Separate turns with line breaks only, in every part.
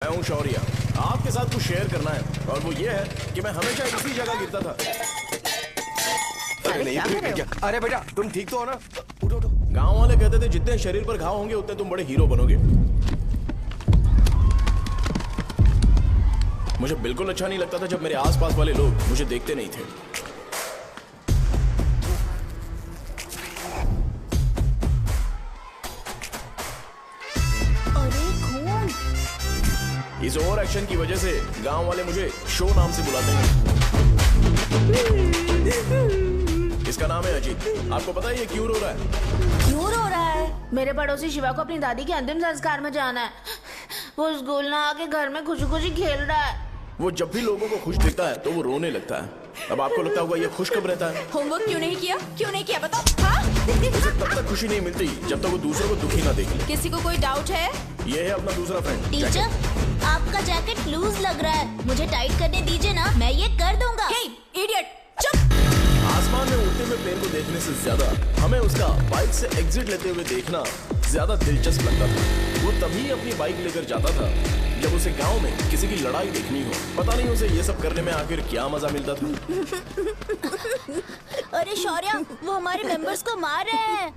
हूँ शौर्य। आपके साथ कुछ शेयर करना है और वो ये है कि मैं हमेशा इसी जगह गिरता था।
अरे नहीं क्या? अरे बेटा तुम ठीक तो हो ना? उठो उठो।
गांव वाले कहते थे जितने शरीर पर घाव होंगे उतने तुम बड़े हीरो बनोगे। मुझे बिल्कुल अच्छा नहीं लगता था जब मेरे आसपास वाले लोग मुझे देखते नहीं थे। इस ओवर एक्शन की वजह से गांव वाले मुझे शो नाम से बुलाते हैं। इसका नाम है अजीत। आपको पता है ये क्यों रो रहा है?
क्यों रो रहा है? मेरे पड़ोसी शिवा को अपनी दादी के अंतिम संस्कार में जाना है। वो स्कूल ना आके घर में खुशी खुशी खेल रहा है।
वो जब भी लोगों को खुश दिखता है तो वो रोने लगता है। अब आपको लगता होगा ये खुश कब रहता है?
होमवर्क क्यों नहीं किया? क्यों नहीं किया बताओ? हाँ?
उसे तब तक खुशी नहीं मिलती जब तक वो दूसरों को दुखी ना देख ले।
किसी को कोई डाउट है?
ये है अपना दूसरा फ्रेंड।
टीचर आपका जैकेट लूज लग रहा है, मुझे टाइट करने दीजिए ना, मैं ये कर दूंगा।
हे इडियट, चुप।
आसमान में उड़ते हुए प्लेन को देखने से ज्यादा हमें उसका बाइक से एग्जिट लेते हुए देखना ज्यादा दिलचस्प लगता था। वो तभी अपनी बाइक लेकर जाता था जब उसे गांव में किसी की लड़ाई देखनी हो। पता नहीं उसे ये सब करने में आखिर क्या मजा मिलता था।
अरे शौर्य, वो हमारे मेंबर्स को मार रहे हैं।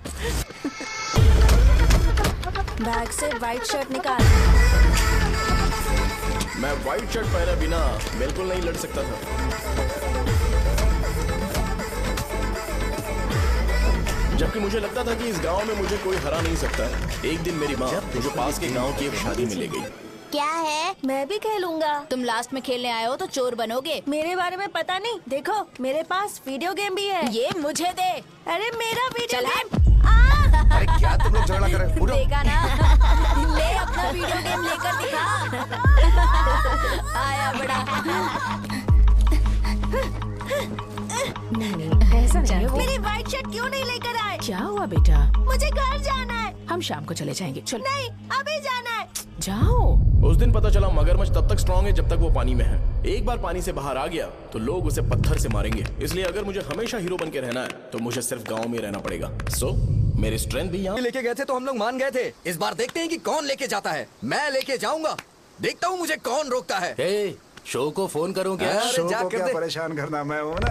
बैग से व्हाइट शर्ट निकाल।
मैं व्हाइट शर्ट पहने बिना बिल्कुल नहीं लड़ सकता था। जबकि मुझे लगता था कि इस गांव में मुझे कोई हरा नहीं सकता। एक दिन मेरी माँ मुझे पास के गांव की एक शादी में ले गई।
क्या है? मैं भी खेलूंगा।
तुम लास्ट में खेलने आए हो तो चोर बनोगे।
मेरे बारे में पता नहीं। देखो मेरे पास वीडियो गेम भी है।
ये मुझे दे।
अरे मेरा वीडियो
चल
गेम।
अरे क्या तुम लोग झगड़ा कर रहे हो? उठो।
देखा ना? ले अपना वीडियो गेम लेकर दिखा। आया बड़ा।
नहीं ऐसा नहीं।
मेरी व्हाइट शर्ट क्यों नहीं लेकर आए?
क्या हुआ बेटा?
मुझे घर जाना है।
हम शाम को चले जाएंगे। चलो।
नहीं अभी जाना है।
जाओ।
उस दिन पता चला मगरमच्छ तब तक स्ट्रांग है जब तक वो पानी में है। एक बार पानी से बाहर आ गया तो लोग उसे पत्थर से मारेंगे। इसलिए अगर मुझे हमेशा हीरो बन के रहना है तो मुझे सिर्फ गांव में रहना पड़ेगा। सो मेरी स्ट्रेंथ भी यहाँ।
लेके गए थे तो हम लोग मान गए थे। इस बार देखते हैं कि कौन लेके जाता है। मैं लेके जाऊंगा। देखता हूँ मुझे कौन रोकता है।
हे, शो को फोन करूं क्या?
शो को क्या परेशान करना, मैं हूँ ना।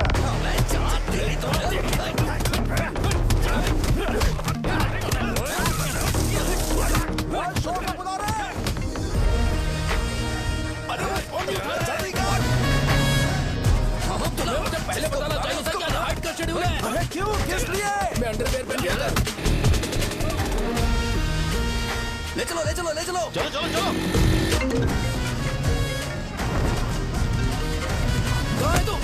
पहले बताना चाहिए था क्या नाइट का शेड्यूल है?
अरे क्यों? किस लिए?
मैं अंडरवेयर पहन गया था।
ले चलो ले चलो ले चलो।
चलो चलो चलो। कहाँ है तुम?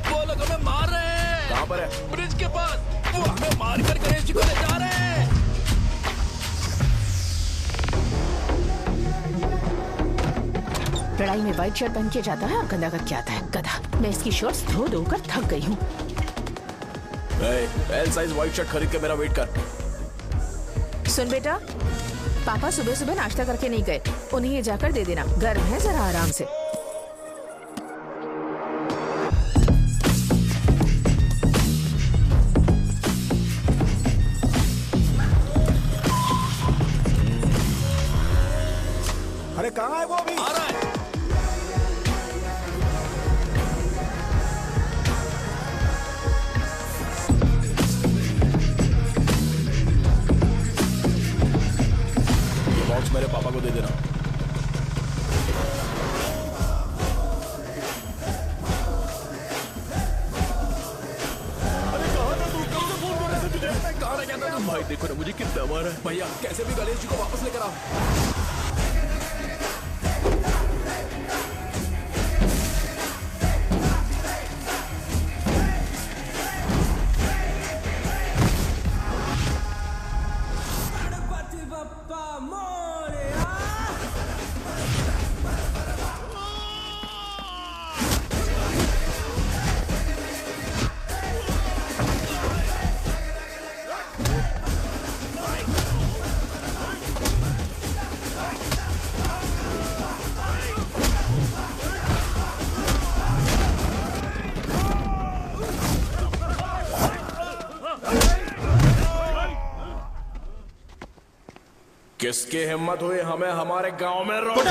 वो लोग हमें मार रहे हैं।
कहाँ पर है?
ब्रिज के पास। वो हमें मार कर गणेश जी को ले जा रहे हैं।
लड़ाई में व्हाइट शर्ट पहन के जाता है और गंदा का क्या आता है गधा। मैं इसकी शॉर्ट्स धो धोकर थक गई हूँ।
एल साइज व्हाइट शर्ट खरीद के मेरा वेट कर।
सुन बेटा, पापा सुबह सुबह नाश्ता करके नहीं गए। उन्हें ये जाकर दे देना। गर्म है, जरा आराम से।
अरे कहाँ है वो अभी?
आ रहा है।
ये बॉक्स मेरे पापा को दे देना। अरे कहाँ था तू? कब से फोन कर रहे थे तुझे?
कहाँ रह गया था तुम?
भाई देखो ना मुझे कितना मारा है।
भैया कैसे भी गणेश जी को वापस लेकर आओ।
किसकी हिम्मत हुई हमें हमारे गांव में रोक?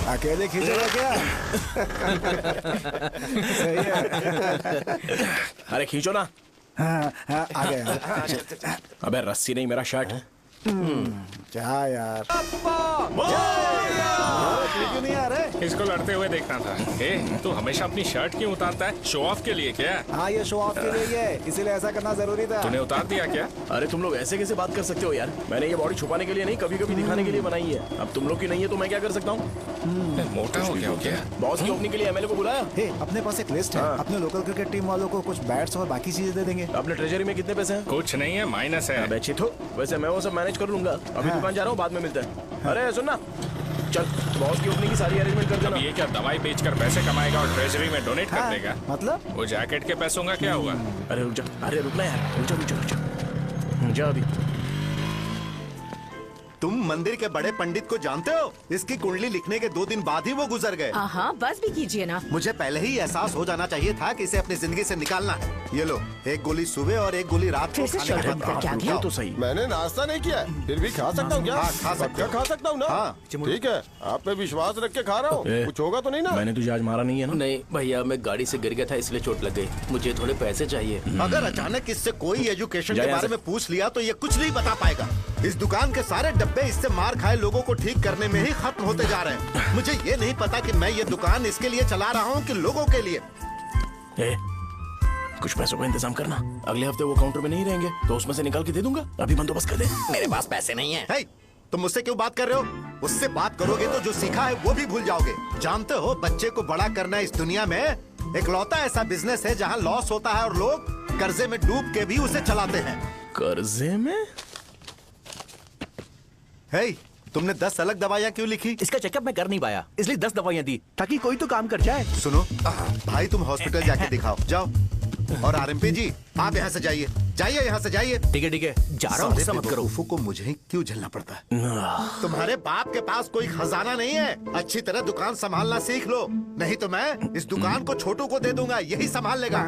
अकेले खींचेगा क्या? सही है।
अरे खींचो ना।
हाँ, हाँ, आ गया।
अबे रस्सी नहीं, मेरा शर्ट।
क्या यार? क्यों नहीं आ रहे?
इसको लड़ते हुए देखना था। ए, तू हमेशा अपनी शर्ट क्यों उतारता है? शो ऑफ के लिए क्या?
हाँ, ये शो ऑफ के लिए ही है, इसीलिए ऐसा करना जरूरी था।
तूने उतार दिया क्या?
अरे तुम लोग ऐसे कैसे बात कर सकते हो यार? मैंने ये बॉडी छुपाने के लिए नहीं, कभी कभी दिखाने के लिए बनाई है। अब तुम लोग की नहीं है तो मैं क्या कर सकता हूँ?
मोटा हो गया हो क्या?
बॉस की ओपनिंग के लिए एमएलए को बुलाया।
हे, अपने पास एक लिस्ट है। अपने लोकल क्रिकेट टीम वालों को कुछ बैट्स और बाकी चीजें दे देंगे।
अपने ट्रेजरी में कितने पैसे हैं?
कुछ नहीं है, माइनस है।
अबे चिथो, वैसे मैं वो सब मैनेज कर लूंगा। अभी दुकान जा रहा हूँ, बाद में मिलते हैं। अरे सुन ना, चल बॉस की ओपनिंग की सारी अरेंजमेंट कर देना।
ये क्या दवाई बेचकर पैसे कमाएगा और ट्रेजरी में डोनेट कर
हाँ,
देगा?
मतलब?
वो जैकेट के पैसों का क्या हुआ?
अरे रुक जा, अरे रुकना यार, रुक जा अभी।
तुम मंदिर के बड़े पंडित को जानते हो? इसकी कुंडली लिखने के 2 दिन बाद ही वो गुजर गए।
हाँ, बस भी कीजिए ना।
मुझे पहले ही एहसास हो जाना चाहिए था कि इसे अपनी जिंदगी से निकालना है। ये लो, एक गोली सुबह और एक गोली रात को
फिर से
खाने के
शर्ट
बाद
बंद करके आ गया।
ये तो सही।
मैंने नाश्ता नहीं किया है, फिर भी खा सकता हूँ क्या?
हाँ, खा सकते हो।
खा सकता हूँ ना?
हाँ।
ठीक है, आप पे विश्वास रख के खा रहा हूँ।
ए,
कुछ होगा तो नहीं ना?
मैंने तुझे आज मारा नहीं है ना?
नहीं भैया, मैं गाड़ी से गिर गया था इसलिए चोट लग गई। मुझे थोड़े पैसे चाहिए।
अगर अचानक इससे कोई एजुकेशन
जा
के
यहाँ
बारे
से।
में पूछ लिया तो ये कुछ नहीं बता पाएगा। इस दुकान के सारे डब्बे इससे मार खाए लोगों को ठीक करने में ही खत्म होते जा रहे हैं। मुझे ये नहीं पता कि मैं ये दुकान इसके लिए चला रहा हूँ कि लोगों के लिए।
ए, कुछ पैसों का इंतजाम करना। अगले हफ्ते वो काउंटर में नहीं रहेंगे तो उसमें से निकाल के दे दूंगा। अभी बंदोबस्त कर दे।
मेरे पास पैसे नहीं है।
हे, तुम मुझसे क्यों बात कर रहे हो? उससे बात करोगे तो जो सीखा है वो भी भूल जाओगे। जानते हो, बच्चे को बड़ा करना इस दुनिया में इकलौता ऐसा बिजनेस है जहाँ लॉस होता है और लोग कर्जे में डूब के भी उसे चलाते हैं।
कर्जे में?
हे, तुमने 10 अलग दवाइयाँ क्यों लिखी?
इसका चेकअप मैं कर नहीं पाया, इसलिए 10 दवाइयाँ दी ताकि कोई तो काम कर जाए।
सुनो भाई, तुम हॉस्पिटल जाके दिखाओ, जाओ। और आरएमपी जी, आप यहाँ से जाइए, जाइए यहाँ से जाइए।
ठीक है, जा रहा हूँ, गुस्सा मत करो।
बेवकूफों को मुझे ही क्यों झेलना पड़ता है? तुम्हारे बाप के पास कोई खजाना नहीं है। अच्छी तरह दुकान संभालना सीख लो, नहीं तो मैं इस दुकान को छोटू को दे दूंगा, यही संभाल लेगा।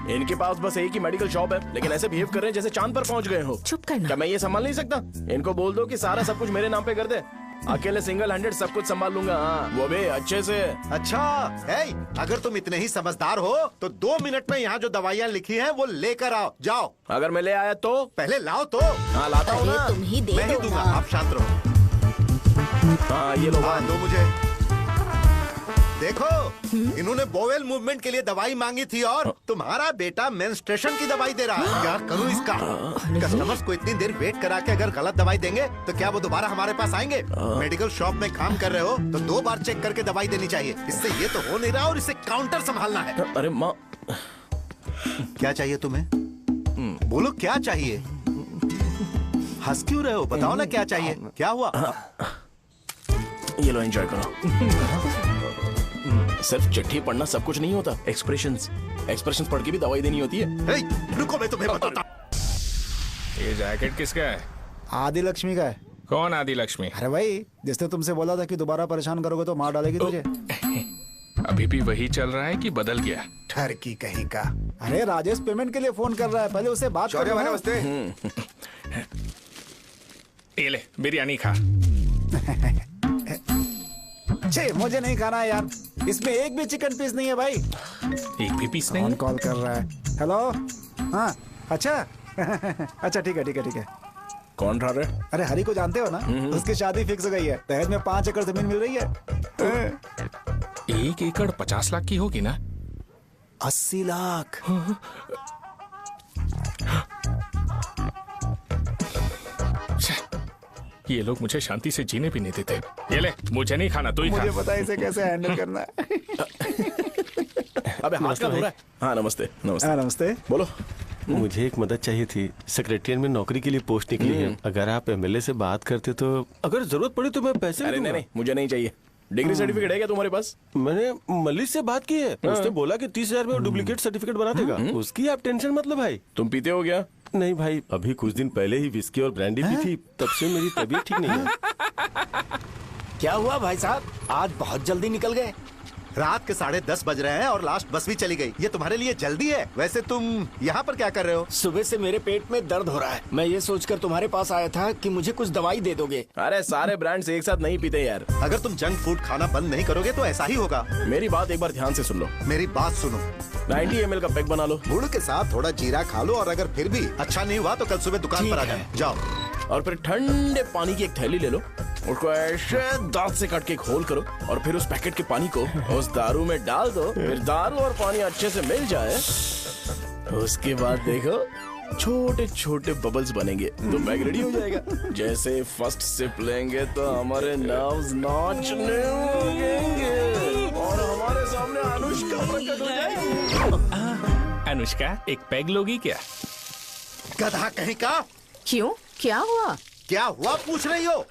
इनके पास बस एक ही मेडिकल शॉप है, लेकिन ऐसे बिहेव कर रहे हैं जैसे चांद पर पहुंच गए हो।
चुप करना।
क्या मैं ये संभाल नहीं सकता? इनको बोल दो कि सारा सब कुछ मेरे नाम पे कर दे। अकेले सिंगल हैंडेड सब कुछ संभाल लूंगा। हाँ, वो भी अच्छे से।
अच्छा, हे, अगर तुम इतने ही समझदार हो तो 2 मिनट में यहाँ जो दवाइयाँ लिखी हैं वो लेकर आओ, जाओ।
अगर मैं ले आया तो?
पहले लाओ तो।
हाँ, लाता हूँ ना।
तुम ही दे
मैं ही
दो
दूंगा,
ना।
आप शांत रहो।
हाँ, ये लो।
हाँ, दो मुझे। देखो, इन्होंने बोवेल मूवमेंट के लिए दवाई मांगी थी और तुम्हारा बेटा मेंस्ट्रुएशन की दवाई दे रहा है। क्या करूं इसका? कस्टमर्स को इतनी देर वेट करा के अगर गलत दवाई देंगे तो क्या वो दोबारा हमारे पास आएंगे? मेडिकल शॉप में काम कर रहे हो तो 2 बार चेक करके दवाई देनी चाहिए। इससे ये तो हो नहीं रहा और इसे काउंटर संभालना है।
अरे माँ,
क्या चाहिए तुम्हें? बोलो क्या चाहिए? हंस क्यों रहे हो? बताओ ना क्या चाहिए? क्या हुआ?
ये लो, एंजॉय करो। सिर्फ चिट्ठी पढ़ना सब कुछ नहीं होता। एक्सप्रेशंस पढ़ के भी दवाई देनी होती है।
हे, रुको, मैं तुम्हें बताता।
ये जैकेट किसका है?
आदि लक्ष्मी का है।
कौन आदि लक्ष्मी?
अरे भाई, जिसने तुमसे बोला था कि दोबारा परेशान करोगे तो मार डालेगी तुझे।
अभी भी वही चल रहा है कि बदल गया?
ठरकी कहीं का। अरे राजेश पेमेंट के लिए फोन कर रहा है, पहले उससे बात करो।
भाई नमस्ते।
ये ले बिरयानी खा।
छे, मुझे नहीं खाना है यार, इसमें एक भी चिकन पीस नहीं है भाई।
एक भी पीस नहीं?
कौन कॉल कर रहा है? हेलो, हाँ अच्छा अच्छा ठीक है ठीक है ठीक है।
कौन रहा रे?
अरे हरी को जानते हो ना, उसकी शादी फिक्स हो गई है, दहेज में 5 एकड़ जमीन मिल रही है।
1 एकड़ 50 लाख की होगी ना?
80 लाख।
ये लोग मुझे शांति से जीने भी नहीं देते। ये ले, मुझे नहीं खाना, तू ही खा।
मुझे पता है इसे कैसे हैंडल करना है।
अबे हाथ का हो रहा है। हाँ नमस्ते नमस्ते।
हाँ नमस्ते।
बोलो।
मुझे एक मदद चाहिए थी। सेक्रेटरिएट में नौकरी के लिए पोस्ट निकली है। अगर आप एमएलए से बात करते तो अगर जरूरत पड़ी तो मैं पैसे
अरे नहीं, मुझे नहीं चाहिए। डिग्री सर्टिफिकेट है क्या तुम्हारे पास?
मैंने मलिक से बात की है, उसने बोला कि 30,000 में डुप्लीकेट सर्टिफिकेट बना देगा। उसकी आप टेंशन मत लो भाई।
तुम पीते हो क्या?
नहीं भाई, अभी कुछ दिन पहले ही विस्की और ब्रांडी पी थी, तब से मेरी तबीयत ठीक नहीं है।
क्या हुआ भाई साहब, आज बहुत जल्दी निकल गए? रात के 10:30 बज रहे हैं और लास्ट बस भी चली गई। ये तुम्हारे लिए जल्दी है? वैसे तुम यहाँ पर क्या कर रहे हो?
सुबह से मेरे पेट में दर्द हो रहा है। मैं ये सोचकर तुम्हारे पास आया था कि मुझे कुछ दवाई दे दोगे।
अरे सारे ब्रांड्स एक साथ नहीं पीते यार।
अगर तुम जंक फूड खाना बंद नहीं करोगे तो ऐसा ही होगा।
मेरी बात एक बार ध्यान से सुन लो।
मेरी बात सुनो।
90 ml का पैक बना लो।
गुड़ के साथ थोड़ा जीरा खा लो और अगर फिर भी अच्छा नहीं हुआ तो कल सुबह दुकान पर आ जाओ।
और फिर ठंडे पानी की एक थैली ले लो, उसको ऐसे दांत से काट के घोल करो और फिर उस पैकेट के पानी को उस दारू में डाल दो। फिर दारू और पानी अच्छे से मिल जाए, उसके बाद देखो छोटे छोटे बबल्स बनेंगे तो पैक रेडी हो जाएगा। जैसे फर्स्ट सिप लेंगे तो हमारे नर्व्स नाचने लगेंगे और हमारे सामने अनुष्का प्रकट हो जाएगी।
अनुष्का, एक पैग लोगी क्या?
गधा कहीं का।
क्यों, क्या हुआ?
क्या हुआ पूछ रही हो?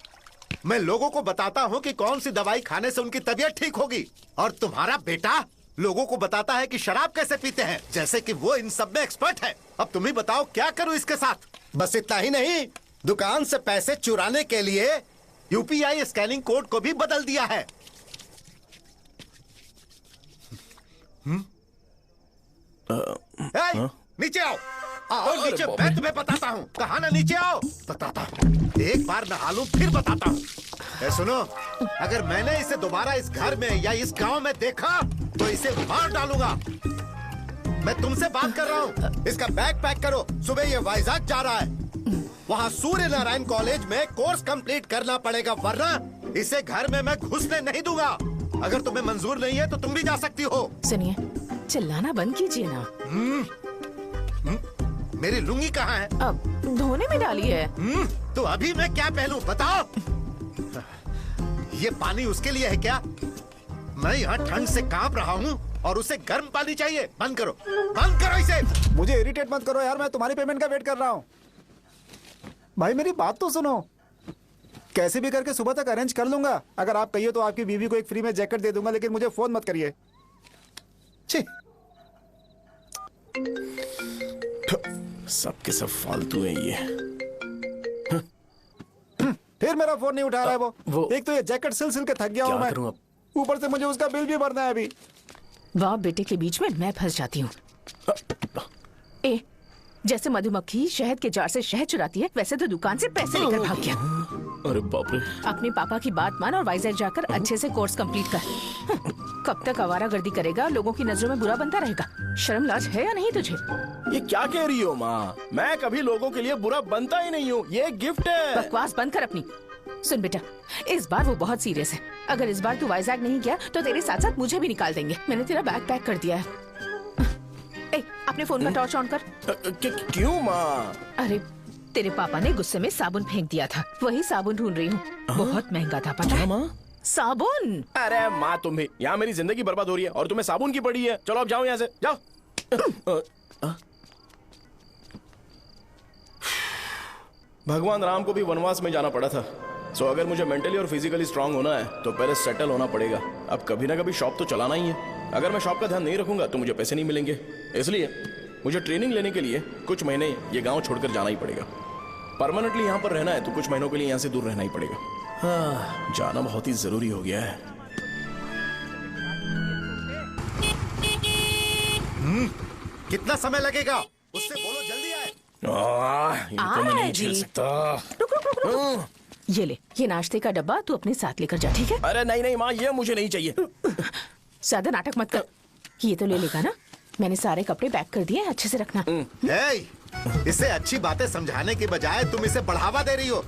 मैं लोगों को बताता हूँ कि कौन सी दवाई खाने से उनकी तबीयत ठीक होगी, और तुम्हारा बेटा लोगों को बताता है कि शराब कैसे पीते हैं, जैसे कि वो इन सब में एक्सपर्ट है। अब तुम ही बताओ क्या करूँ इसके साथ? बस इतना ही नहीं, दुकान से पैसे चुराने के लिए यूपीआई स्कैनिंग कोड को भी बदल दिया है। नीचे आओ, आओ नीचे, मैं तुम्हें बताता हूँ। कहा ना नीचे आओ, बताता हूँ। एक बार नहा लूं फिर बताता हूँ। सुनो, अगर मैंने इसे दोबारा इस घर में या इस गांव में देखा तो इसे मार डालूंगा। मैं तुमसे बात कर रहा हूँ। इसका बैग पैक करो, सुबह ये वाइजाग जा रहा है। वहाँ सूर्य नारायण कॉलेज में कोर्स कंप्लीट करना पड़ेगा, वरना इसे घर में मैं घुसने नहीं दूंगा। अगर तुम्हें मंजूर नहीं है तो तुम भी जा सकती हो।
सुनिए, चिल्लाना बंद कीजिए ना।
मेरी लुंगी कहाँ है?
अब धोने में डाली है।
तो अभी मैं क्या पहनूं बताओ? ये पानी उसके लिए है क्या? मैं यहाँ ठंड से कांप रहा हूँ और उसे गर्म पानी चाहिए। बंद करो, बंद करो इसे।
मुझे इरिटेट मत करो यार, मैं तुम्हारी पेमेंट का वेट कर रहा हूँ। भाई मेरी बात तो सुनो, कैसे भी करके सुबह तक अरेंज कर लूंगा। अगर आप कहिए तो आपकी बीवी को एक फ्री में जैकेट दे दूंगा, लेकिन मुझे फोन मत करिए। छी,
सबके सब फालतू है ये।
फिर मेरा फोन नहीं उठा रहा है वो। एक तो ये जैकेट सिल सिल के थक गया हूँ मैं, ऊपर से मुझे उसका बिल भी भरना है अभी।
वाह, बेटे के बीच में मैं फंस जाती हूँ। ए, जैसे मधुमक्खी शहद के जार से शहद चुराती है, वैसे तो दुकान से पैसे लेकर भाग गया।
अरे बाप रे।
अपने पापा की बात मान और वाइजैक जाकर अच्छे से कोर्स कंप्लीट कर। कब तक आवारागर्दी करेगा, लोगों की नजरों में बुरा बनता रहेगा। शर्म लाज है या नहीं तुझे?
ये क्या कह रही हो माँ? मैं कभी लोगों के लिए बुरा बनता ही नहीं हूँ, ये गिफ्ट है।
बकवास बंद कर अपनी। सुन बेटा, इस बार वो बहुत सीरियस है। अगर इस बार तू वाइजैक नहीं गया तो तेरे साथ साथ मुझे भी निकाल देंगे। मैंने तेरा बैग पैक कर दिया है। ए, अपने फोन का टॉर्च ऑन कर।
क्यों माँ?
अरे तेरे पापा ने गुस्से में साबुन फेंक दिया था, वही साबुन ढूंढ रही हूँ। बहुत महंगा था, पता है? माँ साबुन।
अरे माँ, तुम भी यहाँ मेरी जिंदगी बर्बाद हो रही है और तुम्हें साबुन की पड़ी है। चलो अब जाओ यहाँ से, जाओ। भगवान राम को भी वनवास में जाना पड़ा था। सो अगर मुझे मेंटली और फिजिकली स्ट्रांग होना है तो पहले सेटल होना पड़ेगा। अब कभी ना कभी शॉप तो चलाना ही है। अगर मैं शॉप का ध्यान नहीं रखूंगा तो मुझे पैसे नहीं मिलेंगे। इसलिए मुझे ट्रेनिंग लेने के लिए कुछ महीने ये गांव छोड़कर जाना ही पड़ेगा। परमानेंटली यहाँ पर रहना है तो कुछ महीनों के लिए यहाँ से दूर रहना ही पड़ेगा। हाँ, जाना बहुत ही जरूरी हो गया है।
कितना समय लगेगा? उससे बोलो जल्दी आए।
इनको मैं नहीं झेल सकता।
रुक। ये ले, ये नाश्ते का डब्बा तू अपने साथ लेकर जा, ठीक है?
अरे नहीं नहीं माँ, ये मुझे नहीं चाहिए।
ज्यादा नाटक मत कर। ये तो ले लेगा ना? मैंने सारे कपड़े पैक कर दिए, अच्छे से रखना।
इसे अच्छी बातें समझाने की बजाय तुम इसे बढ़ावा दे रही हो।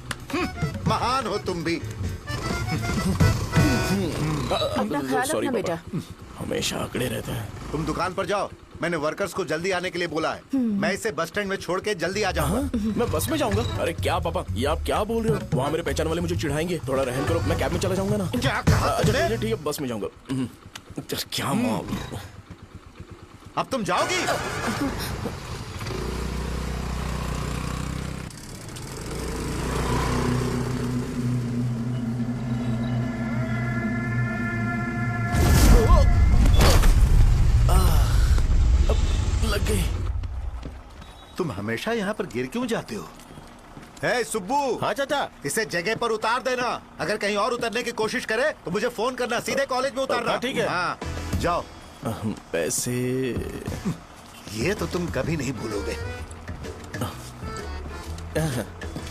महान हो तुम भी।
अपना ख्याल
सॉरी
रखना बेटा।
हमेशा अकड़े रहते हैं।
तुम दुकान पर जाओ, मैंने वर्कर्स को जल्दी आने के लिए बोला है। मैं इसे बस स्टैंड में छोड़ के जल्दी आ जाऊंगा।
मैं बस में जाऊंगा? अरे क्या पापा, ये आप क्या बोल रहे हो? वहाँ मेरे पहचान वाले मुझे चिढ़ाएंगे। थोड़ा रहम करो, मैं कैब में चला जाऊंगा ना।
क्या कहा तुमने?
अच्छा ठीक है, बस में जाऊंगा। क्या माँ,
अब तुम जाओगी?
लग गई।
तुम हमेशा यहाँ पर गिर क्यों जाते हो? हे सुब्बू।
हाँ चाचा।
इसे जगह पर उतार देना। अगर कहीं और उतरने की कोशिश करे तो मुझे फोन करना, सीधे कॉलेज में उतारना।
हाँ, ठीक है।
हाँ, जाओ।
पैसे
ये तो तुम कभी नहीं भूलोगे।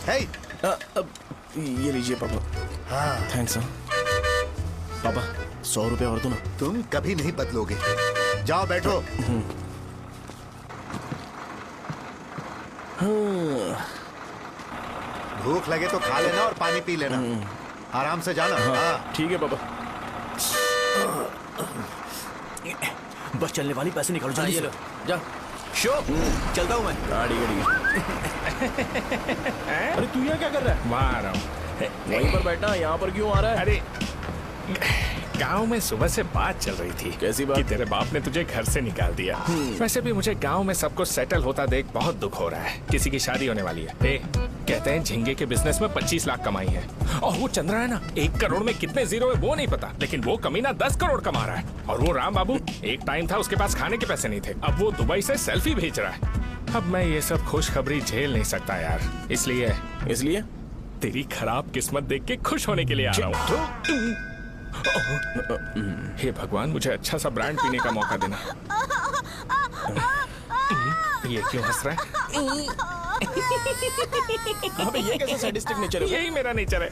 हे,
ये लीजिए पापा।
हाँ,
थैंक्स। पापा 100 रुपए और दो ना।
तुम कभी नहीं बदलोगे। जाओ बैठो। भूख लगे तो खा लेना और पानी पी लेना। आराम से जाना। हाँ।
ठीक है पापा।
बस चलने वाली, पैसे निकालो जल्दी
ये
से।
लो, जा।
शो, चलता हूँ मैं।
गाड़ी गाड़ी। अरे तू यहाँ क्या कर रहा है?
वहाँ आ रहा हूँ।
वहीं पर बैठना, यहाँ पर क्यों आ रहा है?
अरे गांव में सुबह से बात चल रही थी।
कैसी बात?
कि तेरे बाप ने तुझे घर से निकाल दिया। वैसे भी मुझे गांव में सब कुछ सेटल होता देख बहुत दुख हो रहा है। किसी की शादी होने वाली है। कहते हैं झींगे के बिजनेस में 25 लाख कमाई है। और वो चंद्रा है ना, 1 करोड़ में कितने जीरो है वो नहीं पता, लेकिन वो कमीना 10 करोड़ कमा रहा है। और वो राम बाबू, एक टाइम था उसके पास खाने के पैसे नहीं थे, अब वो दुबई से सेल्फी भेज रहा है। अब मैं ये सब खुशखबरी झेल नहीं सकता यार। इसलिए तेरी खराब किस्मत देख के खुश होने के लिए आ रहा हूँ। हे भगवान, मुझे अच्छा सा ब्रांड पीने का मौका देना। ये क्यों हंस रहा है?
अबे ये कैसा सैडिस्टिक नेचर है?
यही मेरा नेचर है।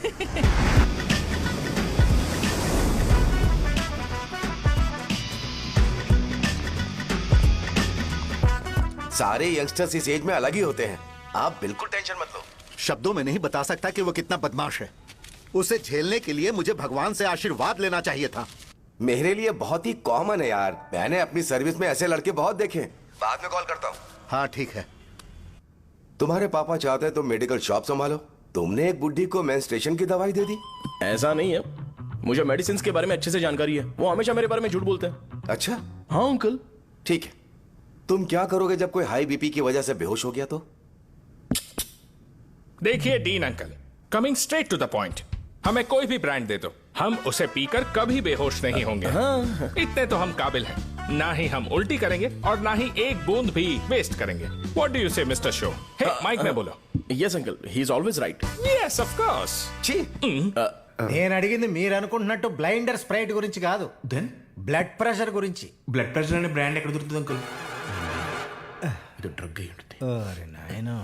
सारे यंगस्टर्स इस एज में अलग ही होते हैं। आप बिल्कुल टेंशन मत लो।
शब्दों में नहीं बता सकता कि वो कितना बदमाश है। उसे झेलने के लिए मुझे भगवान से आशीर्वाद लेना चाहिए था।
मेरे लिए बहुत ही कॉमन है यार। मैंने अपनी सर्विस में ऐसे लड़के बहुत देखे। बाद में कॉल करता हूँ।
हाँ ठीक है।
तुम्हारे पापा चाहते हैं तुम मेडिकल शॉप संभालो। तुमने एक बुढ़ी को मेंस्ट्रुएशन की दवाई दे दी।
ऐसा नहीं है, मुझे मेडिसिन के बारे में अच्छे से जानकारी है। वो हमेशा मेरे बारे में झूठ बोलते हैं।
अच्छा
हाँ अंकल।
ठीक है, तुम क्या करोगे जब कोई हाई बीपी की वजह से बेहोश हो गया तो?
देखिए Dean uncle, coming straight to the point, हमें कोई भी ब्रांड दे दो, हम उसे पीकर कभी बेहोश नहीं होंगे। इतने तो हम काबिल हैं। ना ही हम उल्टी करेंगे और ना ही एक बूंद भी वेस्ट करेंगे। व्हाट डू यू से मिस्टर शो? हे माइक में बोलो।
Yes uncle, he is always right.
Yes of course.
నేను అడిగింది మీరు అనుకుంటున్నట్టు బ్లైండర్ స్ప్రైట్ గురించి కాదు, దెన్ బ్లడ్ ప్రెషర్ గురించి.
బ్లడ్ ప్రెషర్ అనే బ్రాండ్ ఎక్కడ దొరుకుతుంది అంకుల్? ఇది డ్రగ్ అయి ఉంటుంది.
అరే నాయనా,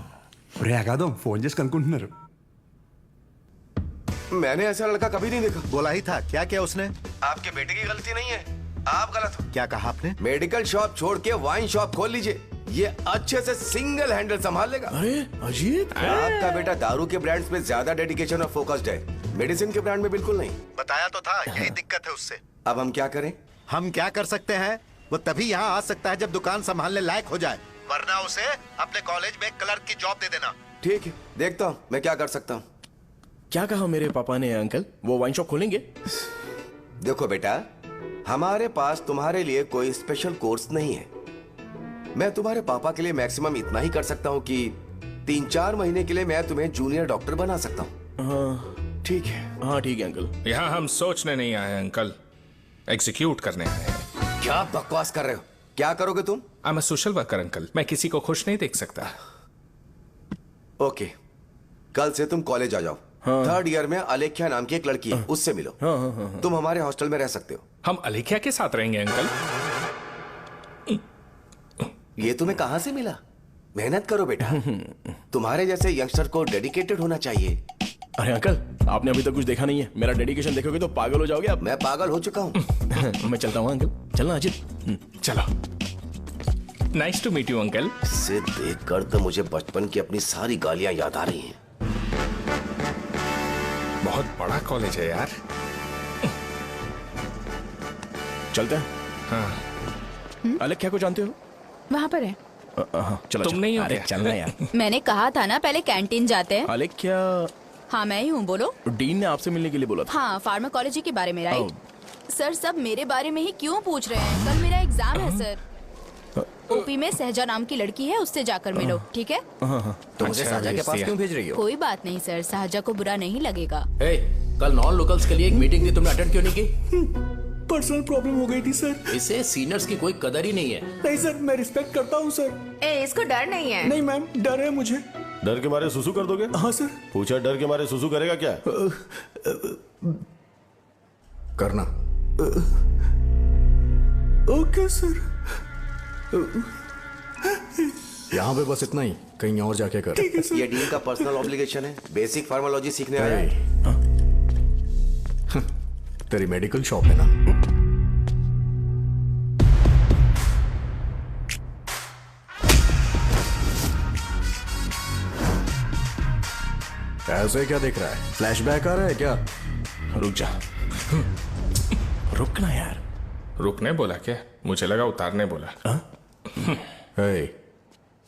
రే అగాదం ఫోన్ చేసి కనుక్కుంటున్నారు.
मैंने ऐसा लड़का कभी नहीं देखा।
बोला ही था। क्या क्या उसने?
आपके बेटे की गलती नहीं है, आप गलत हो।
क्या कहा आपने?
मेडिकल शॉप छोड़ के वाइन शॉप खोल लीजिए, ये अच्छे से सिंगल हैंडल संभाल लेगा।
अरे अजीत,
आपका बेटा दारू के ब्रांड्स में ज्यादा डेडिकेशन और फोकस्ड है, मेडिसिन के ब्रांड में बिल्कुल नहीं।
बताया तो था, यही दिक्कत है उससे।
अब हम क्या करें?
हम क्या कर सकते हैं? वो तभी यहाँ आ सकता है जब दुकान संभालने लायक हो जाए, वरना उसे अपने कॉलेज में क्लर्क की जॉब दे देना।
ठीक है, देखता हूँ मैं क्या कर सकता हूँ।
क्या कहा मेरे पापा ने अंकल? वो वाइन शॉप खोलेंगे?
देखो बेटा, हमारे पास तुम्हारे लिए कोई स्पेशल कोर्स नहीं है। मैं तुम्हारे पापा के लिए मैक्सिमम इतना ही कर सकता हूँ कि 3-4 महीने के लिए मैं तुम्हें जूनियर डॉक्टर बना सकता हूँ।
हाँ
ठीक है।
हाँ ठीक है अंकल।
यहाँ हम सोचने नहीं आए हैं अंकल, एग्जीक्यूट करने आए हैं।
क्या बकवास कर रहे हो? क्या करोगे तुम?
I am a social worker uncle, मैं किसी को खुश नहीं देख सकता।
ओके, कल से तुम कॉलेज आ जाओ।
हाँ।
3rd ईयर में अलेख्या नाम की एक लड़की है, उससे मिलो।
हाँ।
तुम हमारे हॉस्टल में रह सकते हो।
हम अलेख्या के साथ रहेंगे अंकल?
ये तुम्हें कहाँ से मिला? मेहनत करो बेटा। तुम्हारे जैसे यंगस्टर को डेडिकेटेड होना चाहिए।
अरे अंकल, आपने अभी तक कुछ देखा नहीं है। मेरा डेडिकेशन देखोगे तो पागल हो जाओगे आप।
मैं पागल हो चुका हूँ।
मैं चलता हूँ अंकल। चलना अजित।
चलो। Nice to meet you uncle.
इसे देखकर तो मुझे बचपन की अपनी सारी गालियां याद आ रही हैं।
बहुत बड़ा कॉलेज है यार।
चलते हैं।
हाँ।
अलेख्या को जानते हो?
वहाँ पर है।
चलो
तुम नहीं हो
अरे
क्या?
चलना यार।
मैंने कहा था ना पहले कैंटीन जाते हैं।
अलेख्या,
हाँ मैं ही हूँ, बोलो।
डीन ने आपसे मिलने के लिए बोला था।
हाँ, फार्माकोलॉजी के बारे में, राइट? सर सब मेरे बारे में ही क्यों पूछ रहे हैं? कल मेरा एग्जाम है सर। ओपी में सहजा नाम की लड़की है, उससे जाकर मिलो, ठीक है?
तो मुझे साजा के पास क्यों भेज रही हो?
कोई बात नहीं सर, सहजा को बुरा नहीं लगेगा।
कल नॉन लोकल्स के लिए एक मीटिंग थी, तुमने अटेंड क्यों नहीं की?
पर्सनल प्रॉब्लम हो गई थी सर।
इसे सीनियर्स की कोई कदर ही नहीं है।
नहीं सर, मैं रिस्पेक्ट करता हूँ सर।
इसको डर नहीं है।
नहीं मैम, डर है मुझे।
डर के मारे सुसु कर दोगे?
हाँ सर।
पूछा डर के मारे सुसु करेगा क्या?
करना।
Okay sir.
यहाँ पे बस इतना ही, कहीं और जाके कर।
ये डीन का पर्सनल ऑब्लिगेशन है। बेसिक फार्माकोलॉजी सीखने आया है।
तेरी मेडिकल शॉप है ना? ऐसे क्या देख रहा है? फ्लैशबैक आ रहा है क्या?
रुक जा।
रुकना यार।
रुकने बोला क्या? मुझे लगा उतारने बोला।
हे,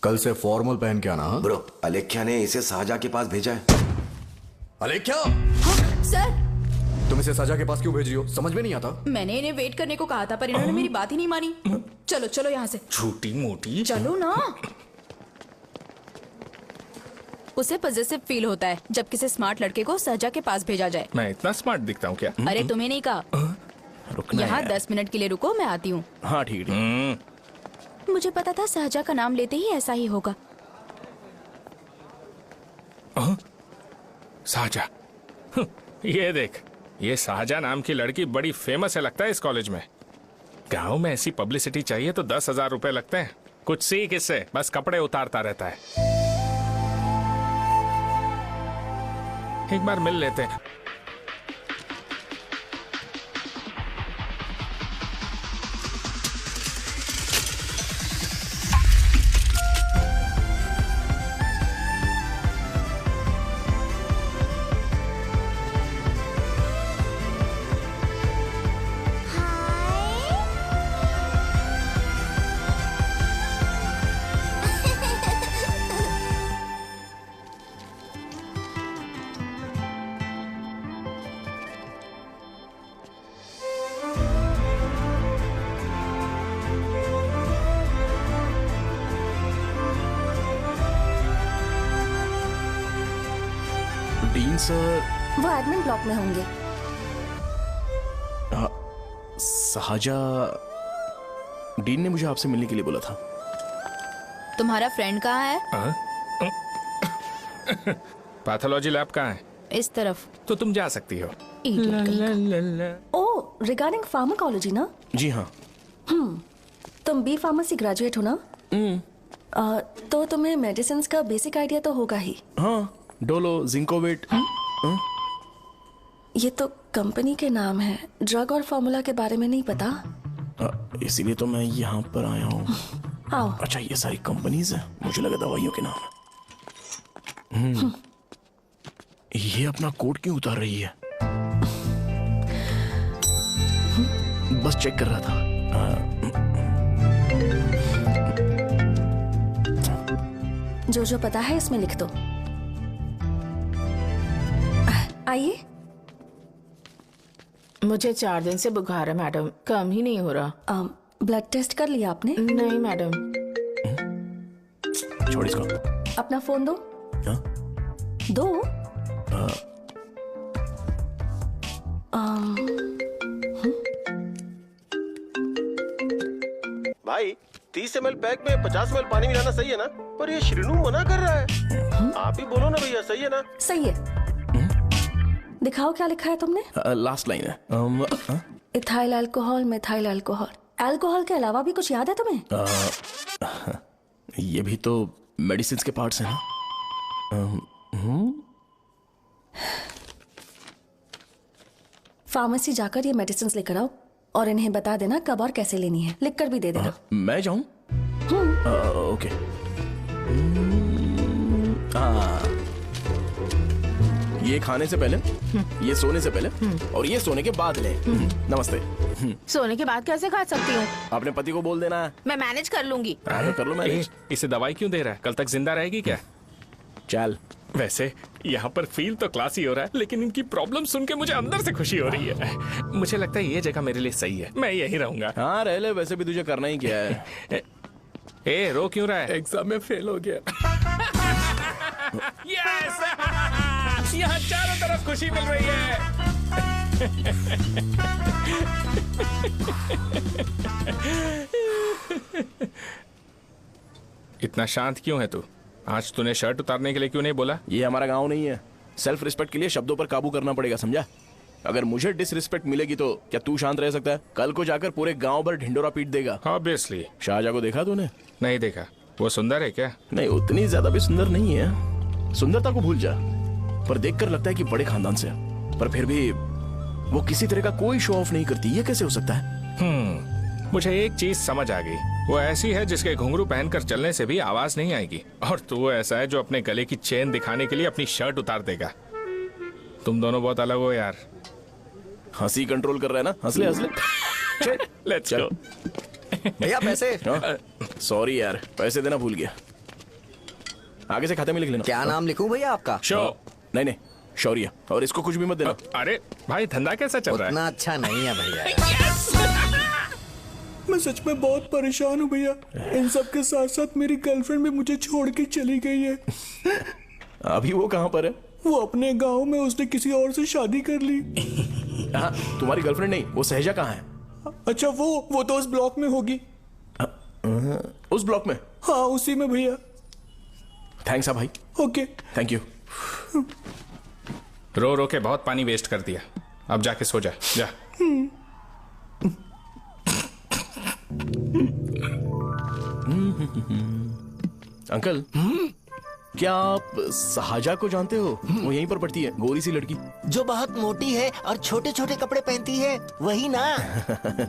कल से फॉर्मल पहन के आना। हाँ?
ब्रो, अलेख्या ने इसे साजा के पास भेजा है।
अलेख्या,
हाँ, सर
तुम इसे साजा के पास क्यों भेज रही हो? समझ में नहीं आता।
मैंने इन्हें वेट करने को कहा था, पर इन्होंने मेरी बात ही नहीं मानी। चलो चलो यहाँ से।
छोटी मोटी।
चलो ना। उसे पॉजिटिव फील होता है जब किसी स्मार्ट लड़के को सहजा के पास भेजा जाए।
मैं इतना स्मार्ट दिखता हूँ क्या?
अरे तुम्हें नहीं कहा।
रुकना
यहाँ
यार।
10 मिनट के लिए रुको, मैं आती हूँ।
हाँ ठीक है।
मुझे पता था सहजा का नाम लेते ही ऐसा ही होगा।
साजा। ये देख, ये साजा नाम की लड़की बड़ी फेमस है लगता है इस कॉलेज में। गांव में ऐसी पब्लिसिटी चाहिए तो 10,000 रुपए लगते हैं। कुछ सीख इससे, बस कपड़े उतारता रहता है। एक बार मिल लेते हैं।
डीन सर,
वो एडमिन ब्लॉक में होंगे।
साजा, डीन ने मुझे आपसे मिलने के लिए बोला था।
तुम्हारा फ्रेंड कहाँ है?
पैथोलॉजी लैब कहाँ है?
इस तरफ।
तो तुम जा सकती हो।
ओ, रिगार्डिंग फार्माकोलॉजी ना?
जी हाँ।
तुम बी फार्मेसी ग्रेजुएट हो ना? तो तुम्हें मेडिसिन का बेसिक आइडिया तो होगा ही।
हाँ, डोलो, जिंकोवेट।
ये तो कंपनी के नाम है, ड्रग और फॉर्मूला के बारे में नहीं पता।
इसीलिए तो मैं यहाँ पर आया हूँ।
आओ।
अच्छा, ये सारी कंपनीज है, मुझे लगा दवाइयों के नाम है। ये अपना कोट क्यों उतार रही है? बस चेक कर रहा था।
जो जो पता है इसमें लिख दो। आइए।
मुझे 4 दिन से बुखार है मैडम, कम ही नहीं हो रहा।
ब्लड टेस्ट कर लिया आपने?
नहीं मैडम।
छोड़ इसको।
अपना फोन दो। दो।
भाई 30 ml पैक में 50 ml पानी मिलाना सही है ना? पर ये श्रीनू मना कर रहा है। आप ही बोलो ना भैया, सही है ना?
सही है। दिखाओ क्या लिखा है तुमने?
लास्ट लाइन है।
Ethyl alcohol, methyl alcohol, alcohol के अलावा भी कुछ याद है तुम्हें?
ये भी तो मेडिसिन के पार्ट्स हैं ना।
फार्मेसी जाकर ये मेडिसिन लेकर आओ और इन्हें बता देना कब और कैसे लेनी है। लिख कर भी दे देना।
मैं जाऊं? ओके। ये खाने से पहले, ये सोने से पहले और ये सोने के बाद ले। नमस्ते।
सोने के बाद कैसे खा सकती हूँ?
अपने पति को बोल देना।
मैं मैनेज कर लूंगी।
कर लो मैनेज।
इसे दवाई क्यों दे रहा है? कल तक जिंदा रहेगी क्या?
चल।
वैसे यहाँ पर फील तो क्लासी हो रहा है, लेकिन इनकी प्रॉब्लम सुन के मुझे अंदर से खुशी हो रही है। मुझे लगता है ये जगह मेरे लिए सही है, मैं यहीं रहूंगा।
हाँ रह ले, वैसे भी तुझे करना ही क्या है।
ए रो क्यों रहा है?
एग्जाम में फेल हो गया।
यस! यहाँ चारों तरफ खुशी मिल रही है। इतना शांत क्यों है तू? आज तूने शर्ट उतारने के लिए क्यों नहीं बोला?
ये हमारा गांव नहीं है। सेल्फ रिस्पेक्ट के लिए शब्दों पर काबू करना पड़ेगा, समझा? अगर मुझे डिसरिस्पेक्ट मिलेगी तो क्या तू शांत रह सकता है? कल को जाकर पूरे गांव भर ढिंडोरा पीट देगा।
ऑब्वियसली।
शाहजहां को देखा तूने?
नहीं देखा। वो सुंदर है क्या?
नहीं, उतनी ज्यादा भी सुंदर नहीं है। सुंदरता को भूल जा, पर देखकर लगता है कि बड़े खानदान से है। पर फिर भी वो किसी तरह का कोई शो ऑफ नहीं करती। ये कैसे हो सकता है?
मुझे एक चीज समझ आ गई। वो ऐसी है जिसके घुंघरू पहनकर चलने से भी आवाज नहीं आएगी, और तू ऐसा है जो अपने गले की चेन दिखाने के लिए अपनी शर्ट उतार देगा। तुम दोनों बहुत अलग हो यार।
हंसी कंट्रोल कर रहा है ना? हंस ले, हंस ले।
Let's go.
भैया पैसे।
सॉरी यार, पैसे देना भूल गया। आगे से खाते में लिख लेना।
क्या नाम लिखूं भैया आपका?
शो। नहीं, शौर्य। और इसको कुछ भी मत देना।
अरे भाई, धंधा कैसा चल रहा है?
उतना अच्छा नहीं है भैया।
मैं सच में बहुत परेशान हूँ भैया। इन सब के साथ साथ मेरी गर्लफ्रेंड भी मुझे छोड़ के चली गई है।
अभी वो कहाँ पर है?
वो अपने गांव में, उसने किसी और से शादी कर ली।
हाँ, तुम्हारी गर्लफ्रेंड नहीं, वो सहजा कहाँ है?
अच्छा, वो तो उस ब्लॉक में होगी।
उस ब्लॉक में?
हाँ, उसी में भैया।
थैंक्स भाई।
Okay,
thank you.
रो रो के बहुत पानी वेस्ट कर दिया। अब जाके सो जा। जा।
अंकल, क्या आप शाहजहां को जानते हो? वो यहीं पर पढ़ती है, गोरी सी लड़की
जो बहुत मोटी है और छोटे छोटे कपड़े पहनती है, वही ना?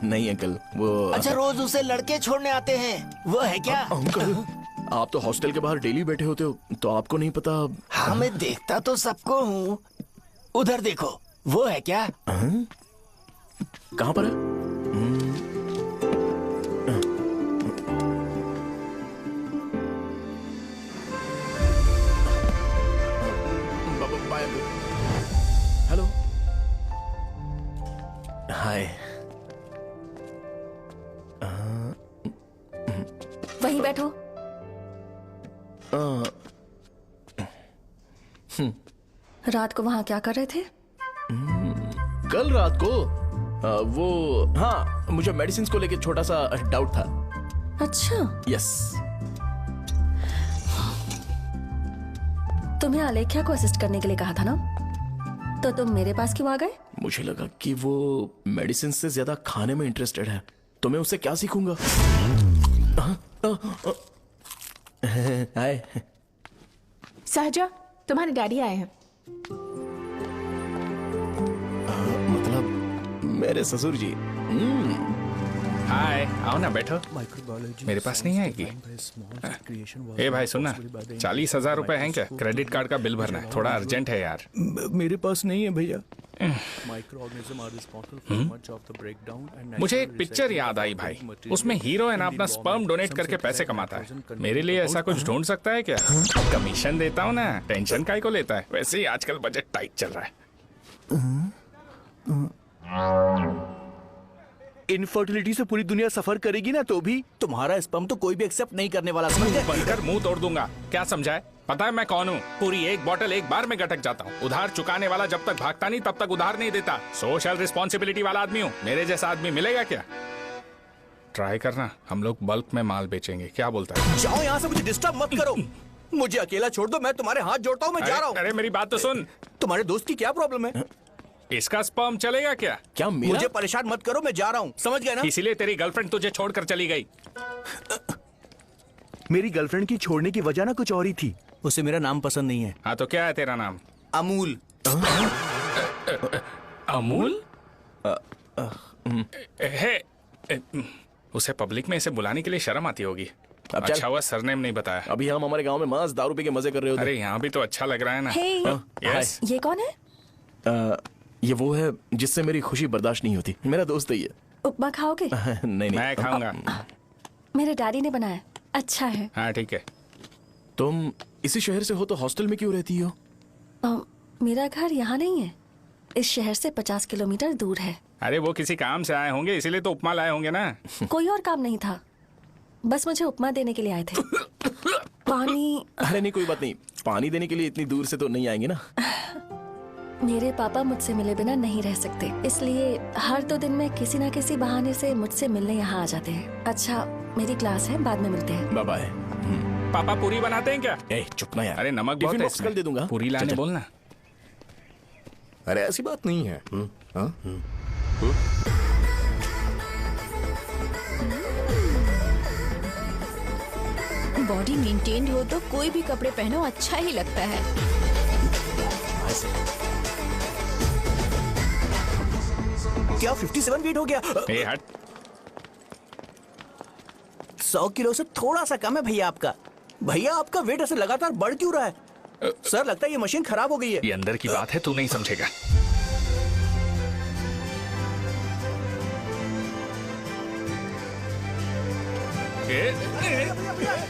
नहीं अंकल, वो
अच्छा, रोज उसे लड़के छोड़ने आते हैं, वो है क्या?
अंकल, आप तो हॉस्टल के बाहर डेली बैठे होते हो, तो आपको नहीं पता?
हाँ, मैं देखता तो सबको हूँ। उधर देखो, वो है क्या?
कहाँ पर है? हेलो। हाय।
वहीं बैठो। रात को वहां क्या कर रहे थे?
कल रात को वो, हाँ, मुझे मेडिसिन को लेके छोटा सा डाउट था।
अच्छा।
यस।
तुम्हें आलेख्या को असिस्ट करने के लिए कहा था ना, तो तुम मेरे पास क्यों आ गए?
मुझे लगा कि वो मेडिसिन से ज्यादा खाने में इंटरेस्टेड है, तो मैं उससे क्या सीखूंगा? हाय।
सहजा, तुम्हारे डैडी आए हैं।
मतलब मेरे ससुर जी।
हाय, आओ ना, बैठो। मेरे पास नहीं आएगी? ए भाई सुनना, 40,000 रुपए हैं क्या? क्रेडिट कार्ड का बिल भरना है, थोड़ा अर्जेंट है यार।
मेरे पास नहीं है भैया।
मुझे एक पिक्चर याद आई भाई, उसमें हीरो है ना अपना स्पर्म डोनेट करके पैसे कमाता है। मेरे लिए ऐसा कुछ ढूंढ सकता है क्या? कमीशन देता हूँ ना, टेंशन काहे को लेता है? वैसे ही आजकल बजट टाइट चल रहा है।
इनफर्टिलिटी से पूरी दुनिया सफर करेगी ना, तो भी तुम्हारा स्पर्म तो कोई भी एक्सेप्ट नहीं करने वाला।
बनकर मुंह तोड़ दूंगा। क्या समझा है? पता है मैं कौन हूँ? पूरी एक बोतल एक बार में गटक जाता हूँ। उधार चुकाने वाला जब तक भागता नहीं तब तक उधार नहीं देता। सोशल रिस्पॉन्सिबिलिटी वाला आदमी हूँ। मेरे जैसा आदमी मिलेगा क्या? ट्राई करना, हम लोग बल्क में माल बेचेंगे। क्या बोलता है?
जाओ यहाँ से, मुझे डिस्टर्ब मत करो। मुझे अकेला छोड़ दो, मैं तुम्हारे हाथ जोड़ता हूँ, मैं जा रहा हूँ।
अरे मेरी बात तो सुन।
तुम्हारे दोस्त की क्या प्रॉब्लम है?
इसका स्पर्म चलेगा क्या?
क्या मेरा? मुझे परेशान मत करो, मैं जा रहा हूँ, समझ गए ना?
इसीलिए तेरी गर्लफ्रेंड तुझे छोड़कर चली गई।
मेरी गर्लफ्रेंड की छोड़ने की वजह ना कुछ और ही थी। उसे मेरा नाम पसंद नहीं है।
हाँ तो क्या है तेरा नाम?
अमूल।
अमूल? उसे पब्लिक में इसे बुलाने के लिए शर्म आती होगी।
अब चल।
अच्छा हुआ सरनेम नहीं बताया।
अभी हम हमारे गांव में मस्त दारू पी के मजे कर रहे होते।
अरे यहाँ भी तो अच्छा लग रहा है ना।
Hey.
यस।
ये कौन है?
ये वो है जिससे मेरी खुशी बर्दाश्त नहीं होती। मेरा दोस्त है ये।
उपमा खाओगे?
नहीं।
मैं खाऊंगा।
मेरे डैडी ने बनाया, अच्छा है।
हाँ ठीक है।
तुम इसी शहर से हो तो हॉस्टल में क्यों रहती हो?
मेरा घर यहाँ नहीं है, इस शहर से 50 किलोमीटर दूर है।
अरे वो किसी काम से आए होंगे, इसीलिए तो उपमा लाए होंगे ना।
कोई और काम नहीं था, बस मुझे उपमा देने के लिए आए थे। पानी?
अरे नहीं, कोई बात नहीं। पानी देने के लिए इतनी दूर से तो नहीं आएंगे ना।
मेरे पापा मुझसे मिले बिना नहीं रह सकते, इसलिए हर 2 दिन में किसी न किसी बहाने से मुझसे मिलने यहाँ आ जाते हैं। अच्छा, मेरी क्लास है, बाद में मिलते हैं।
Bye bye.
पापा पूरी बनाते हैं क्या?
चुप ना यार।
अरे नमक बहुत
टिफिन
है
बॉक्स
इसमें।
कल दे दूंगा।
पूरी लाने
चल।
बोलना।
अरे ऐसी बात नहीं है।
बॉडी मेंटेन्ड हो तो कोई भी कपड़े पहनो अच्छा ही लगता है।
क्या 57 वेट हो गया?
ए हट।
100 किलो से थोड़ा सा कम है भैया आपका। भैया आपका वेट ऐसे लगातार बढ़ क्यों रहा है? सर लगता है ये मशीन खराब हो गई है।
ये अंदर की बात है, तू नहीं समझेगा।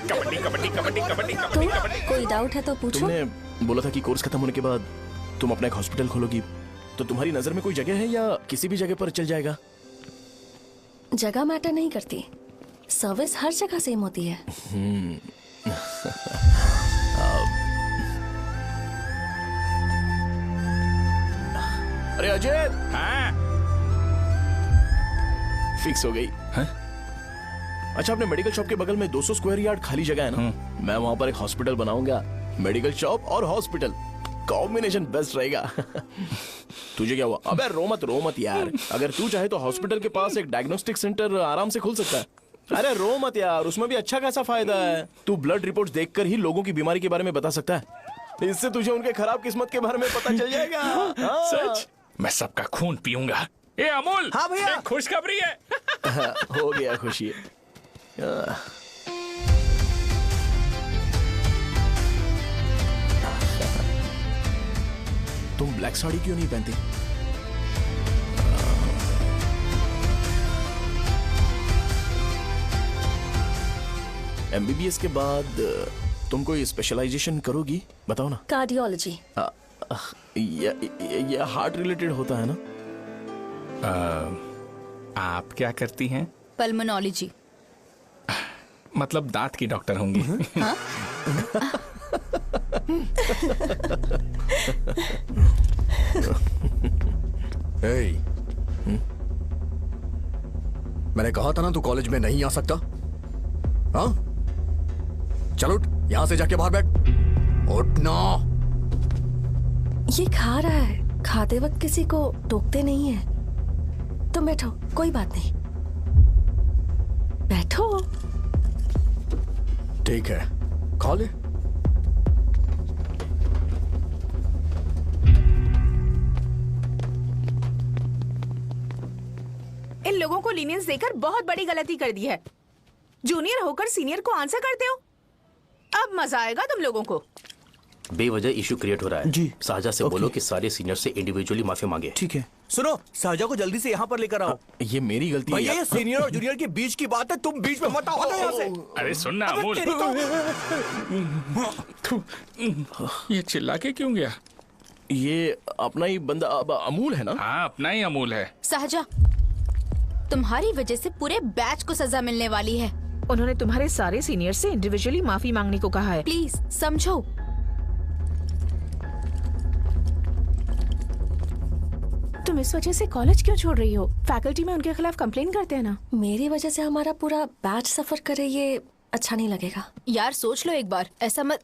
कबड्डी कबड्डी कबड्डी कबड्डी कबड्डी कबड्डी।
कोई डाउट है तो पूछो।
तुमने बोला था कि कोर्स खत्म होने के बाद तुम अपना एक हॉस्पिटल खोलोगी, तो तुम्हारी नजर में कोई जगह है या किसी भी जगह पर चल जाएगा?
जगह मैटर नहीं करती, सर्विस हर जगह सेम होती है।
अरे अजय।
हाँ?
फिक्स हो गई।
हाँ?
अच्छा, अपने मेडिकल शॉप के बगल में 200 स्क्वायर यार्ड खाली जगह है ना, मैं वहां पर एक हॉस्पिटल बनाऊंगा। मेडिकल शॉप और हॉस्पिटल कॉम्बिनेशन बेस्ट रहेगा। तुझे क्या हुआ? अबे रो मत यार। अगर तू चाहे तो हॉस्पिटल के पास एक डायग्नोस्टिक सेंटर आराम से खुल सकता है। अरे रो मत यार, उसमें भी अच्छा खासा फायदा है। तू ब्लड रिपोर्ट्स देखकर ही लोगों की बीमारी के बारे में बता सकता है। इससे तुझे उनके खराब किस्मत के बारे में पता चल जाएगा। हाँ।
सच? मैं सबका खून पीऊंगा। ए अमूल।
हाँ भैया।
खुशखबरी है।
हो गया खुशी। तुम ब्लैक साड़ी क्यों नहीं पहनती? एमबीबीएस के बाद तुम कोई स्पेशलाइजेशन करोगी? बताओ ना।
कार्डियोलॉजी।
ये हार्ट रिलेटेड होता है ना?
आप क्या करती हैं?
पल्मोनोलॉजी।
मतलब दांत की डॉक्टर होंगी।
हाँ?
मैंने कहा था ना तू कॉलेज में नहीं आ सकता। हाँ, चलो उठ, यहां से जाके बाहर बैठ। उठना।
ये खा रहा है, खाते वक्त किसी को टोकते नहीं है। तुम बैठो, कोई बात नहीं, बैठो।
ठीक है, खा ले।
इन लोगों को लीनियंस देकर बहुत बड़ी गलती कर दी है। जूनियर होकर सीनियर को आंसर करते हो। अब मजा आएगा तुम लोगों को।
बेवजह इशू क्रिएट हो रहा है जी। शाहजा से बोलो कि सारे सीनियर से इंडिविजुअली माफी मांगे।
ठीक है। सुनो, शाहजा को जल्दी से यहाँ पर लेकर आओ।
ये मेरी गलती है।
भैया ये सीनियर और जूनियर के बीच की बात है, तुम बीच में मत आओ यहाँ से।
अरे सुनना अमूल। ये चिल्ला के क्यों गया?
ये अपना ही बंदा अमूल है ना?
हाँ, अपना ही अमूल है।
शाहजा, तुम्हारी वजह से पूरे बैच को सजा मिलने वाली है।
उन्होंने तुम्हारे सारे सीनियर से इंडिविजुअली माफी मांगने को कहा है।
प्लीज समझो।
तुम इस वजह से कॉलेज क्यों छोड़ रही हो? फैकल्टी में उनके खिलाफ कंप्लेन करते हैं ना।
मेरी वजह से हमारा पूरा बैच सफर करे, ये अच्छा नहीं लगेगा।
यार सोच लो एक बार, ऐसा मत।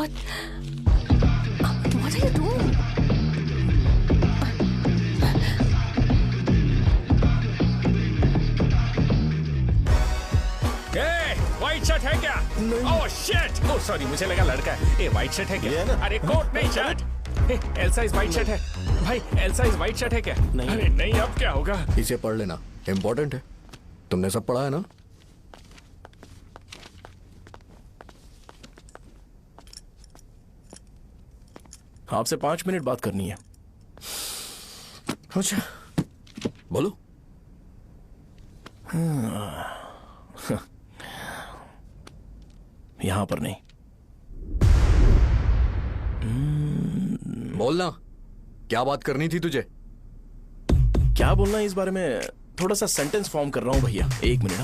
What are you doing?
White shirt है क्या? Oh shit! ओह सॉरी, मुझे लगा लड़का है। व्हाइट शर्ट है क्या? अरे कोट नहीं shirt. L size white shirt है भाई। एल साइज व्हाइट शर्ट है क्या? अरे नहीं, अब क्या होगा?
इसे पढ़ लेना, इम्पोर्टेंट है। तुमने सब पढ़ा है ना?
आपसे 5 मिनट बात करनी है।
अच्छा, बोलो।
यहां पर नहीं।
बोलना, क्या बात करनी थी तुझे?
क्या बोलना है इस बारे में? थोड़ा सा सेंटेंस फॉर्म कर रहा हूं भैया, 1 मिनट।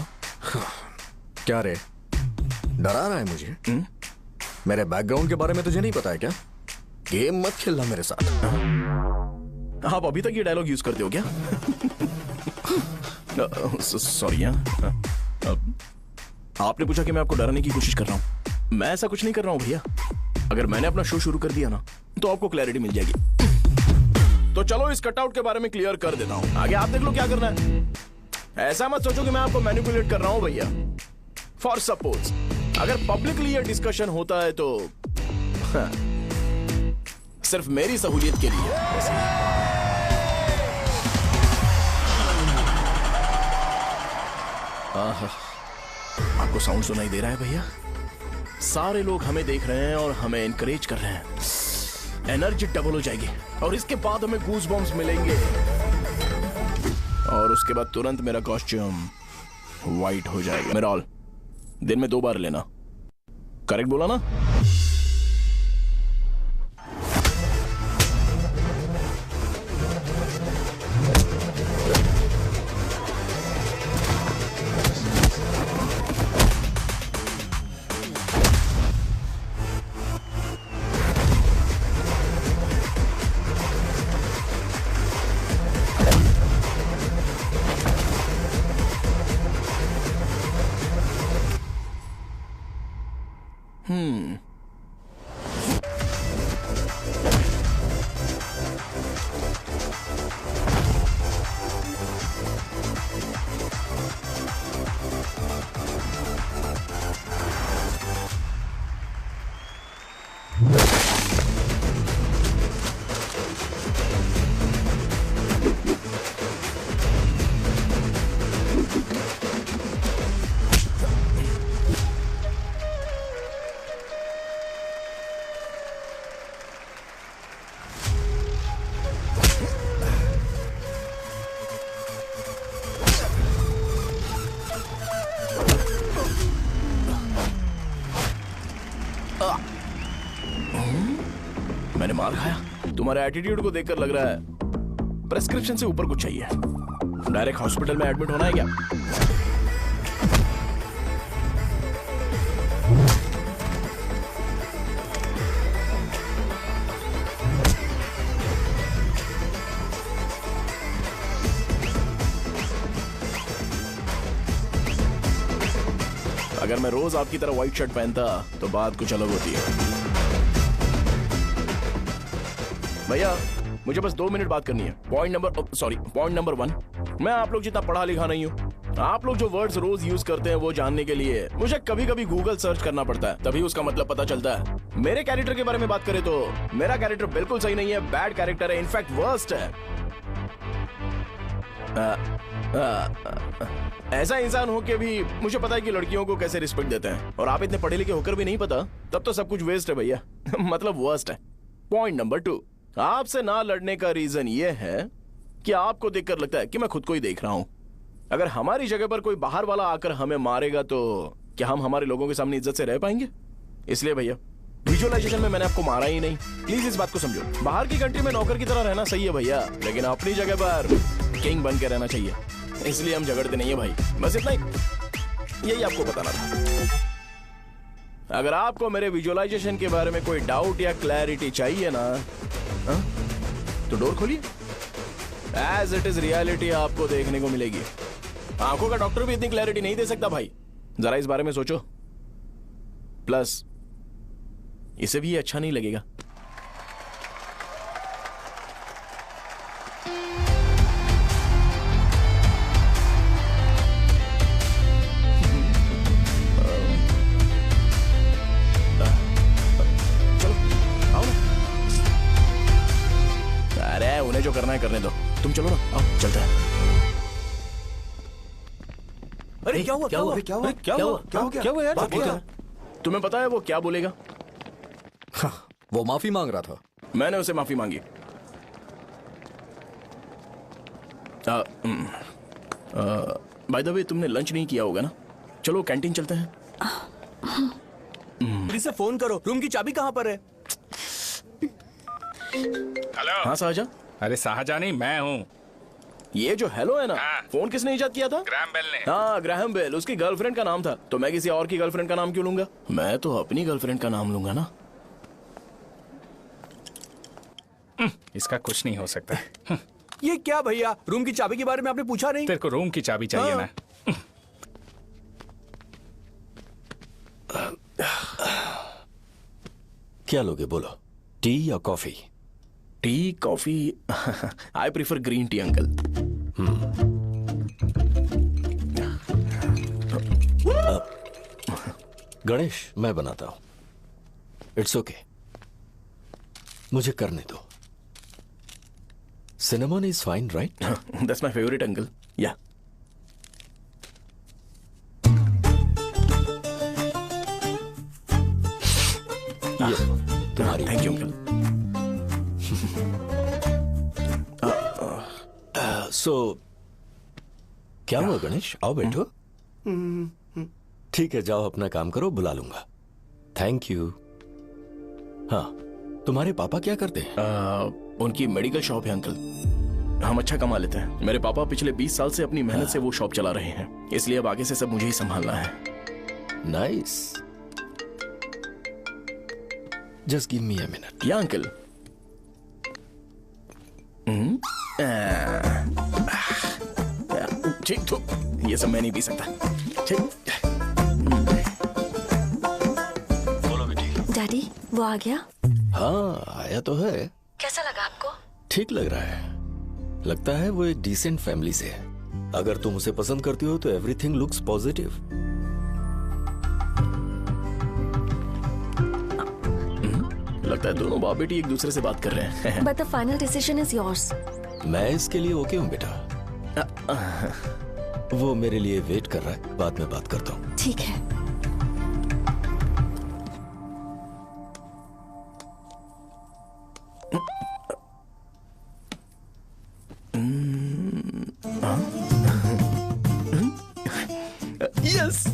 क्या रे, डरा रहा है मुझे? मेरे बैकग्राउंड के बारे में तुझे नहीं पता है क्या? गेम मत खेलना मेरे साथ।
आप अभी तक ये डायलॉग यूज करते हो क्या? सॉरी। आपने पूछा कि मैं आपको डराने की कोशिश कर रहा हूं। मैं ऐसा कुछ नहीं कर रहा हूं भैया। अगर मैंने अपना शो शुरू कर दिया ना, तो आपको क्लैरिटी मिल जाएगी। तो चलो इस कटआउट के बारे में क्लियर कर देता हूं। आगे आप देख लो क्या करना है। ऐसा मत सोचो कि मैं आपको मैनिपुलेट कर रहा हूं भैया। फॉर सपोज अगर पब्लिकली ये डिस्कशन होता है तो सिर्फ मेरी सहूलियत के लिए। आपको साउंड सुनाई दे रहा है भैया? सारे लोग हमें देख रहे हैं और हमें एनकरेज कर रहे हैं। एनर्जी डबल हो जाएगी और इसके बाद हमें गूज बम्स मिलेंगे और उसके बाद तुरंत मेरा कॉस्ट्यूम वाइट हो जाएगा। मेरा ऑल दिन में 2 बार लेना। करेक्ट बोला ना? मैंने मार खाया? तुम्हारे एटीट्यूड को देखकर लग रहा है प्रेस्क्रिप्शन से ऊपर कुछ चाहिए। डायरेक्ट हॉस्पिटल में एडमिट होना है क्या? अगर मैं रोज आपकी तरह व्हाइट शर्ट पहनता तो बात कुछ अलग होती है। भैया मुझे बस 2 मिनट बात करनी है। पॉइंट नंबर 1, मैं आप लोग जितना पढ़ा लिखा नहीं हूँ। आप लोग जो वर्ड्स रोज यूज करते हैं वो जानने के लिए मुझे कभी कभी गूगल सर्च करना पड़ता है, तभी उसका मतलब पता चलता है। मेरे कैरेक्टर के बारे में बात करें तो मेरा कैरेक्टर बिल्कुल सही नहीं है, बैड कैरेक्टर है, इनफैक्ट वर्स्ट है। ऐसा इंसान हो के भी मुझे पता है कि लड़कियों को कैसे रिस्पेक्ट देते हैं, और आप इतने पढ़े लिखे होकर भी नहीं पता, तब तो सब कुछ वेस्ट है भैया। मतलब वर्स्ट है। पॉइंट नंबर 2, आपसे ना लड़ने का रीजन ये है कि आपको देखकर लगता है कि मैं खुद को ही देख रहा हूं। अगर हमारी जगह पर कोई बाहर वाला आकर हमें मारेगा तो क्या हम हमारे लोगों के सामने इज्जत से रह पाएंगे? इसलिए भैया विजुअलाइजेशन में मैंने आपको मारा ही नहीं। प्लीज इस बात को समझो। बाहर की कंट्री में नौकर की तरह रहना सही है भैया, लेकिन अपनी जगह पर किंग बन के रहना चाहिए। इसलिए हम झगड़ते नहीं है भाई, बस इतना ही, यही आपको बताना था। अगर आपको मेरे विजुअलाइजेशन के बारे में कोई डाउट या क्लैरिटी चाहिए ना, तो डोर खोलिए। एज इट इज रियलिटी आपको देखने को मिलेगी। आंखों का डॉक्टर भी इतनी क्लैरिटी नहीं दे सकता भाई, जरा इस बारे में सोचो। प्लस इसे भी ये अच्छा नहीं लगेगा। अरे उन्हें जो करना है करने दो, तुम चलो ना, आओ चलते हैं।
अरे क्या हुआ? क्या हुआ? क्या हुआ? क्या हुआ?
क्या हुआ यार?
बात बोलो। तुम्हें पता है वो क्या बोलेगा?
वो माफी मांग रहा था।
मैंने उसे माफी मांगी। बाय द वे तुमने लंच नहीं किया होगा ना? चलो कैंटीन चलते हैं।
इसे फोन करो, रूम की चाबी कहाँ पर है?
हेलो।
हाँ शाहजहां।
अरे शाहजहां नहीं, मैं हूँ।
ये जो हेलो है ना, फोन किसने इजाद किया था?
ग्राहम बेल ने।
हाँ ग्राहम बेल, उसकी गर्लफ्रेंड का नाम था, तो मैं किसी और की गर्लफ्रेंड का नाम क्यों लूंगा? मैं तो अपनी गर्लफ्रेंड का नाम लूंगा ना।
इसका कुछ नहीं हो सकता।
ये क्या भैया, रूम की चाबी के बारे में आपने पूछा नहीं?
तेरे को रूम की चाबी चाहिए ना?
क्या लोगे बोलो, टी या coffee?
Tea coffee I prefer green tea uncle.
Ganesh मैं बनाता हूं। इट्स ओके, मुझे करने दो। Cinnamon is fine right?
That's my favourite uncle. या
तुम्हारी।
Thank you uncle.
सो क्या हुआ गणेश? आओ बैठो। ठीक है जाओ अपना काम करो, बुला लूंगा। Thank you. हाँ तुम्हारे पापा क्या करते हैं?
उनकी मेडिकल शॉप है अंकल। हम अच्छा कमा लेते हैं। मेरे पापा पिछले 20 साल से अपनी मेहनत से वो शॉप चला रहे हैं, इसलिए अब आगे से सब मुझे ही संभालना है।
Nice. Just give me a minute.
या अंकल। ठीक तो ये सब मैं नहीं पी सकता। ठीक।
डैडी वो आ गया?
हाँ आया तो है।
कैसा लगा आपको?
ठीक लग रहा है। लगता है वो एक डिसेंट फैमिली से है। अगर तुम उसे पसंद करती हो तो एवरीथिंग लुक्स पॉजिटिव।
लगता है दोनों बाप बेटी एक दूसरे से बात कर रहे हैं।
But the final decision is yours.
मैं इसके लिए ओके हूँ बेटा। वो मेरे लिए वेट कर रहा है, बाद में बात करता हूँ।
ठीक है।
यस।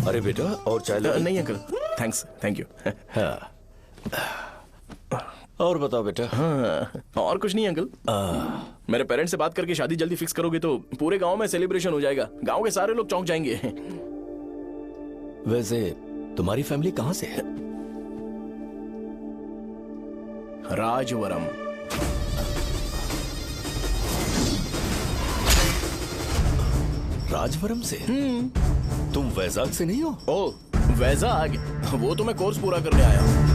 अरे बेटा और चाय लो।
नहीं अंकल थैंक्स, थैंक यू।
हाँ। और बताओ बेटा।
हाँ, और कुछ नहीं अंकल। मेरे पेरेंट्स से बात करके शादी जल्दी फिक्स करोगे तो पूरे गांव में सेलिब्रेशन हो जाएगा। गांव के सारे लोग चौंक जाएंगे।
वैसे तुम्हारी फैमिली कहाँ से है?
राजवरम।
राजवरम से? तुम वैजाग से नहीं हो?
ओ वैजाग, वो तो मैं कोर्स पूरा करने आया हूँ।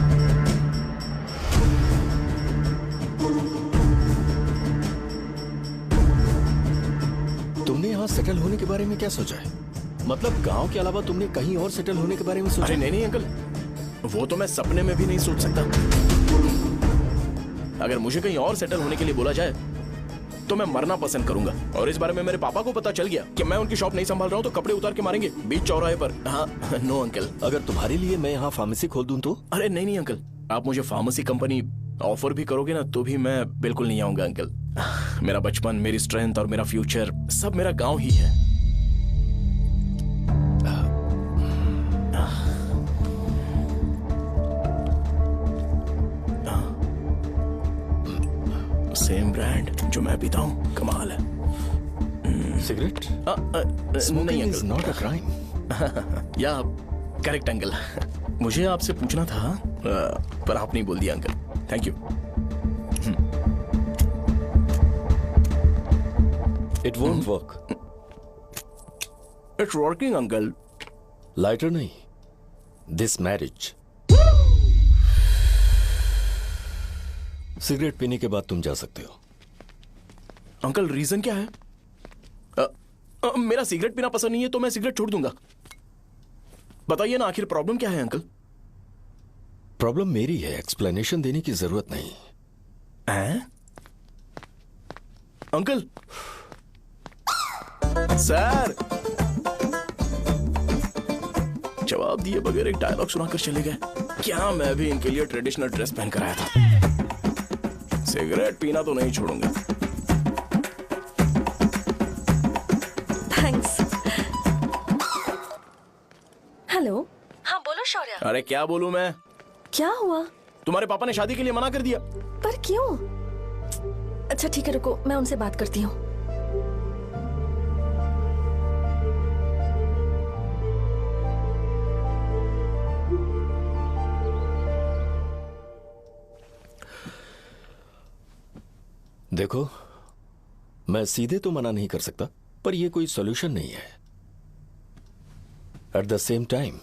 तुमने यहाँ सेटल होने के बारे में क्या सोचा है? मतलब गांव के अलावा तुमने कहीं और सेटल होने के बारे में सोचा?
अरे नहीं अंकल, वो तो मैं सपने में भी नहीं सोच सकता। अगर मुझे कहीं और सेटल होने के लिए बोला जाए तो मैं मरना पसंद करूंगा। और इस बारे में मेरे पापा को पता चल गया कि मैं उनकी शॉप नहीं संभाल रहा हूँ तो कपड़े उतार के मारेंगे बीच चौराहे पर। हाँ नो अंकल।
अगर तुम्हारे लिए मैं यहाँ फार्मेसी खोल दूं तो?
अरे नहीं अंकल, आप मुझे फार्मेसी कंपनी ऑफर भी करोगे ना तो भी मैं बिल्कुल नहीं आऊंगा अंकल। मेरा बचपन, मेरी स्ट्रेंथ और मेरा फ्यूचर सब मेरा गांव ही है। सेम ब्रांड जो मैं पीता हूँ, कमाल है।
सिगरेट?
नहीं
इज नॉट अ क्राइम।
या करेक्ट अंकल। मुझे आपसे पूछना था पर आपने बोल दिया uncle. Thank you.
It won't work.
It's working uncle.
Lighter नहीं, दिस मैरिज। सिगरेट पीने के बाद तुम जा सकते हो।
अंकल रीजन क्या है? मेरा सिगरेट पीना पसंद नहीं है तो मैं सिगरेट छोड़ दूंगा। बताइए ना आखिर प्रॉब्लम क्या है अंकल?
प्रॉब्लम मेरी है, एक्सप्लेनेशन देने की जरूरत नहीं।
अंकल सर जवाब दिए बगैर एक डायलॉग सुनाकर चले गए। क्या मैं भी इनके लिए ट्रेडिशनल ड्रेस पहन कर आया था। सिगरेट पीना तो नहीं छोड़ूंगा।
थैंक्स। हेलो। हाँ बोलो शौर्य।
अरे क्या बोलूं मैं?
क्या हुआ?
तुम्हारे पापा ने शादी के लिए मना कर दिया।
पर क्यों? अच्छा ठीक है रुको, मैं उनसे बात करती हूँ।
देखो, मैं सीधे तो मना नहीं कर सकता, पर यह कोई सॉल्यूशन नहीं है। एट द सेम टाइम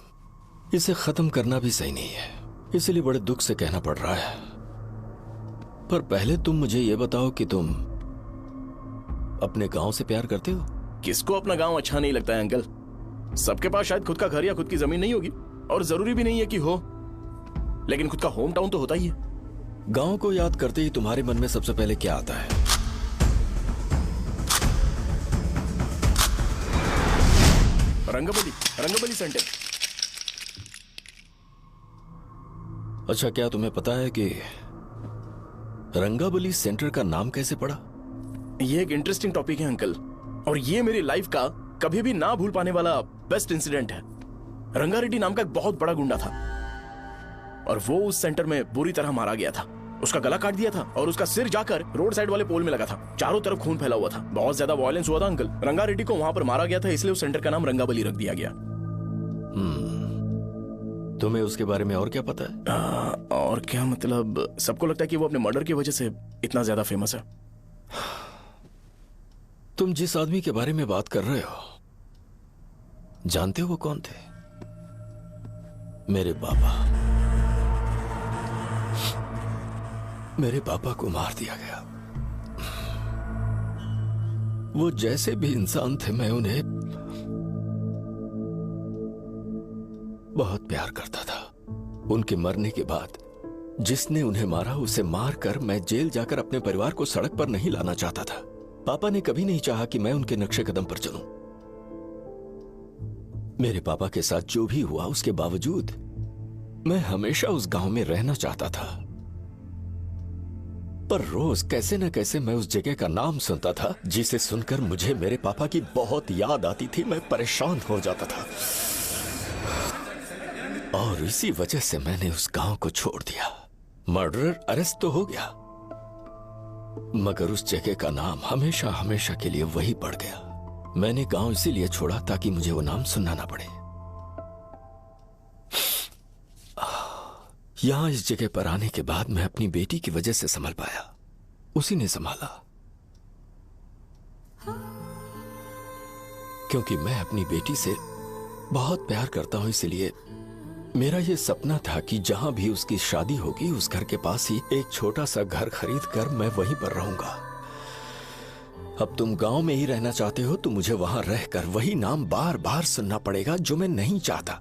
इसे खत्म करना भी सही नहीं है, इसलिए बड़े दुख से कहना पड़ रहा है। पर पहले तुम मुझे यह बताओ कि तुम अपने गांव से प्यार करते हो?
किसको अपना गांव अच्छा नहीं लगता है अंकल? सबके पास शायद खुद का घर या खुद की जमीन नहीं होगी, और जरूरी भी नहीं है कि हो, लेकिन खुद का होम टाउन तो होता ही है।
गांव को याद करते ही तुम्हारे मन में सबसे पहले क्या आता है?
रंगबली सेंटर।
अच्छा, क्या तुम्हें पता है कि रंगाबली सेंटर का नाम कैसे पड़ा?
ये एक इंटरेस्टिंग टॉपिक है अंकल, और ये मेरी लाइफ का कभी भी ना भूल पाने वाला बेस्ट इंसिडेंट है। रंगारेड्डी नाम का एक बहुत बड़ा गुंडा था, और वो उस सेंटर में बुरी तरह मारा गया था। उसका गला काट दिया था और उसका सिर जाकर रोड साइड वाले पोल में लगा था। चारों तरफ खून फैला हुआ था, बहुत ज्यादा वायलेंस हुआ था अंकल। रंगारेड्डी को वहां पर मारा गया था, इसलिए उस सेंटर का नाम रंगाबली रख दिया गया।
तुम्हें उसके बारे में और क्या पता है?
और क्या मतलब, सबको लगता है कि वो अपने मर्डर की वजह से इतना ज्यादा फेमस है।
तुम जिस आदमी के बारे में बात कर रहे हो, जानते हो वो कौन थे? मेरे पापा। मेरे पापा को मार दिया गया। वो जैसे भी इंसान थे, मैं उन्हें बहुत प्यार करता था। उनके मरने के बाद जिसने उन्हें मारा उसे मारकर मैं जेल जाकर अपने परिवार को सड़क पर नहीं लाना चाहता था। पापा ने कभी नहीं चाहा कि मैं उनके नक्शे कदम पर चलूं। मेरे पापा के साथ जो भी हुआ, उसके बावजूद मैं हमेशा उस गांव में रहना चाहता था। पर रोज कैसे न कैसे मैं उस जगह का नाम सुनता था, जिसे सुनकर मुझे मेरे पापा की बहुत याद आती थी। मैं परेशान हो जाता था, और इसी वजह से मैंने उस गांव को छोड़ दिया। मर्डरर अरेस्ट तो हो गया, मगर उस जगह का नाम हमेशा हमेशा के लिए वही पड़ गया। मैंने गांव इसीलिए छोड़ा ताकि मुझे वो नाम सुनना ना पड़े। यहां इस जगह पर आने के बाद मैं अपनी बेटी की वजह से संभल पाया, उसी ने संभाला। क्योंकि मैं अपनी बेटी से बहुत प्यार करता हूं, इसलिए मेरा यह सपना था कि जहां भी उसकी शादी होगी, उस घर के पास ही एक छोटा सा घर खरीद कर मैं वहीं पर रहूंगा। अब तुम गांव में ही रहना चाहते हो तो मुझे वहां रहकर वही नाम बार बार सुनना पड़ेगा, जो मैं नहीं चाहता।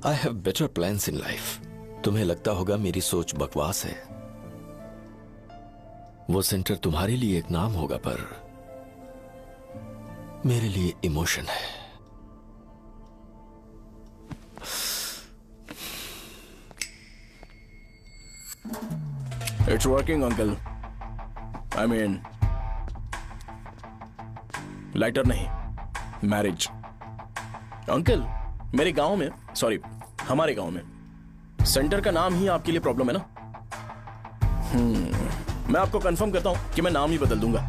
I have better plans in life. तुम्हें लगता होगा मेरी सोच बकवास है। वो सेंटर तुम्हारे लिए एक नाम होगा, पर मेरे लिए इमोशन है।
It's working uncle. I mean, lighter नहीं, मैरिज। अंकल, मेरे गांव में, सॉरी हमारे गांव में सेंटर का नाम ही आपके लिए प्रॉब्लम है ना? मैं आपको कंफर्म करता हूं कि मैं नाम ही बदल दूंगा।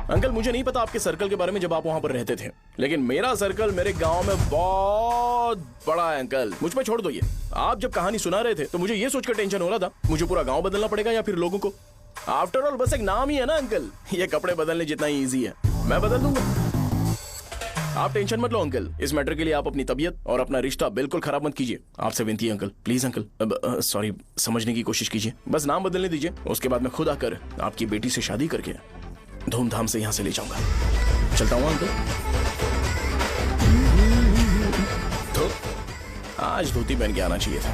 अंकल, मुझे नहीं पता आपके सर्कल के बारे में जब आप वहां पर रहते थे, लेकिन मेरा सर्कल मेरे गांव में बहुत बड़ा है अंकल। मुझ पे छोड़ दो ये। आप जब कहानी सुना रहे थे तो मुझे ये सोचकर टेंशन हो रहा था मुझे पूरा गांव बदलना पड़ेगा या फिर लोगों को। आफ्टर ऑल बस एक नाम ही है ना अंकल, ये कपड़े बदलने जितना ही ईजी है। मैं बदल दूंगा। आप टेंशन मत लो अंकल, इस मैटर के लिए आप अपनी तबीयत और अपना रिश्ता बिल्कुल खराब मत कीजिए। आपसे विनती है अंकल, प्लीज अंकल। अब सॉरी, समझने की कोशिश कीजिए, बस नाम बदलने दीजिए, उसके बाद मैं खुद आकर आपकी बेटी से शादी करके धूमधाम से यहाँ से ले जाऊंगा। चलता हूँ अंकल। तो आज धोती पहन के आना चाहिए था।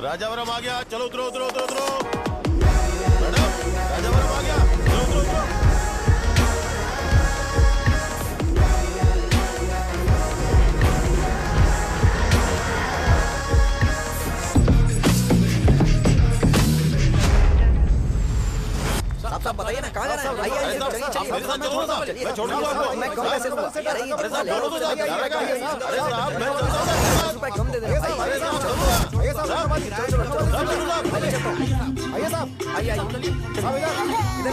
राजावरम आ गया, चलो उतरो उतरो उतरो उतरो। मैडम, राजावरम आ गया, चलो उतरो उतरो।
साहब बताइए ना कहाँ जाना है? आइए आइए चलिए चलिए
मेरे साथ चलो ना, मैं छोड़ दूंगा आपको।
मैं कम पैसे दूंगा।
अरे साहब छोड़ो तो साहब, अरे साहब मैं
रुपए कम दे देना।
अरे साहब
आइए साहब, आइए साहब,
आइए आइए
साहब इधर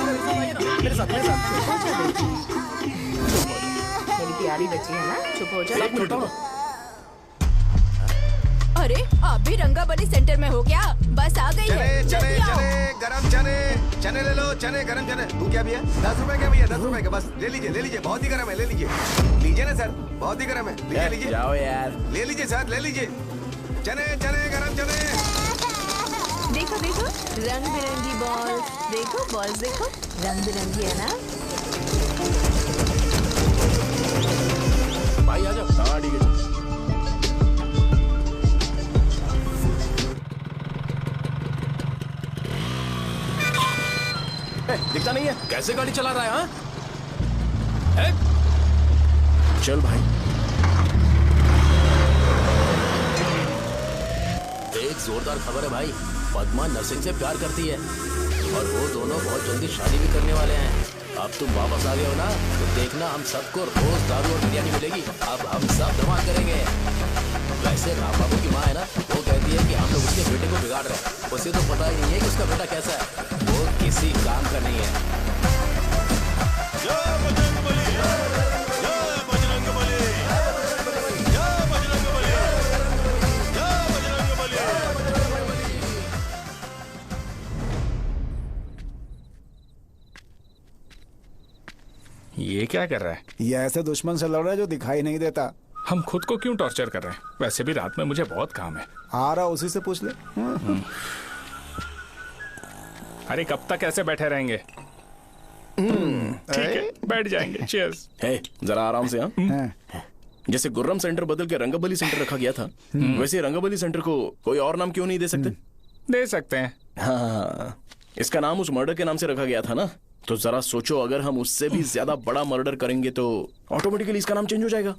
मेरे साथ मेरे साथ।
मेरी प्यारी बच्ची है ना, चुप हो जा।
अरे आप भी रंगाबली सेंटर में हो क्या? बस आ गई है,
चने चने
जल्दी आओ।
चने गरम चने चने ले लो, चने गरम चने। तू क्या भैया? 10 रुपए का भैया, 10 रुपए का, बस ले लीजिए, बहुत ही गरम है, ले लीजिए ना सर, बहुत ही गरम है, लीजिए
जाओ यार,
ले लीजिए सर, ले लीजिए। चने चने गरम चने।
देखो देखो रंग बिरंगी बॉल्स, देखो बॉल्स देखो, रंग बिरंगी है ना।
भाई आ जाओ। हाँ ठीक है। दिखता नहीं है, कैसे गाड़ी चला रहा है? हाँ चल भाई।
एक जोरदार खबर है भाई, पद्मा नर्सिंग से प्यार करती है और वो दोनों बहुत जल्दी शादी भी करने वाले हैं। अब तुम वापस आ गए हो ना, तो देखना हम सबको रोज दारू और बिरयानी मिलेगी। अब हम सब धमाल करेंगे। वैसे राम बाबू की माँ है ना, वो कहती है कि हम लोग उसके बेटे को बिगाड़ रहे हैं। उसे तो पता ही नहीं है कि उसका बेटा कैसा है, वो किसी काम का नहीं है।
ये क्या कर रहा है?
ये ऐसे दुश्मन से लड़ रहा है जो दिखाई नहीं देता।
हम खुद को क्यों टॉर्चर कर रहे हैं? वैसे भी रात में मुझे बहुत काम है।
आ रहा उसी से पूछ ले।
अरे कब तक ऐसे बैठे रहेंगे? ठीक है, बैठ जाएंगे। चीयर्स।
हे, जरा आराम से। हाँ जैसे गुर्रम सेंटर बदल के रंगाबली सेंटर रखा गया था, वैसे रंगाबली सेंटर को कोई और नाम क्यों नहीं दे सकते?
दे सकते हैं।
हाँ, इसका नाम उस मर्डर के नाम से रखा गया था ना, तो जरा सोचो अगर हम उससे भी ज्यादा बड़ा मर्डर करेंगे तो ऑटोमेटिकली इसका नाम चेंज हो जाएगा।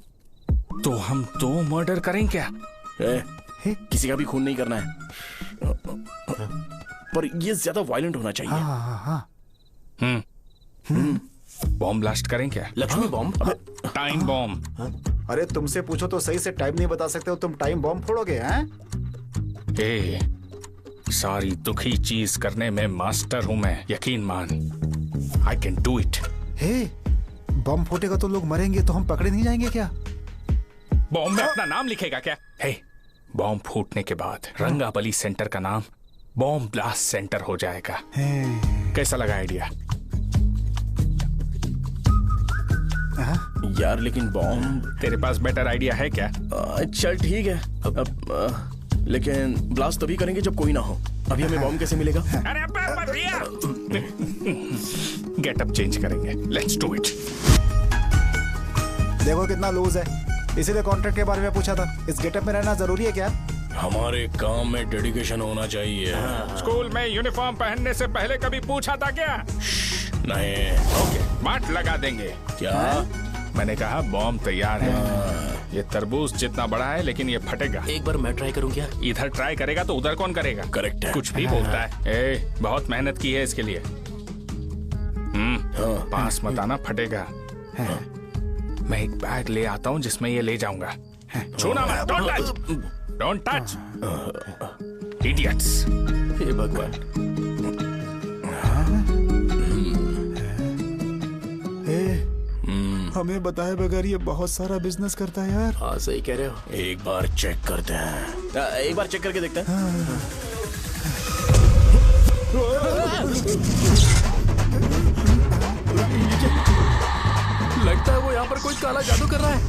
तो हम 2 मर्डर करें क्या?
किसी का भी खून नहीं करना है, पर ये ज्यादा वायलेंट होना चाहिए।
बॉम्ब ब्लास्ट करें क्या?
लक्ष्मी बॉम्ब?
Time bomb.
अरे तुमसे पूछो तो सही से टाइम नहीं बता सकते हो, तुम टाइम बॉम्ब फोड़ोगे? हैं?
सारी दुखी चीज करने में मास्टर हूं मैं, यकीन मान। I can do it.
Bomb फूटेगा तो लोग मरेंगे, तो हम पकड़े नहीं जाएंगे क्या?
बॉम्ब में अपना नाम लिखेगा क्या? बॉम्ब फूटने के बाद रंगाबली सेंटर का नाम बॉम्ब ब्लास्ट सेंटर हो जाएगा। कैसा लगा आइडिया?
यार लेकिन बॉम्ब,
तेरे पास बेटर आइडिया है क्या?
चल ठीक है, लेकिन ब्लास्ट तभी करेंगे जब कोई ना हो। अभी हमें बॉम्ब कैसे मिलेगा?
अरे गेटअप चेंज करेंगे। Let's do it.
देखो कितना लूज है, इसीलिए कॉन्ट्रैक्ट के बारे में पूछा था। इस गेटअप में रहना जरूरी है क्या?
हमारे काम में डेडिकेशन होना चाहिए।
स्कूल में यूनिफॉर्म पहनने से पहले कभी पूछा था क्या?
नहीं।
ओके, बांट लगा देंगे।
क्या?
मैंने कहा बॉम्ब तैयार है। ये तरबूज जितना बड़ा है, लेकिन ये फटेगा।
एक बार मैं ट्राई करूं क्या?
इधर ट्राई करेगा तो उधर कौन करेगा?
करेक्ट है।
कुछ भी बोलता है। बहुत मेहनत की है इसके लिए। पास मत आना, फटेगा। मैं एक बैग ले आता हूँ जिसमें ये ले जाऊंगा। छूना मत, don't touch, don't touch, idiots.
हे भगवान।
हमें बताए बगैर ये बहुत सारा बिजनेस करता है यार।
हाँ सही कह रहे हो, एक बार चेक करते हैं। एक बार चेक करके देखते हैं। लगता है वो यहाँ पर कोई काला जादू कर रहा है।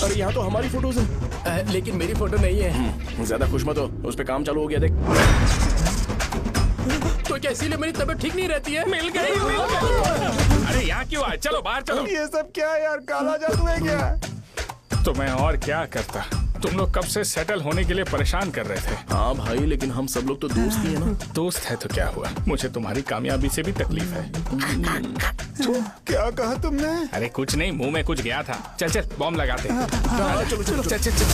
अरे यहाँ तो हमारी फोटोज हैं, लेकिन मेरी फोटो नहीं है। ज्यादा खुश मत हो, उस पे काम चालू हो गया देख। तो क्या इसीलिए मेरी तबीयत ठीक नहीं रहती है? मिल गई, मिल गई।
अरे यहाँ क्यों आए? चलो बाहर चलो।
ये सब क्या है यार, काला जादू है क्या?
तो मैं और क्या करता? तुम लोग कब से सेटल होने के लिए परेशान कर रहे थे।
हाँ भाई, लेकिन हम सब लोग तो दोस्त ही है ना।
दोस्त है तो क्या हुआ, मुझे तुम्हारी कामयाबी से भी तकलीफ है।
क्या कहा तुमने?
अरे कुछ नहीं, मुंह में कुछ गया था। चल चल बॉम्ब लगाते हैं। चलो चलो चल चल चल।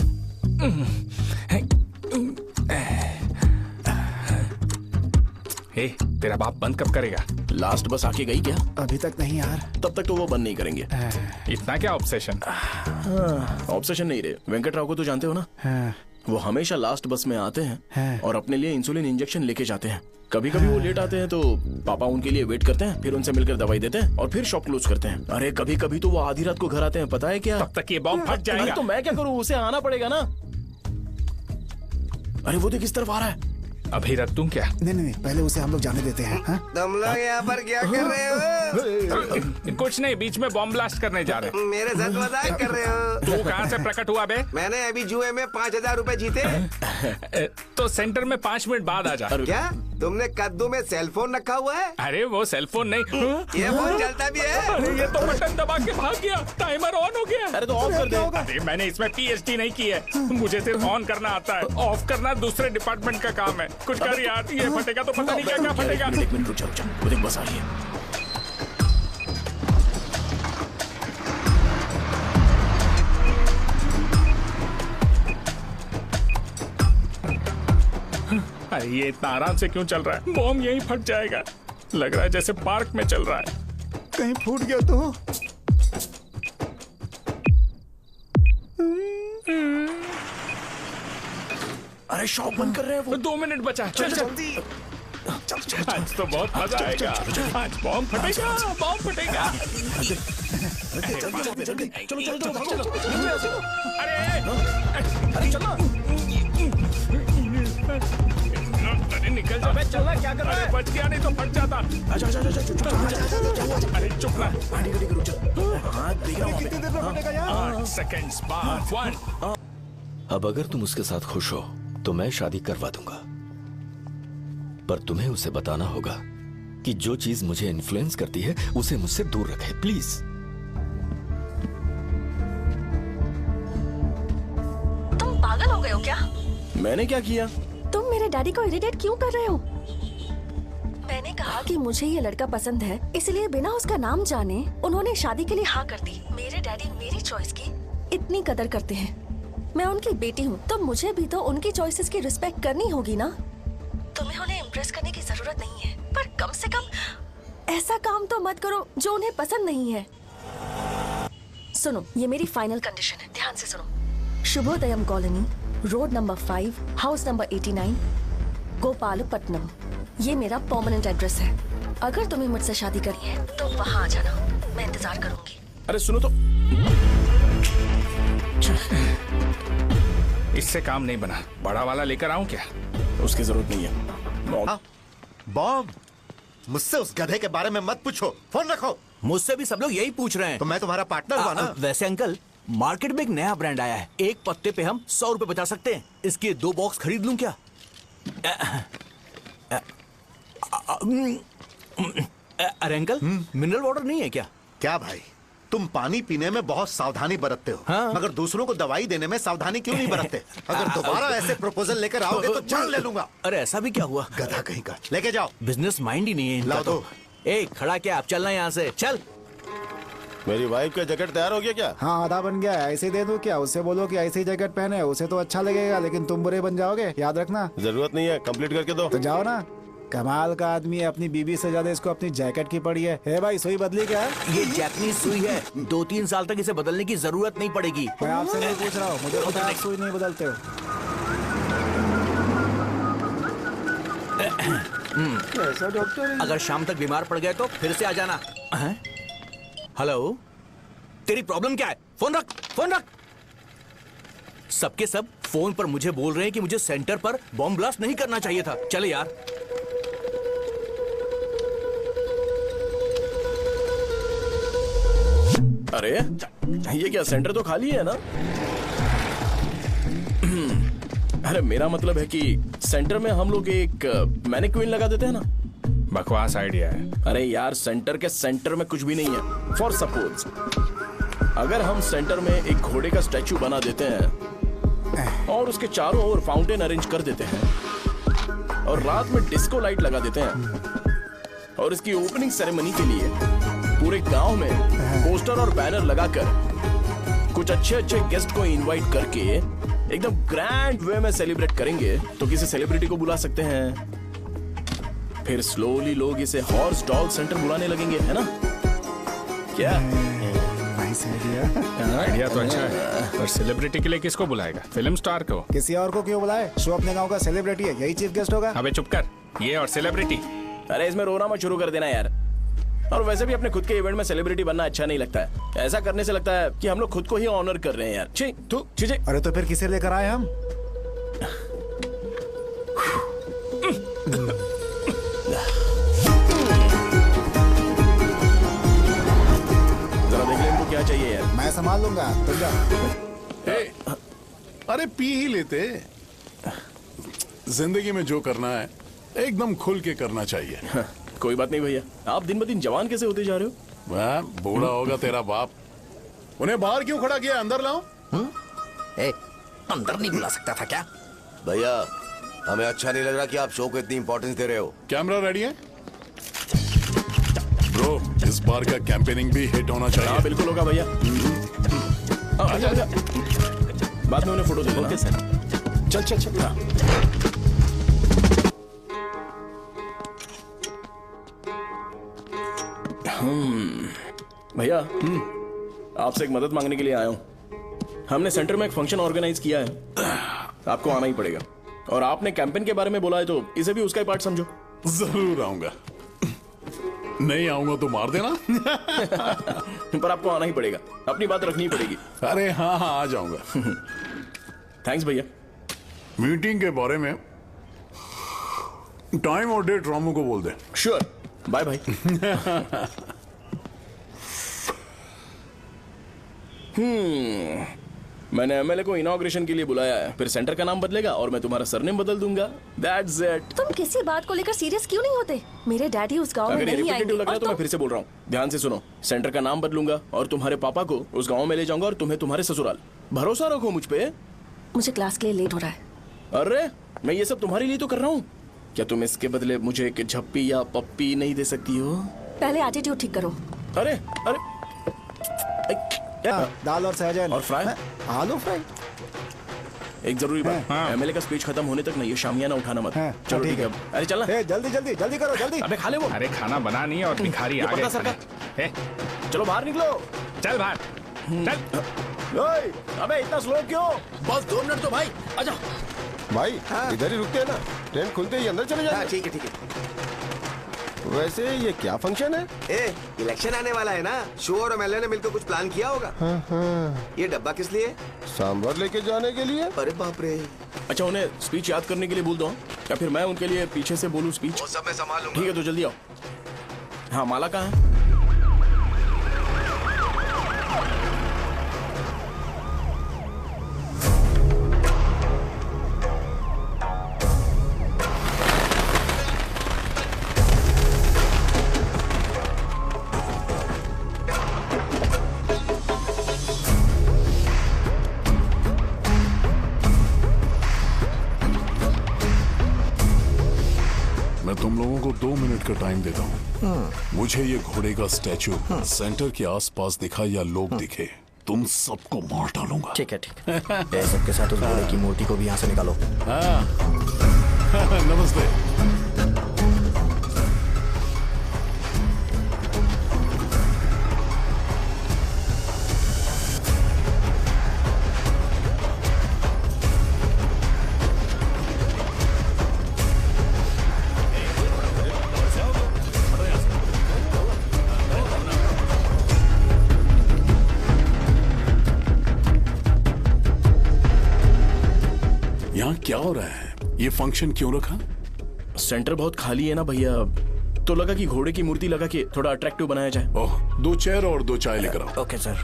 ए, तेरा बाप बंद कब करेगा?
लास्ट बस आके गई क्या?
अभी तक नहीं यार।
तब तक तो वो बंद नहीं करेंगे।
इतना क्या ऑब्सेशन?
ऑब्सेशन नहीं रे, वेंकट राव को तो जानते हो ना। वो हमेशा लास्ट बस में आते हैं और अपने लिए इंसुलिन इंजेक्शन लेके जाते हैं। कभी कभी वो लेट आते हैं तो पापा उनके लिए वेट करते हैं, फिर उनसे मिलकर दवाई देते हैं और फिर शॉप क्लोज करते हैं। अरे कभी कभी तो वो आधी रात को घर आते हैं, पता है क्या?
तब तक ये बॉम्ब फट जाएगा।
तो मैं क्या करूँ, उसे आना पड़ेगा ना। अरे वो देख किस तरफ आ रहा है।
अभी रख दूं क्या?
नहीं, पहले उसे हम लोग जाने देते हैं।
तुम लोग यहाँ पर क्या कर रहे हो?
कुछ नहीं, बीच में बॉम्ब ब्लास्ट करने जा रहे।
मेरे साथ मजाक कर रहे हो?
तू कहाँ से प्रकट हुआ बे?
मैंने अभी जुए में 5,000 रुपए जीते।
तो सेंटर में 5 मिनट बाद आ जा।
क्या तुमने कद्दू में सेलफोन रखा हुआ है?
अरे वो सेलफोन नहीं,
ये फोन चलता भी है।
अरे ये तो बटन दबा के भाग गया, टाइमर ऑन हो गया।
अरे तो ऑफ कर दे।
अरे मैंने इसमें PhD नहीं की है, मुझे सिर्फ ऑन करना आता है। ऑफ करना दूसरे डिपार्टमेंट का काम है। कुछ कर यार, ये फटेगा तो पता नहीं क्या क्या फटेगा।
एक मिनट रुक जा, वो देख बस आ रही है।
अरे ये इतना आराम से क्यों चल रहा है? बॉम्ब यहीं फट जाएगा। लग रहा है जैसे पार्क में चल रहा है।
कहीं फूट गया तो?
अरे शॉप बंद कर रहे हैं वो।
2 मिनट बचा, चल जल्दी। आज तो बहुत मजा आएगा। आज बॉम्ब फटेगा, बॉम्ब फटेगा।
चलो।
अरे चलो। अरे निकल जा।
चलना क्या कर रहा है?
बच गया, नहीं तो फट जाता। अरे चुप ना।
रुक जा। हाँ देख रहा हूँ।
कितनी देर में फटेगा यार?
8 सेकंड्स बाद 1।
अब अगर तुम उसके साथ खुश हो तो मैं शादी करवा दूंगा, पर तुम्हें उसे बताना होगा कि जो चीज मुझे इन्फ्लुएंस करती है उसे मुझसे दूर रखे, प्लीज।
तुम पागल हो गए हो क्या?
मैंने क्या किया?
तुम मेरे डैडी को इरिटेट क्यों कर रहे हो? मैंने कहा कि मुझे ये लड़का पसंद है, इसलिए बिना उसका नाम जाने उन्होंने शादी के लिए हाँ कर दी। मेरे डैडी मेरी चॉइस की इतनी कदर करते हैं। मैं उनकी बेटी हूँ, तो मुझे भी तो उनकी चॉइसेस की रिस्पेक्ट करनी होगी ना। तुम्हें उन्हें इम्प्रेस करने की जरूरत नहीं है, पर कम से कम ऐसा काम तो मत करो जो उन्हें पसंद नहीं है। सुनो, ये मेरी फाइनल कंडीशन है, ध्यान से सुनो। Shubhodayam colony, road number 5, house number 89, Gopalapatnam. ये मेरा परमानेंट एड्रेस है। अगर तुम्हें मुझसे शादी करनी है तो वहाँ आ जाना, मैं इंतजार करूंगी।
अरे सुनो तो।
इससे काम नहीं बना, बड़ा वाला लेकर आऊं क्या?
उसकी जरूरत नहीं है।
बॉम्ब, मुझसे उस गधे के बारे में मत पूछो, फोन रखो।
मुझसे भी सब लोग यही पूछ रहे हैं।
तो मैं तुम्हारा पार्टनर हुआ ना।
वैसे अंकल, मार्केट में एक नया ब्रांड आया है, एक पत्ते पे हम 100 रुपए बचा सकते हैं। इसके 2 बॉक्स खरीद लूं क्या? अरे अंकल, मिनरल वाटर नहीं है क्या?
क्या भाई, तुम पानी पीने में बहुत सावधानी बरतते हो,
हाँ?
मगर दूसरों को दवाई देने में सावधानी क्यों नहीं बरतते? अगर दोबारा ऐसे प्रपोजल लेकर आओगे तो जान ले लूंगा।
अरे ऐसा भी क्या हुआ?
गधा कहीं का, लेके जाओ।
बिजनेस माइंड ही नहीं है इनका।
लाओ दो।
खड़ा क्या, आप चलना यहाँ से, चल।
मेरी वाइफ का जैकेट तैयार हो गया क्या?
हाँ, आधा बन गया है। ऐसे दे दो क्या? उससे बोलो कि ऐसे ही जैकेट पहने, उसे तो अच्छा लगेगा, लेकिन तुम बुरे बन जाओगे, याद रखना।
जरूरत नहीं है, कंप्लीट करके दो।
तो जाओ ना। कमाल का आदमी है, अपनी बीबी से ज्यादा इसको अपनी जैकेट की पड़ी है। हे भाई, सुई बदली क्या है?
ये जैपनीज सुई है, 2-3 साल तक इसे बदलने की जरूरत नहीं पड़ेगी।
मैं आपसे नहीं पूछ रहा हूँ, मुझे पता है आप सुई नहीं बदलते हो।
कैसा डॉक्टर? अगर शाम तक बीमार पड़ गए तो फिर से आ जाना। हेलो, तेरी प्रॉब्लम क्या है? फोन रख, फोन रख। सबके सब फोन पर मुझे बोल रहे हैं कि मुझे सेंटर पर बॉम्ब ब्लास्ट नहीं करना चाहिए था। चले यार।
अरे ये क्या, सेंटर तो खाली है ना? अरे मेरा मतलब है कि सेंटर में हम लोग एक मैनिक्विन लगा देते हैं ना।
बकवास आइडिया है।
अरे यार, सेंटर के सेंटर में कुछ भी नहीं है। फॉर सपोज अगर हम सेंटर में एक घोड़े का स्टैचू बना देते हैं और उसके चारों ओर फाउंटेन अरेंज कर देते हैं और रात में डिस्को लाइट लगा देते हैं और इसकी ओपनिंग सेरेमनी के लिए पूरे गांव में पोस्टर और बैनर लगाकर कुछ अच्छे अच्छे गेस्ट को इनवाइट करके एकदम ग्रैंड वे में सेलिब्रेट करेंगे, तो किसी सेलिब्रिटी को बुला सकते हैं। फिर स्लोली लोग इसे हॉर्स डॉग सेंटर बुलाने लगेंगे, है ना? क्या
आइडिया तो अच्छा है, पर सेलिब्रिटी के लिए किसको बुलाएगा? फिल्म स्टार को?
किसी और को क्यों बुलाए? शो अपने गांव का सेलिब्रिटी है, यही चीफ गेस्ट होगा।
अबे चुप कर, ये और सेलिब्रिटी।
अरे इसमें रोना मत शुरू कर देना यार। और वैसे भी अपने खुद के इवेंट में सेलिब्रिटी बनना अच्छा नहीं लगता है। ऐसा करने से लगता है कि हम लोग खुद को ही ऑनर कर रहे हैं यार। छी तू छी।
अरे तो फिर किसे लेकर आए हम?
जरा देख ले इनको क्या चाहिए यार।
मैं संभाल लूंगा, तुम जा।
अरे पी ही लेते। जिंदगी में जो करना है एकदम खुल के करना चाहिए।
कोई बात नहीं भैया, आप दिन ब दिन जवान कैसे होते जा रहे हो?
वह बूढ़ा होगा तेरा बाप। उन्हें बाहर क्यों खड़ा किया? अंदर लाओ।
अंदर नहीं बुला सकता था क्या?
भैया हमें अच्छा नहीं लग रहा कि आप शो को इतनी इंपॉर्टेंस दे रहे हो।
कैमरा रेडी है ब्रो? इस बार का कैंपेनिंग भी हिट होना चाहिए।
हाँ बिल्कुल होगा भैया। आजा। बाद में उन्हें फोटो दे देना।
Okay sir.
चल चल चल। हाँ। भैया आपसे एक मदद मांगने के लिए आया हूँ। हमने सेंटर में एक फंक्शन ऑर्गेनाइज किया है, आपको आना ही पड़ेगा। और आपने कैंपेन के बारे में बोला है तो इसे भी उसका ही पार्ट समझो।
जरूर आऊंगा। नहीं आऊंगा तो मार देना।
पर आपको आना ही पड़ेगा, अपनी बात रखनी पड़ेगी।
अरे हाँ हाँ आ जाऊंगा।
थैंक्स भैया।
मीटिंग के बारे में टाइम और डेट रामू को बोल दे।
श्योर। बाय भाई। मैंने एमएलए को इनॉग्रेशन के लिए बुलाया है, फिर सेंटर का नाम बदलेगा और मैं तुम्हारा सरनेम बदल दूंगा। That's it।
तुम किसी बात को लेकर सीरियस क्यों नहीं होते? मेरे डैडी उस गांव में नहीं आएंगे।
अगर लग रहा है तो मैं फिर से बोल रहा हूँ, ध्यान से सुनो। सेंटर का नाम बदलूंगा और तुम्हारे पापा को उस गांव में ले जाऊंगा और तुम्हें तुम्हारे ससुराल। भरोसा रखो मुझ पे।
मुझे क्लास के लिए लेट हो रहा है।
अरे मैं ये सब तुम्हारे लिए तो कर रहा हूँ। क्या तुम इसके बदले मुझे एक झप्पी या पप्पी नहीं दे सकती हो?
पहले एटीट्यूड ठीक करो।
अरे अरे
दाल और सहजन
और फ्राई,
आलू फ्राई।
एक जरूरी बात, एमएलए का स्पीच खत्म होने तक ना ये शामियाना उठाना मत। चलो ठीक है। अरे चलना।
जल्दी जल्दी जल्दी करो जल्दी।
अबे खा ले वो।
अरे खाना बना नहीं है और भिखारी आ गए।
चलो बाहर निकलो।
चल बाहर
चल। अबे इतना स्लो क्यों?
बस 2 मिनट तो भाई। आजा
भाई इधर ही रुकते हैं ना, ट्रेन खुलते ही अंदर चले जाएंगे।
ठीक है ठीक है।
वैसे ये क्या फंक्शन है?
इलेक्शन आने वाला है ना, शो और एमएलए ने मिलकर कुछ प्लान किया होगा। ये डब्बा किस लिए?
सांभर लेके जाने के लिए।
अरे बाप रे।
अच्छा उन्हें स्पीच याद करने के लिए बोल दो या फिर मैं उनके लिए पीछे से बोलूं स्पीच?
वो सब मैं संभालूंगा।
ठीक है तो जल्दी आओ। हाँ माला कहाँ है?
मैं तुम लोगों को 2 मिनट का टाइम देता हूँ। मुझे ये घोड़े का स्टैचू सेंटर के आसपास दिखा या लोग दिखे, तुम सबको मार डालूंगा।
ठीक है ठीक है। सबके साथ उस घोड़े की मूर्ति को भी यहाँ से निकालो।
नमस्ते। क्या हो रहा है? ये फंक्शन क्यों रखा?
सेंटर बहुत खाली है ना भैया, तो लगा कि घोड़े की मूर्ति लगा के थोड़ा अट्रैक्टिव बनाया जाए।
ओह, 2 चेयर और 2 चाय लेकर आओ।
Okay sir.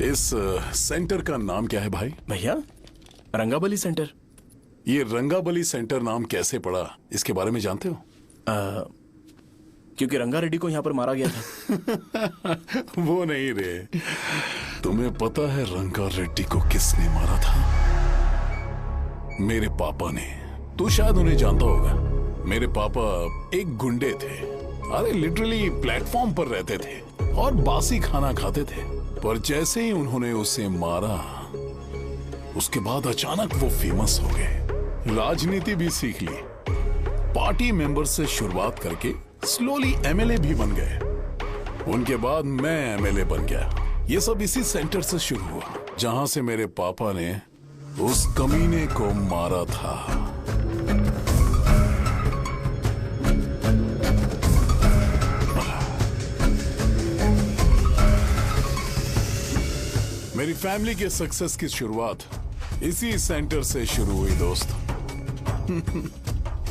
इस सेंटर का नाम क्या है भाई?
भैया रंगाबली सेंटर।
ये रंगाबली सेंटर नाम कैसे पड़ा, इसके बारे में जानते हो?
क्योंकि रंगा रेड्डी को यहाँ पर मारा गया था।
वो नहीं रे, तुम्हें पता है रंगा रेड्डी को किसने मारा था? मेरे पापा ने। तू शायद उन्हें जानता होगा। मेरे पापा एक गुंडे थे। अरे लिटरली प्लेटफॉर्म पर रहते थे और बासी खाना खाते थे। पर जैसे ही उन्होंने उसे मारा, उसके बाद अचानक वो फेमस हो गए। राजनीति भी सीख ली, पार्टी मेंबर से शुरुआत करके स्लोली एमएलए भी बन गए। उनके बाद मैं एमएलए बन गया। ये सब इसी सेंटर से शुरू हुआ, जहां से मेरे पापा ने उस कमीने को मारा था। मेरी फैमिली के सक्सेस की शुरुआत इसी सेंटर से शुरू हुई दोस्त।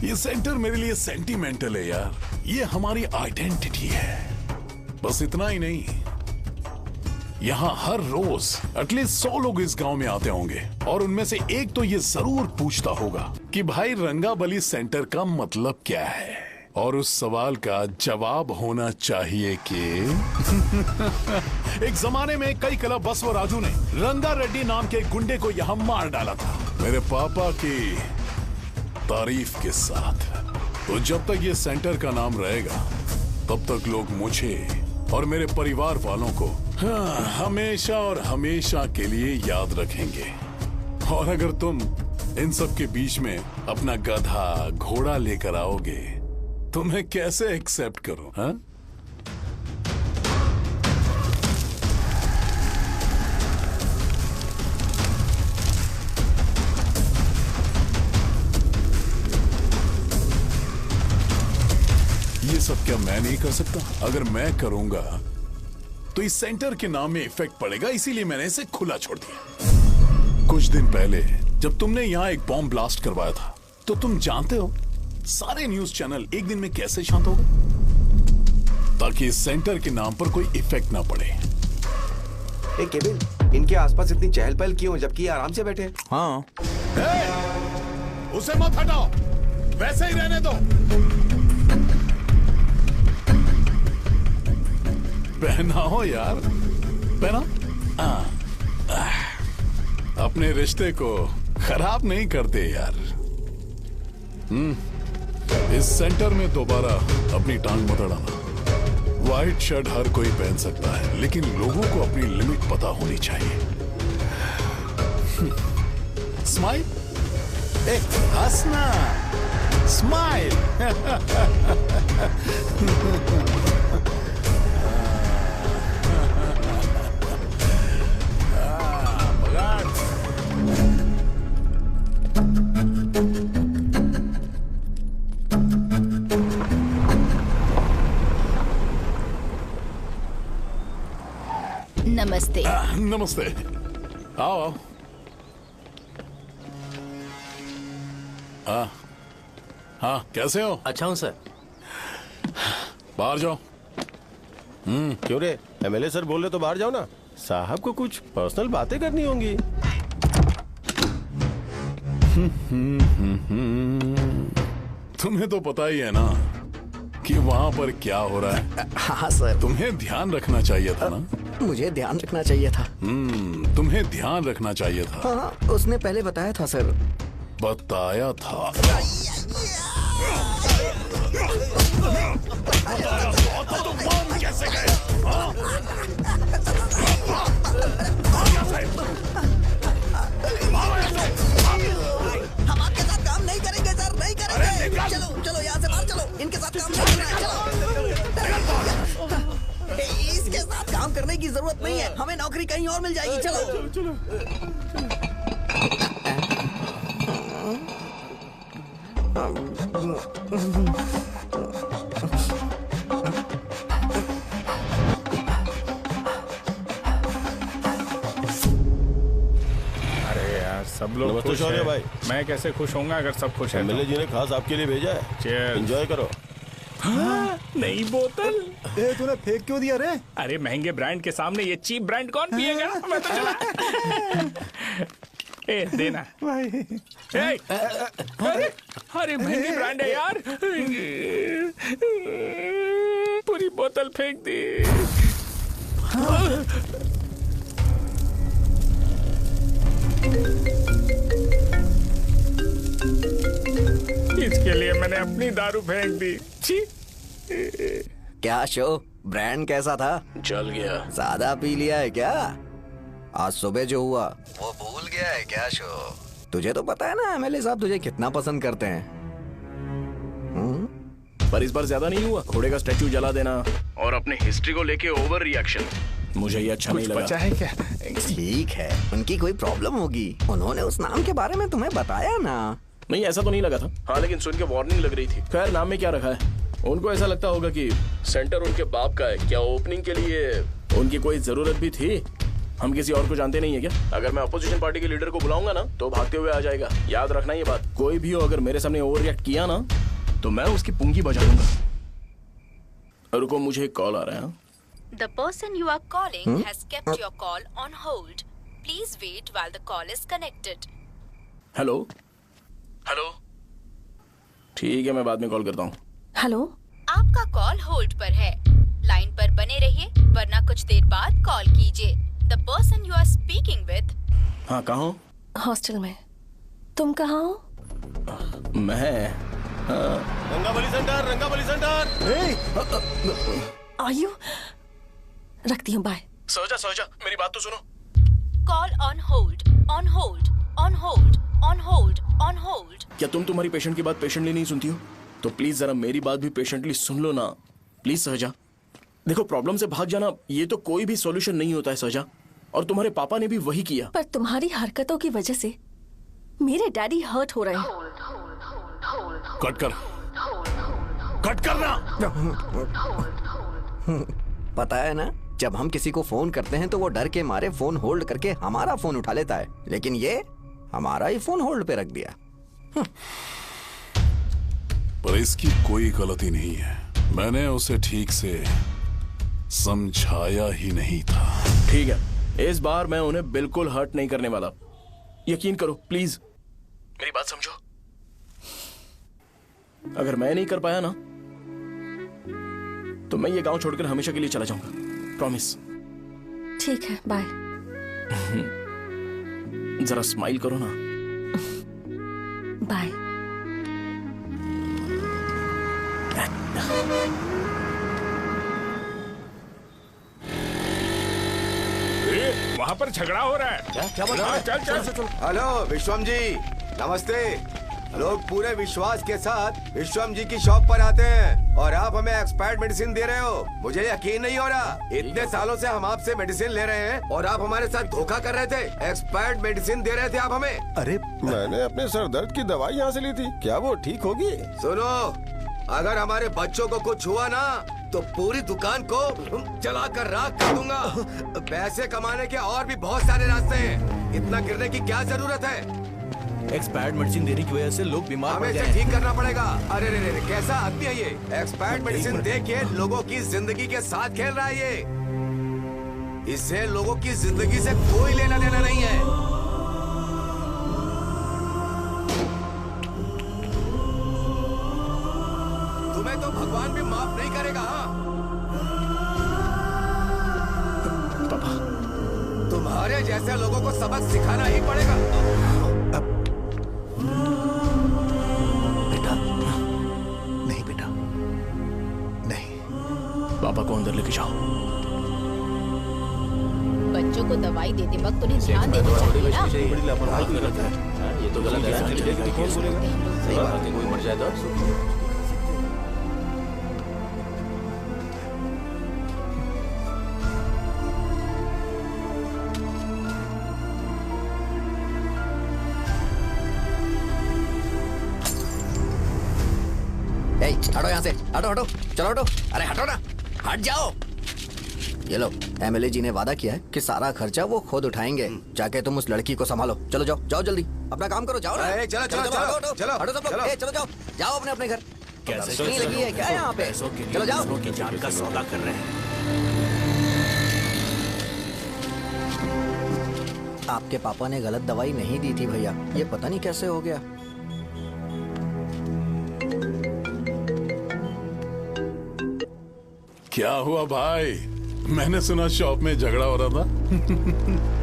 ये सेंटर मेरे लिए सेंटिमेंटल है यार। ये हमारी आइडेंटिटी है। बस इतना ही नहीं, यहाँ हर रोज एटलीस्ट 100 लोग इस गांव में आते होंगे और उनमें से एक तो ये जरूर पूछता होगा कि भाई रंगाबली सेंटर का मतलब क्या है, और उस सवाल का जवाब होना चाहिए कि एक जमाने में कई क्लब बसवराजू ने रंगा रेड्डी नाम के गुंडे को यहाँ मार डाला था, मेरे पापा की तारीफ के साथ। तो जब तक ये सेंटर का नाम रहेगा, तब तक लोग मुझे और मेरे परिवार वालों को हमेशा और हमेशा के लिए याद रखेंगे। और अगर तुम इन सब के बीच में अपना गधा घोड़ा लेकर आओगे तो मैं कैसे एक्सेप्ट करूं? हाँ? ये सब क्या मैं नहीं कर सकता? अगर मैं करूंगा तो इस सेंटर के नाम में इफेक्ट पड़ेगा, इसीलिए मैंने इसे खुला छोड़ दिया। कुछ दिन पहले जब तुमने यहां एक बॉम्ब ब्लास्ट करवाया था, तो तुम जानते हो सारे न्यूज चैनल एक दिन में कैसे शांत हो गए? ताकि इस सेंटर के नाम पर कोई इफेक्ट ना पड़े।
केविन, इनके आसपास इतनी चहल पहल क्यों, जबकि आराम से बैठे?
हाँ।
उसे मत हटाओ, वैसे ही रहने दो। पहनाओ यार, पहना। अपने रिश्ते को खराब नहीं करते यार। इस सेंटर में दोबारा अपनी टांग मत अड़ाना। व्हाइट शर्ट हर कोई पहन सकता है, लेकिन लोगों को अपनी लिमिट पता होनी चाहिए। स्माइल, हंसना, स्माइल।
नमस्ते।
नमस्ते, आओ। हाँ, कैसे हो?
अच्छा हूँ सर।
बाहर जाओ।
क्यों रे, एमएलए सर बोल रहे तो बाहर जाओ ना। साहब को कुछ पर्सनल बातें करनी होंगी।
तुम्हें तो पता ही है ना कि वहाँ पर क्या हो रहा है।
हाँ सर।
तुम्हें ध्यान रखना चाहिए था ना।
मुझे ध्यान रखना चाहिए था।
तुम्हें ध्यान रखना चाहिए था।
हाँ, उसने पहले बताया था सर।
बताया था? तो मान कैसे गए?
हम आपके साथ काम नहीं करेंगे सर, नहीं करेंगे। चलो चलो यहाँ से बाहर चलो, इनके साथ काम नहीं करना है। चलो, इसके साथ काम करने की जरूरत नहीं है, हमें नौकरी कहीं और मिल जाएगी। चलो चलो।
सब लोग
नमस्ते
खुश
शौर्य
हैं।
भाई।
मैं कैसे खुश होऊंगा अगर सब खुश हैं
एमएलए जी ने खास आपके लिए भेजा है।
Cheers।
एंजॉय करो।
हाँ, नई बोतल।
तूने फेंक क्यों दिया रे?
अरे महंगे ब्रांड के सामने ये चीप ब्रांड कौन पिएगा? मैं तो चला। ए देना
भाई।
अरे महंगी ब्रांड है यार। पूरी बोतल फेंक दी। इसके लिए मैंने अपनी दारू फेंक दी। छी।
क्या शो, ब्रांड कैसा था?
चल गया।
ज्यादा पी लिया है क्या? आज सुबह जो हुआ वो भूल गया है क्या शो? तुझे तो पता है ना एमएलए साहब तुझे कितना पसंद करते हैं।
पर इस बार ज्यादा नहीं हुआ। घोड़े का स्टैचू जला देना और अपने हिस्ट्री को लेके ओवर रिएक्शन, मुझे ये अच्छा नहीं लगा।
बचा है क्या?
ठीक है, उनकी कोई प्रॉब्लम होगी। उन्होंने उस नाम के बारे में तुम्हें बताया ना?
नहीं, ऐसा तो नहीं लगा था। हाँ, लेकिन सुन के वार्निंग लग रही थी। खैर, नाम में क्या रखा है? उनको ऐसा लगता होगा कि सेंटर उनके बाप का है। क्या ओपनिंग के लिए उनकी कोई जरूरत भी थी? हम किसी और को जानते नहीं है क्या? अगर मैं अपोजिशन पार्टी के लीडर को बुलाऊंगा ना तो भागते हुए आ जाएगा। याद रखना ये बात। कोई भी हो अगर मेरे सामने ओवर रिएक्ट किया ना तो मैं उसकी पुंगी बजा दूंगा। रुको, मुझे एक कॉल आ रहा है।
The person you are calling has kept your call on hold. Please wait while the call is connected.
Hello hello, ठीक है, मैं बाद में कॉल करता हूँ।
हेलो,
आपका कॉल होल्ड पर है। लाइन पर बने रहिए वरना कुछ देर बाद कॉल कीजिए। The person you are speaking with।
हाँ, कहाँ हो?
हॉस्टल में। तुम कहाँ हो?
मैं
रंगाबली सेंटर, रंगाबली सेंटर।
आयु, रखती हूँ, बाय।
सोचा, मेरी बात तो सुनो।
Call on hold, on hold, on hold, on hold, on hold।
क्या तुम तुम्हारी पेशेंट की बात पेशेंटली नहीं सुनती हो? तो प्लीज जरा मेरी बात भी पेशेंटली सुन लो ना। प्लीज सहजा, देखो, प्रॉब्लम से भाग जाना ये तो कोई भी सॉल्यूशन नहीं होता है सहजा, और तुम्हारे पापा ने भी वही किया।
पर तुम्हारी हरकतों की वजह से मेरे डैडी हर्ट हो रहे हैं।
कट करना।
पता है ना, जब हम किसी को फोन करते हैं तो वो डर के मारे फोन होल्ड करके हमारा फोन उठा लेता है, लेकिन ये हमारा ही फोन होल्ड पे रख दिया।
पर इसकी कोई गलती नहीं है। मैंने उसे ठीक से समझाया ही नहीं था।
ठीक है, इस बार मैं उन्हें बिल्कुल हर्ट नहीं करने वाला। यकीन करो प्लीज, मेरी बात समझो। अगर मैं नहीं कर पाया ना तो मैं ये गांव छोड़कर हमेशा के लिए चला जाऊंगा। प्रॉमिस।
ठीक है, बाय।
जरा स्माइल करो ना।
बाय।
वहाँ पर झगड़ा हो रहा है।
क्या बोल रहा है?
चल।
हेलो विश्वम जी, नमस्ते। लोग पूरे विश्वास के साथ विश्वम जी की शॉप पर आते हैं और आप हमें एक्सपायर्ड मेडिसिन दे रहे हो। मुझे यकीन नहीं हो रहा। इतने सालों से हम आपसे मेडिसिन ले रहे हैं और आप हमारे साथ धोखा कर रहे थे। एक्सपायर्ड मेडिसिन दे रहे थे आप हमें।
अरे मैंने अपने सर दर्द की दवाई यहाँ से ली थी, क्या वो ठीक होगी?
सुनो, अगर हमारे बच्चों को कुछ हुआ ना तो पूरी दुकान को जला कर राख कर दूंगा। पैसे कमाने के और भी बहुत सारे रास्ते हैं, इतना गिरने की क्या जरूरत है?
एक्सपायर्ड मेडिसिन देने की वजह से लोग बीमार पड़
हमें
गए
इसे ठीक करना पड़ेगा। अरे रे, कैसा आदमी है ये? एक्सपायर्ड मेडिसिन दे के लोगों की जिंदगी के साथ खेल रहा है ये। इससे लोगों की जिंदगी से कोई लेना देना नहीं है। तुम्हें तो भगवान भी माफ नहीं करेगा।
पापा,
तुम्हारे जैसे लोगों को सबक सिखाना ही पड़ेगा।
पापा को अंदर लेके जाओ।
बच्चों को दवाई देते वक्त उन्हें ध्यान देना चाहिए ना।
ये तो गलत है। सही बात है, कोई मर जाए तो
हटो यहाँ से, हटो। चलो हटो। अरे हटो ना, हट जाओ। ये लो, एमएलए जी ने वादा किया है कि सारा खर्चा वो खुद उठाएंगे। जाके तुम उस लड़की को संभालो। चलो जाओ, जाओ जल्दी, अपना काम करो, जाओ ना।
चलो, चलो,
हटो,
चलो,
हटो,
चलो,
हटो सब लोग, चलो जाओ, जाओ अपने अपने घर।
कैसे
नहीं लगी है क्या यहाँ पे? चलो जाओ।
दूसरों की जान का सौदा कर रहे हैं।
आपके पापा ने गलत दवाई नहीं दी थी भैया, ये पता नहीं कैसे हो गया।
क्या हुआ भाई? मैंने सुना शॉप में झगड़ा हो रहा था।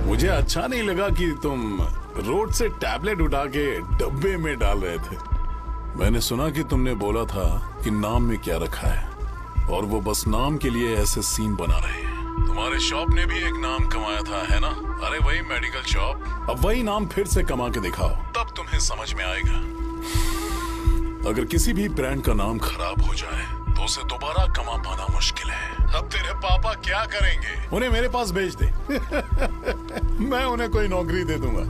मुझे अच्छा नहीं लगा कि तुम रोड से टैबलेट उठा के डब्बे में डाल रहे थे। मैंने सुना कि तुमने बोला था कि नाम में क्या रखा है, और वो बस नाम के लिए ऐसे सीन बना रहे हैं। तुम्हारे शॉप ने भी एक नाम कमाया था, है ना? अरे वही मेडिकल शॉप। अब वही नाम फिर से कमा के दिखाओ, तब तुम्हें समझ में आएगा। अगर किसी भी ब्रांड का नाम खराब हो जाए तो उसे दोबारा कमा पाना मुश्किल है। अब तेरे पापा क्या करेंगे? उन्हें मेरे पास भेज दे। मैं उन्हें कोई नौकरी दे दूंगा।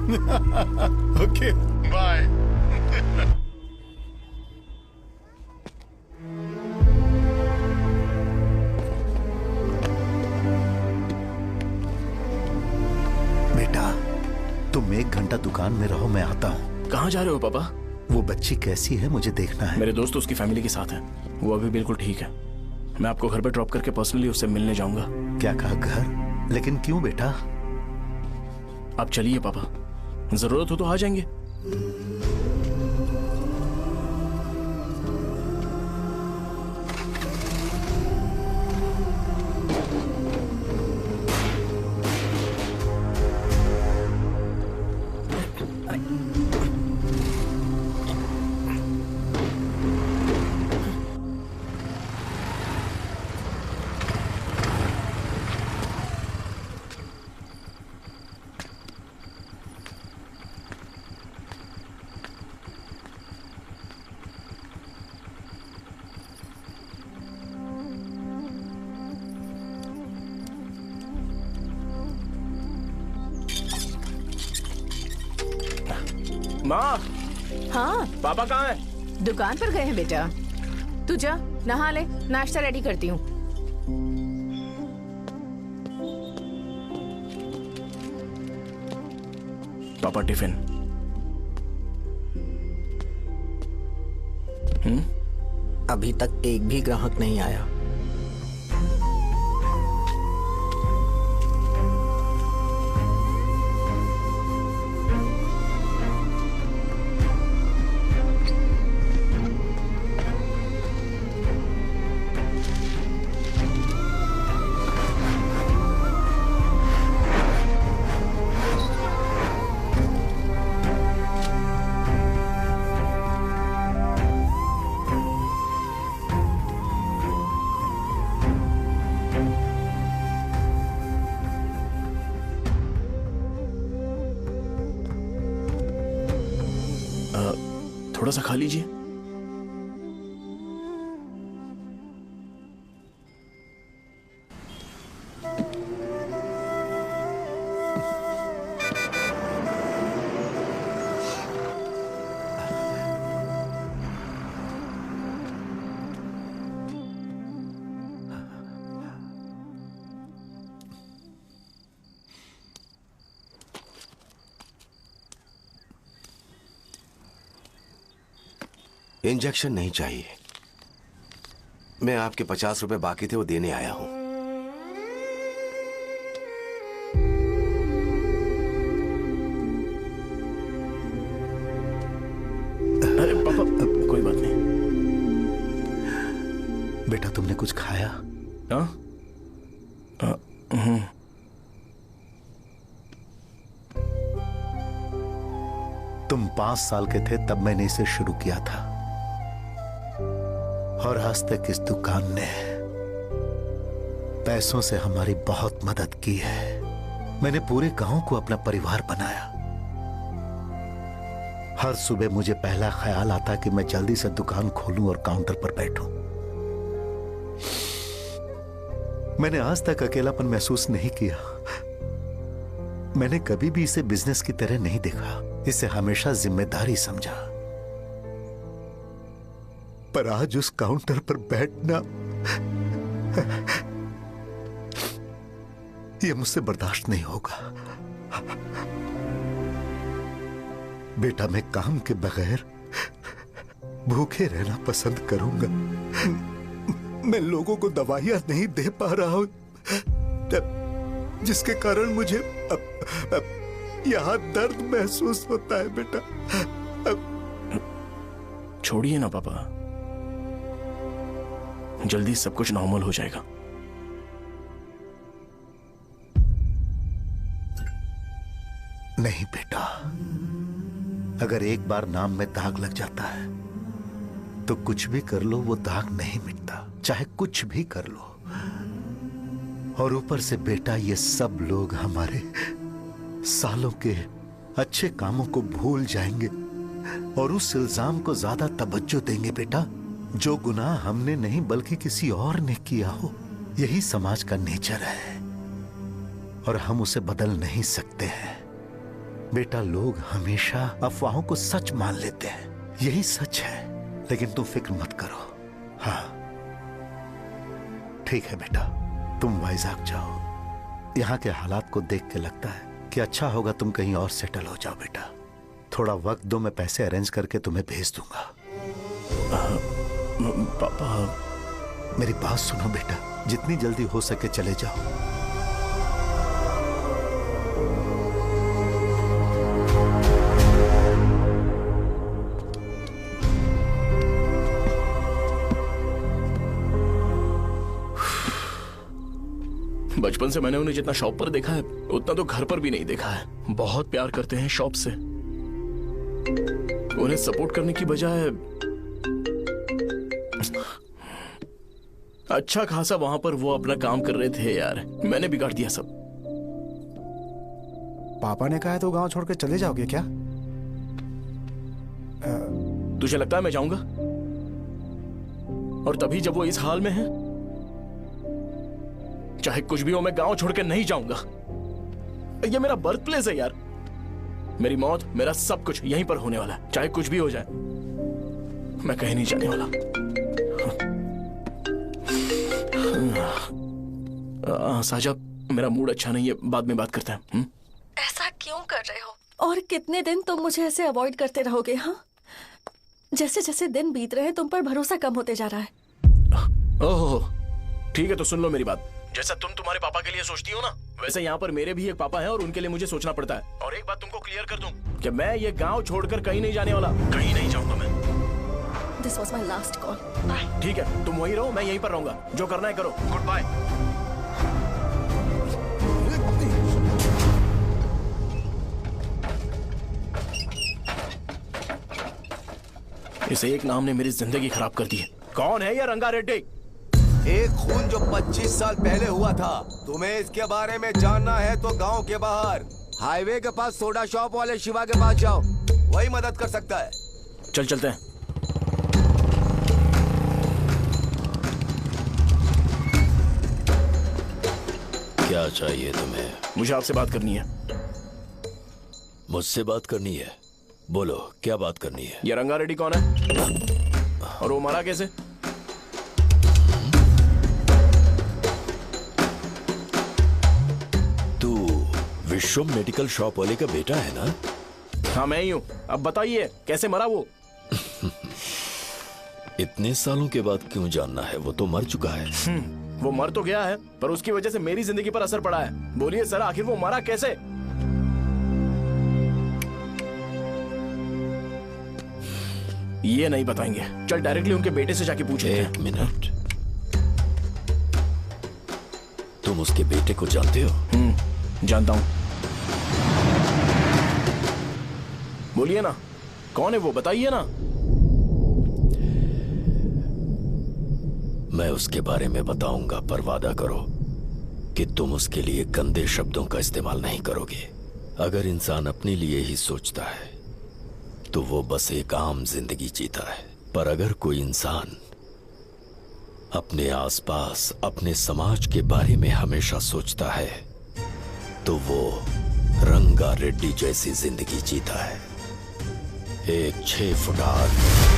Okay, bye.
बेटा, तुम 1 घंटा दुकान में रहो, मैं आता हूँ।
कहाँ जा रहे हो पापा?
वो बच्ची कैसी है मुझे देखना है।
मेरे दोस्त उसकी फैमिली के साथ हैं, वो अभी बिल्कुल ठीक है। मैं आपको घर पे ड्रॉप करके पर्सनली उससे मिलने जाऊंगा।
क्या कहा, घर? लेकिन क्यों बेटा?
आप चलिए पापा, जरूरत हो तो आ जाएंगे। माँ,
हाँ
पापा कहाँ हैं?
दुकान पर गए हैं बेटा। तू जा, नहा ले, नाश्ता रेडी करती हूँ।
पापा टिफिन।
अभी तक एक भी ग्राहक नहीं आया।
थोड़ा सा खा लीजिए।
इंजेक्शन नहीं चाहिए। मैं आपके 50 रुपए बाकी थे, वो देने आया हूं।
अरे पापा, कोई बात नहीं।
बेटा, तुमने कुछ खाया?
हाँ?
तुम 5 साल के थे तब मैंने इसे शुरू किया था, और आज तक इस दुकान ने पैसों से हमारी बहुत मदद की है। मैंने पूरे गांव को अपना परिवार बनाया। हर सुबह मुझे पहला ख्याल आता कि मैं जल्दी से दुकान खोलूं और काउंटर पर बैठूं। मैंने आज तक अकेलापन महसूस नहीं किया। मैंने कभी भी इसे बिजनेस की तरह नहीं देखा, इसे हमेशा जिम्मेदारी समझा। पर आज उस काउंटर पर बैठना ये मुझसे बर्दाश्त नहीं होगा। बेटा, मैं काम के बगैर भूखे रहना पसंद करूंगा। मैं लोगों को दवाइयां नहीं दे पा रहा हूं, जिसके कारण मुझे यहां दर्द महसूस होता है। बेटा,
छोड़िए ना पापा, जल्दी सब कुछ नॉर्मल हो जाएगा।
नहीं बेटा, अगर एक बार नाम में दाग लग जाता है तो कुछ भी कर लो वो दाग नहीं मिटता, चाहे कुछ भी कर लो। और ऊपर से बेटा, ये सब लोग हमारे सालों के अच्छे कामों को भूल जाएंगे और उस इल्जाम को ज्यादा तवज्जो देंगे बेटा, जो गुनाह हमने नहीं बल्कि किसी और ने किया हो। यही समाज का नेचर है और हम उसे बदल नहीं सकते हैं। बेटा, लोग हमेशा अफवाहों को सच मान लेते हैं, यही सच है। लेकिन तुम फिक्र मत करो। हाँ ठीक है बेटा, तुम वाइजाग जाओ। यहाँ के हालात को देख के लगता है कि अच्छा होगा तुम कहीं और सेटल हो जाओ। बेटा, थोड़ा वक्त दो, मैं पैसे अरेंज करके तुम्हें भेज दूंगा।
पापा,
मेरी बात सुनो बेटा, जितनी जल्दी हो सके चले जाओ।
बचपन से मैंने उन्हें जितना शॉप पर देखा है उतना तो घर पर भी नहीं देखा है। बहुत प्यार करते हैं शॉप से। उन्हें सपोर्ट करने की बजाय अच्छा खासा वहां पर वो अपना काम कर रहे थे। यार, मैंने बिगाड़ दिया सब।
पापा ने कहा है तो गांव छोड़ के चले जाओगे क्या?
तुझे लगता है मैं जाऊंगा? और तभी जब वो इस हाल में है, चाहे कुछ भी हो मैं गांव छोड़ के नहीं जाऊंगा। ये मेरा बर्थ प्लेस है यार। मेरी मौत, मेरा सब कुछ यहीं पर होने वाला है। चाहे कुछ भी हो जाए, मैं कहीं नहीं जाने वाला। साजा, मेरा मूड अच्छा नहीं है, बाद में बात करते हैं।
ऐसा क्यों कर रहे हो? और कितने दिन तुम मुझे ऐसे अवॉइड करते रहोगे? हाँ, जैसे जैसे दिन बीत रहे हैं तुम पर भरोसा कम होते जा रहा है।
ओह, ठीक है तो सुन लो मेरी बात। जैसा तुम तुम्हारे पापा के लिए सोचती हो ना, वैसे यहाँ पर मेरे भी एक पापा हैं और उनके लिए मुझे सोचना पड़ता है। और एक बात तुमको क्लियर कर दूं कि मैं ये गांव छोड़कर कहीं नहीं जाने वाला, कहीं नहीं जाऊंगा मैं।
This was my last call. Bye.
ठीक है, तुम वहीं रहो, मैं यहीं पर रहूंगा। जो करना है करो। Good bye. इसे एक नाम ने मेरी जिंदगी खराब कर दी है। कौन है ये रंगा रेड्डी?
एक खून जो 25 साल पहले हुआ था। तुम्हें इसके बारे में जानना है तो गांव के बाहर हाईवे के पास सोडा शॉप वाले शिवा के पास जाओ, वही मदद कर सकता है।
चल चलते हैं।
क्या चाहिए तुम्हें?
मुझे आपसे बात करनी है।
मुझसे बात करनी है? बोलो, क्या बात करनी है?
ये रंगा रेड्डी कौन है और वो मरा कैसे?
तू विश्वम मेडिकल शॉप वाले का बेटा है ना?
हाँ, मैं ही हूँ। अब बताइए कैसे मरा वो?
इतने सालों के बाद क्यों जानना है? वो तो मर चुका है।
वो मर तो गया है, पर उसकी वजह से मेरी जिंदगी पर असर पड़ा है। बोलिए सर, आखिर वो मरा कैसे? ये नहीं बताएंगे। चल डायरेक्टली उनके बेटे से जाके पूछे।
एक मिनट, तुम उसके बेटे को जानते हो?
जानता हूं। बोलिए ना, कौन है वो? बताइए ना।
मैं उसके बारे में बताऊंगा, पर वादा करो कि तुम उसके लिए गंदे शब्दों का इस्तेमाल नहीं करोगे। अगर इंसान अपने लिए ही सोचता है तो वो बस एक आम जिंदगी जीता है, पर अगर कोई इंसान अपने आसपास, अपने समाज के बारे में हमेशा सोचता है तो वो रंगा रेड्डी जैसी जिंदगी जीता है। एक 6 फुट आदमी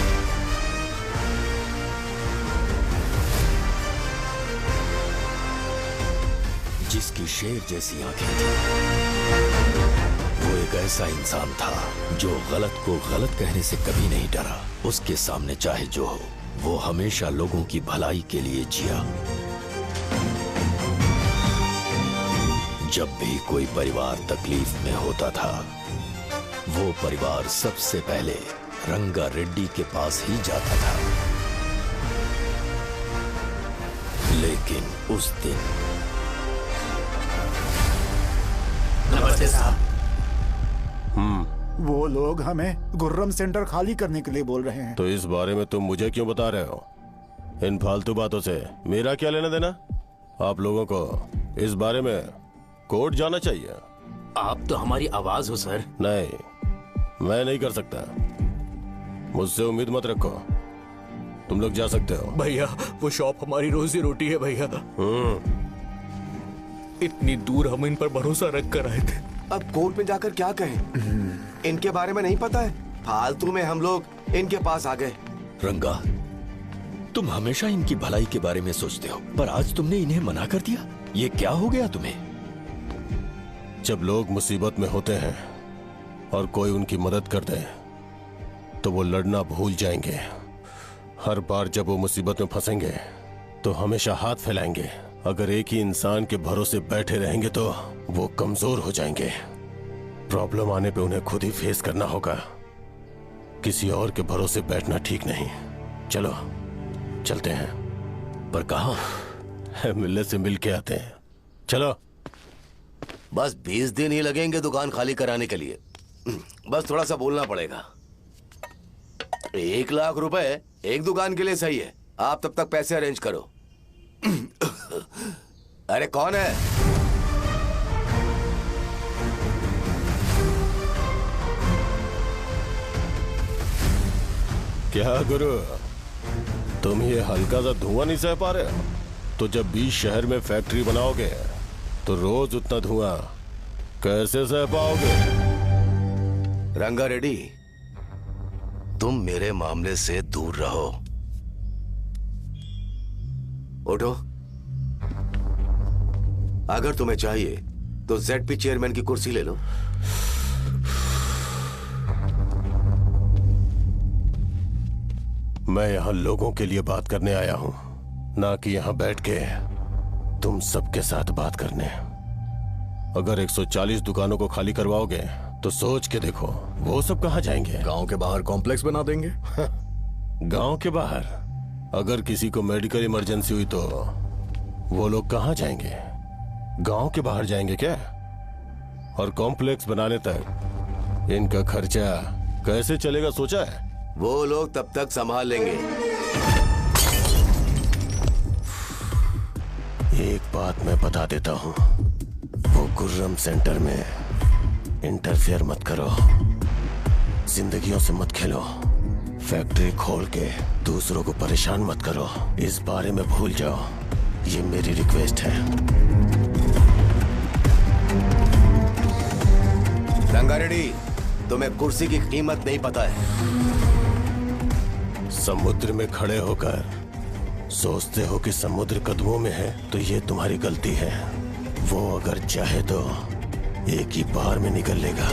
जिसकी शेर जैसी आंखें थी। वो एक ऐसा इंसान था जो गलत को गलत कहने से कभी नहीं डरा। उसके सामने चाहे जो हो, वो हमेशा लोगों की भलाई के लिए जिया। जब भी कोई परिवार तकलीफ में होता था, वो परिवार सबसे पहले रंगा रेड्डी के पास ही जाता था। लेकिन उस दिन
नमस्ते साहब।
वो लोग हमें गुर्रम सेंटर खाली करने के लिए बोल रहे हैं।
तो इस बारे में तुम मुझे क्यों बता रहे हो? इन फालतू बातों से मेरा क्या लेना देना? आप लोगों को इस बारे में कोर्ट जाना चाहिए।
आप तो हमारी आवाज हो सर।
नहीं, मैं नहीं कर सकता। मुझसे उम्मीद मत रखो। तुम लोग जा सकते हो।
भैया वो शॉप हमारी रोजी रोटी है भैया। इतनी दूर हम इन पर भरोसा रख कर आए थे।
अब कोर्ट में जाकर क्या कहें? इनके बारे में नहीं पता है। फालतू में हम लोग इनके पास आ गए।
रंगा, तुम हमेशा इनकी भलाई के बारे में सोचते हो, पर आज तुमने इन्हें मना कर दिया। ये क्या हो गया तुम्हें?
जब लोग मुसीबत में होते हैं और कोई उनकी मदद कर दे तो वो लड़ना भूल जाएंगे। हर बार जब वो मुसीबत में फंसेंगे तो हमेशा हाथ फैलाएंगे। अगर एक ही इंसान के भरोसे बैठे रहेंगे तो वो कमजोर हो जाएंगे। प्रॉब्लम आने पे उन्हें खुद ही फेस करना होगा। किसी और के भरोसे बैठना ठीक नहीं। चलो चलते हैं।
पर कहाँ?
मिलने से मिल के आते हैं। चलो।
बस 20 दिन ही लगेंगे दुकान खाली कराने के लिए।
बस थोड़ा सा बोलना पड़ेगा। 1 लाख रुपए एक दुकान के लिए सही है। आप तब तक पैसे अरेंज करो। अरे कौन है?
क्या गुरु, तुम ये हल्का सा धुआं नहीं सह पा रहे हो? तो जब 20 शहर में फैक्ट्री बनाओगे तो रोज उतना धुआं कैसे सह पाओगे?
रंगा रेड्डी, तुम मेरे मामले से दूर रहो। उठो। अगर तुम्हें चाहिए तो ZP चेयरमैन की कुर्सी ले लो।
मैं यहां लोगों के लिए बात करने आया हूं, ना कि यहां बैठ के तुम सबके साथ बात करने। अगर 140 दुकानों को खाली करवाओगे तो सोच के देखो वो सब कहां जाएंगे?
गांव के बाहर कॉम्प्लेक्स बना देंगे।
गांव के बाहर? अगर किसी को मेडिकल इमरजेंसी हुई तो वो लोग कहां जाएंगे? गांव के बाहर जाएंगे क्या? और कॉम्प्लेक्स बनाने तक इनका खर्चा कैसे चलेगा सोचा है?
वो लोग तब तक संभाल लेंगे।
एक बात मैं बता देता हूं, वो गुर्रम सेंटर में इंटरफेयर मत करो। जिंदगियों से मत खेलो। फैक्ट्री खोल के दूसरों को परेशान मत करो। इस बारे में भूल जाओ। ये मेरी रिक्वेस्ट है।
रंगा रेड्डी, तुम्हें कुर्सी की कीमत नहीं पता है।
समुद्र में खड़े होकर सोचते हो कि समुद्र कदमों में है, तो ये तुम्हारी गलती है। वो अगर चाहे तो एक ही बार में निकल लेगा।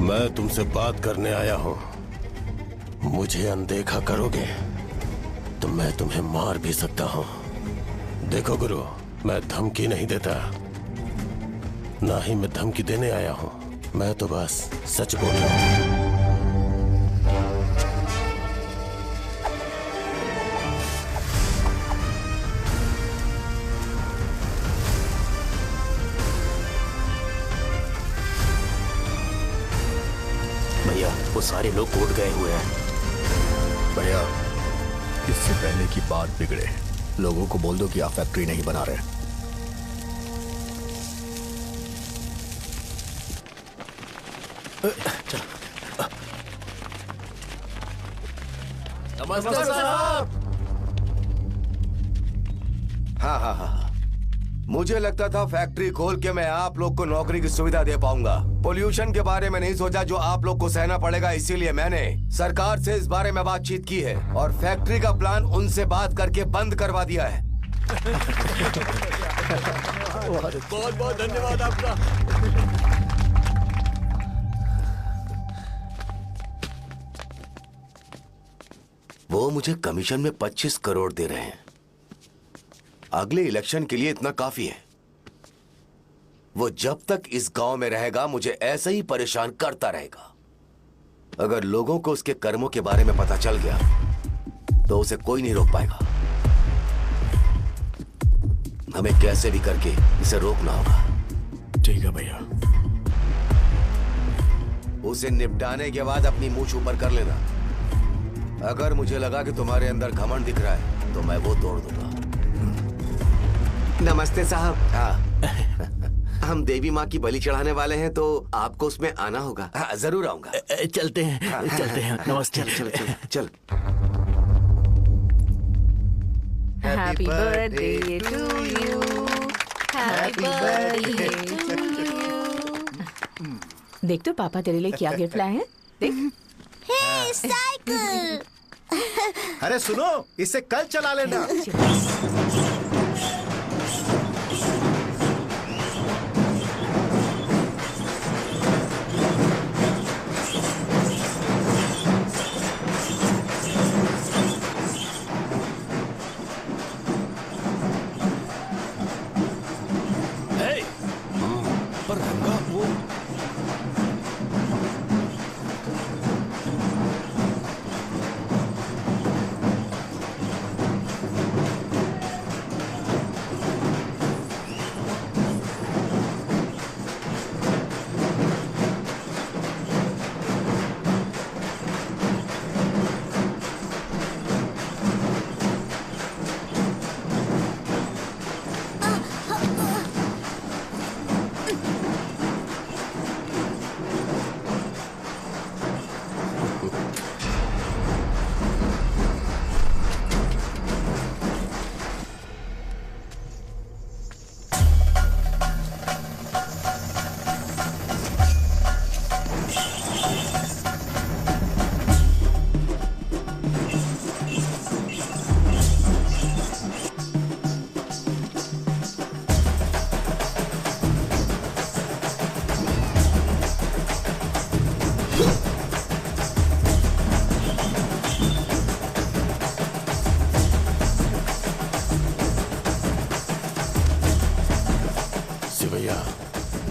मैं तुमसे बात करने आया हूं। मुझे अनदेखा करोगे तो मैं तुम्हें मार भी सकता हूं। देखो गुरु, मैं धमकी नहीं देता, ना ही मैं धमकी देने आया हूं। मैं तो बस सच बोल रहा हूं।
भैया वो सारे लोग कोर्ट गए हुए हैं।
भैया इससे पहले की बात बिगड़े, लोगों को बोल दो कि आप फैक्ट्री नहीं बना रहे।
नमस्ते साहब।
हाँ। मुझे लगता था फैक्ट्री खोल के मैं आप लोग को नौकरी की सुविधा दे पाऊंगा। पोल्यूशन के बारे में नहीं सोचा जो आप लोग को सहना पड़ेगा, इसीलिए मैंने सरकार से इस बारे में बातचीत की है और फैक्ट्री का प्लान उनसे बात करके बंद करवा दिया है।
बहुत बहुत धन्यवाद आपका।
वो मुझे कमीशन में 25 करोड़ दे रहे हैं। अगले इलेक्शन के लिए इतना काफी है। वो जब तक इस गांव में रहेगा मुझे ऐसे ही परेशान करता रहेगा। अगर लोगों को उसके कर्मों के बारे में पता चल गया तो उसे कोई नहीं रोक पाएगा। हमें कैसे भी करके इसे रोकना होगा।
ठीक है भैया।
उसे निपटाने के बाद अपनी मूंछ ऊपर कर लेना। अगर मुझे लगा कि तुम्हारे अंदर घमंड दिख रहा है तो मैं वो तोड़ दूंगा। नमस्ते साहब। हाँ हम देवी माँ की बलि चढ़ाने वाले हैं तो आपको उसमें आना होगा। हाँ जरूर आऊंगा।
चलते हैं।
हाँ,
चलते हैं। नमस्ते।
चल चल चल।
Happy birthday to you, happy birthday to you. देख तो पापा तेरे लिए क्या गिफ्ट लाए हैं। देख।
हे साइकिल।
अरे सुनो, इसे कल चला लेना।
पर रंगा वो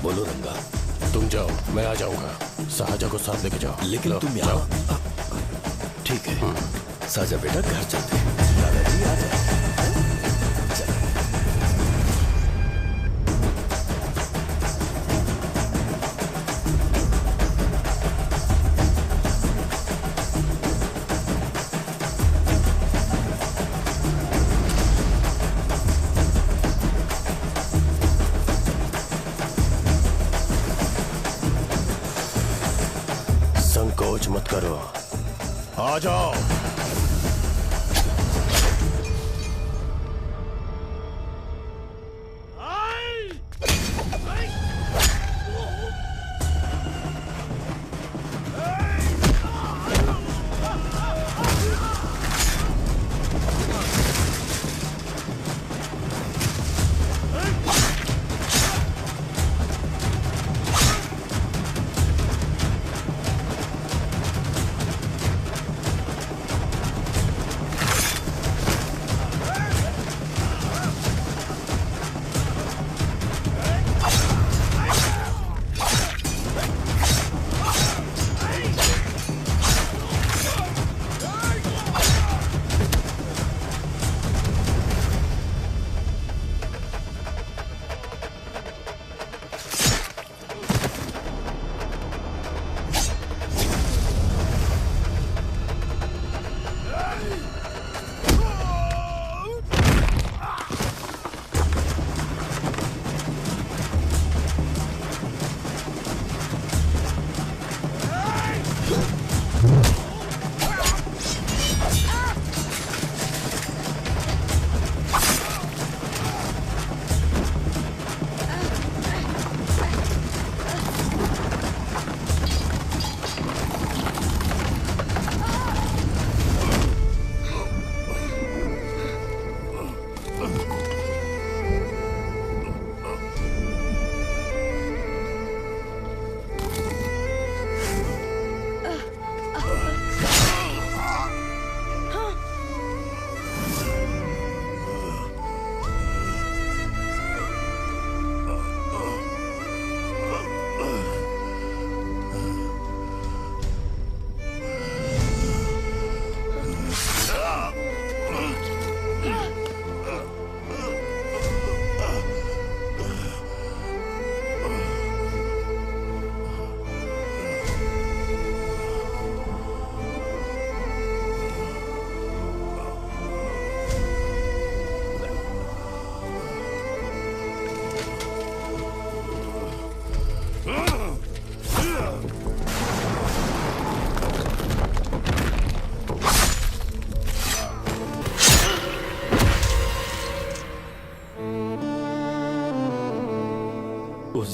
बोलो रंगा। तुम जाओ, मैं आ जाऊंगा। साजा को साथ लेके जाओ।
लेकिन तुम यहाँ। ठीक है साजा बेटा, घर चलते हैं। दादाजी आ जाओ।
संकोच मत करो, आ जाओ।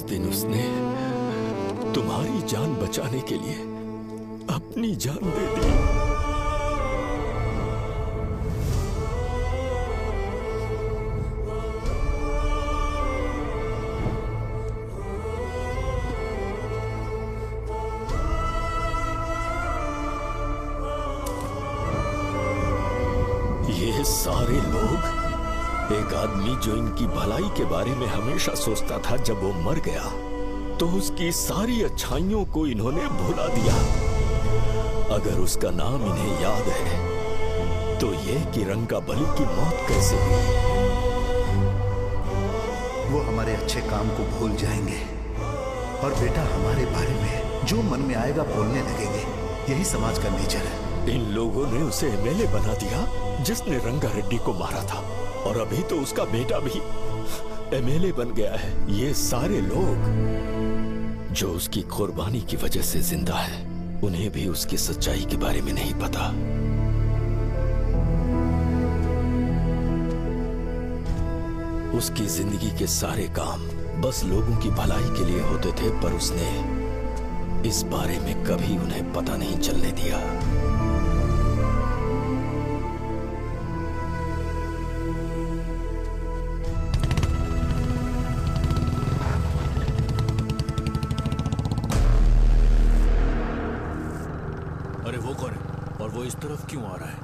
दिन उसने तुम्हारी जान बचाने के लिए अपनी जान दे दी। ये सारे लोग, एक आदमी जो इनकी भलाई के बारे में हमेशा सोचता था, जब वो मर गया तो उसकी सारी अच्छाइयों को इन्होंने भुला दिया। अगर उसका नाम इन्हें याद है तो ये कि रंगाबली की मौत कैसे हुई।
वो हमारे अच्छे काम को भूल जाएंगे और बेटा हमारे बारे में जो मन में आएगा बोलने लगेंगे। यही समाज का नेचर है।
इन लोगों ने उसे एमएलए बना दिया जिसने रंगा रेड्डी को मारा था, और अभी तो उसका बेटा भी एमएलए बन गया है। ये सारे लोग जो उसकी कुर्बानी की वजह से जिंदा है, उन्हें भी उसकी सच्चाई के बारे में नहीं पता। उसकी जिंदगी के सारे काम बस लोगों की भलाई के लिए होते थे, पर उसने इस बारे में कभी उन्हें पता नहीं चलने दिया।
अरे वो कौन है और वो इस तरफ क्यों आ रहा है?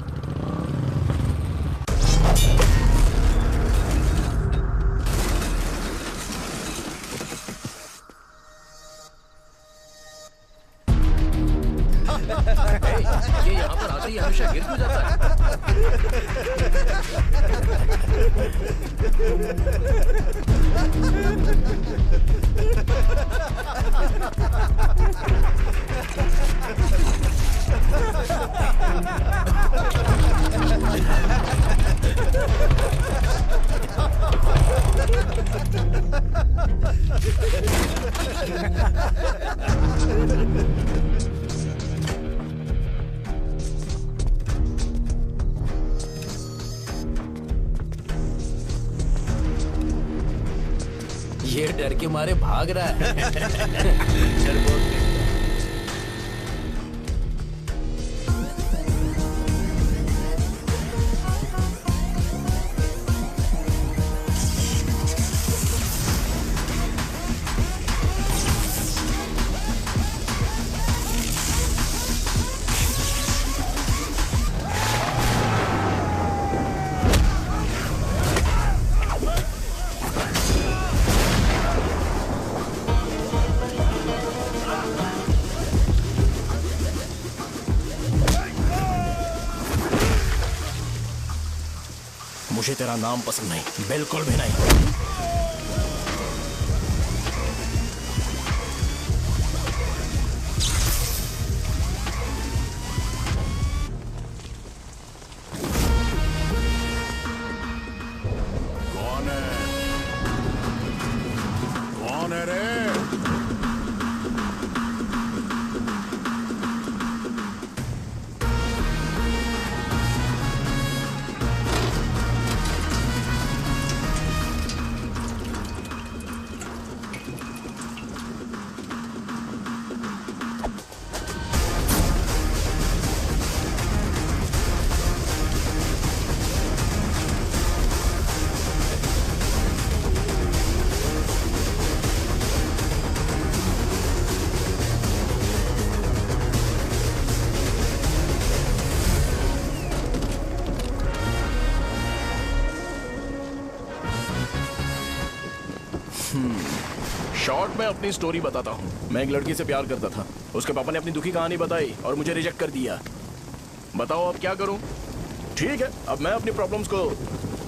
ये यहाँ पर आते ही हमेशा गिर क्यों जाता है? ये डर के मारे भाग रहा है। डरपोक नहीं।
मुझे तेरा नाम पसंद नहीं, बिल्कुल भी नहीं।
कौन है? कौन है रे?
शॉर्ट में अपनी स्टोरी बताता हूँ। मैं एक लड़की से प्यार करता था। उसके पापा ने अपनी दुखी कहानी बताई और मुझे रिजेक्ट कर दिया। बताओ अब क्या करूँ? ठीक है, अब मैं अपनी प्रॉब्लम्स को